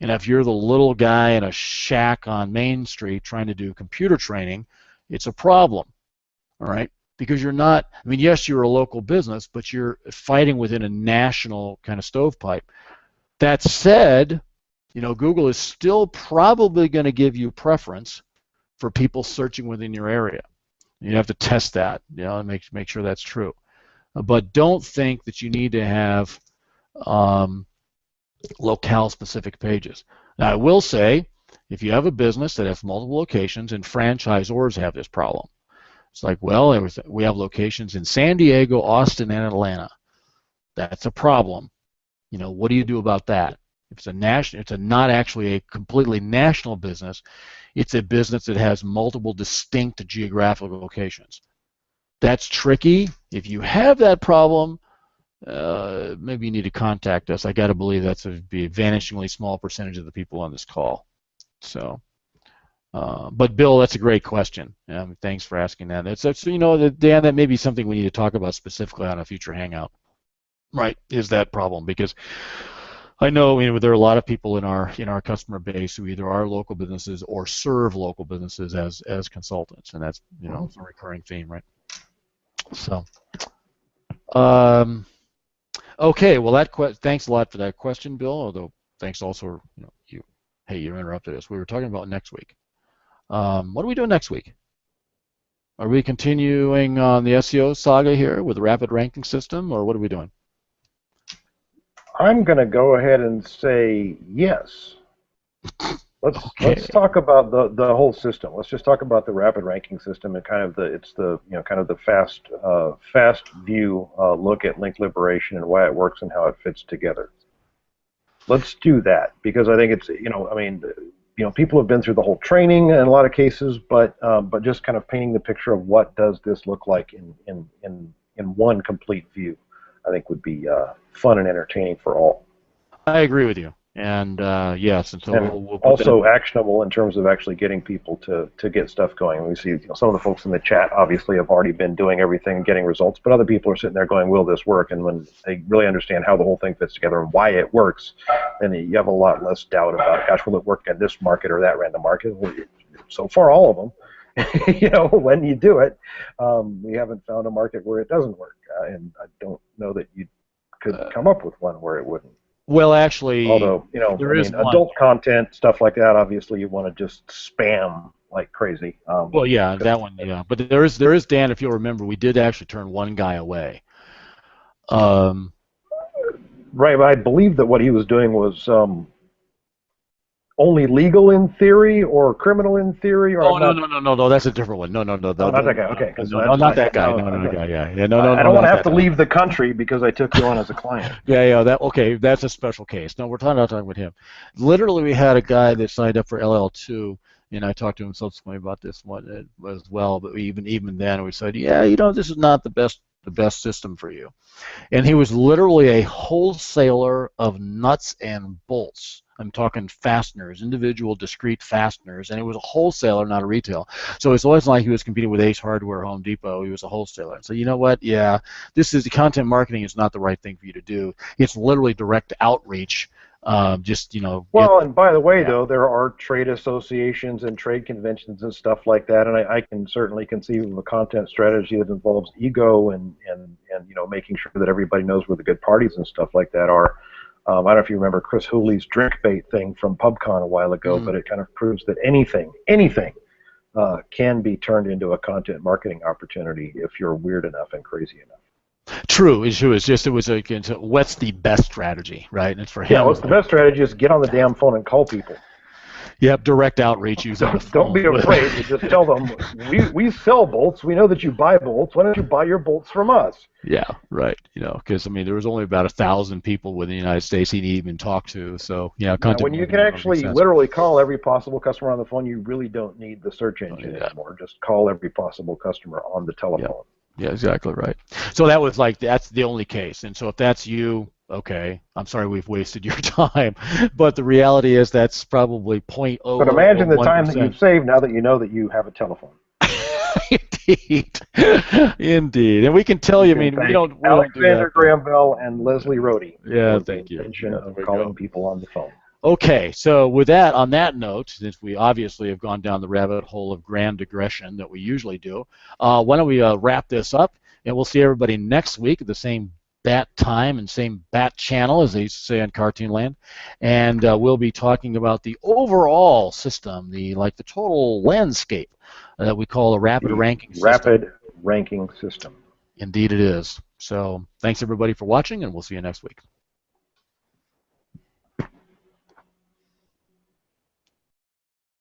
And if you're the little guy in a shack on Main Street trying to do computer training, it's a problem, all right? Because you're not, I mean, yes, you're a local business, but you're fighting within a national kind of stovepipe. That said, Google is still probably going to give you preference for people searching within your area. You have to test that, and make sure that's true. But don't think that you need to have locale-specific pages. Now, I will say, if you have a business that has multiple locations, and franchisors have this problem, it's like, well, we have locations in San Diego, Austin, and Atlanta. That's a problem. What do you do about that? If it's not actually a completely national business. It's a business that has multiple distinct geographical locations. That's tricky. If you have that problem, maybe you need to contact us. I got to believe that's be a vanishingly small percentage of the people on this call. So, but Bill, that's a great question. Thanks for asking that. Dan, that may be something we need to talk about specifically on a future hangout. Right? Is that problem? Because I know there are a lot of people in our customer base who either are local businesses or serve local businesses as consultants, and that's a recurring theme, right? So, okay. Well, thanks a lot for that question, Bill. Although thanks also, you interrupted us. We were talking about next week. What are we doing next week? Are we continuing on the SEO saga here with the rapid ranking system, or what are we doing? I'm going to go ahead and say yes. Let's talk about the whole system. Let's just talk about the rapid ranking system and kind of the fast view look at link liberation and why it works and how it fits together. Let's do that because I think it's people have been through the whole training in a lot of cases, but just kind of painting the picture of what does this look like in one complete view, I think would be fun and entertaining for all. I agree with you. And yes, and so and we'll put also actionable in terms of actually getting people to get stuff going. We see some of the folks in the chat obviously have already been doing everything and getting results, but other people are sitting there going, will this work? And when they really understand how the whole thing fits together and why it works, then you have a lot less doubt about, gosh, will it work in this market or that random market? Well, so far, all of them. When you do it, we haven't found a market where it doesn't work, and I don't know that you could come up with one where it wouldn't. Well, actually, although adult content, stuff like that, obviously you want to just spam like crazy. Well, yeah, that one, yeah. But there is Dan. If you'll remember, we did actually turn one guy away. Right, but I believe that what he was doing was only legal in theory or criminal in theory. Or no, that's a different one. No, not that guy. Okay, not that guy. No, yeah, no. I don't want to have to leave the country because I took you on as a client. Yeah, that's a special case. No, we're not talking with him. Literally, we had a guy that signed up for LL2, and I talked to him subsequently about this one as well. But even then, we said, this is not the best system for you. And he was literally a wholesaler of nuts and bolts. I'm talking fasteners, individual discrete fasteners, and it was a wholesaler, not a retail. So it's always like he was competing with Ace Hardware, Home Depot. He was a wholesaler. So you know what? Yeah, content marketing is not the right thing for you to do. It's literally direct outreach. Well, and by the way, though, there are trade associations and trade conventions and stuff like that, and I can certainly conceive of a content strategy that involves ego and making sure that everybody knows where the good parties and stuff like that are. I don't know if you remember Chris Hooley's drink bait thing from PubCon a while ago, but it kind of proves that anything can be turned into a content marketing opportunity if you're weird enough and crazy enough. True. It's just what's the best strategy, right? And it's for him. Yeah, what's the best strategy is get on the damn phone and call people. Yep, direct outreach using the phone. Don't be afraid to just tell them, we sell bolts. We know that you buy bolts. Why don't you buy your bolts from us? Yeah, right. Because there was only about 1,000 people within the United States he didn't even talk to. So content. When you can actually literally call every possible customer on the phone, you really don't need the search engine anymore. Just call every possible customer on the telephone. Yeah, exactly right. So that's the only case. And so if that's you, okay, I'm sorry we've wasted your time, but the reality is that's probably 0.0. But imagine the time that you've saved now that you know that you have a telephone. Indeed. And we can tell you, we don't Alexander Graham Bell and Leslie Rohde. Yeah, thank you. Of calling people on the phone. Okay, so with that, on that note, since we obviously have gone down the rabbit hole of grand digression that we usually do, why don't we wrap this up, and we'll see everybody next week at the same bat time and same bat channel, as they used to say in Cartoon Land, and we'll be talking about the overall system, the total landscape that we call a rapid ranking system. Rapid ranking system. Indeed it is. So thanks everybody for watching, and we'll see you next week.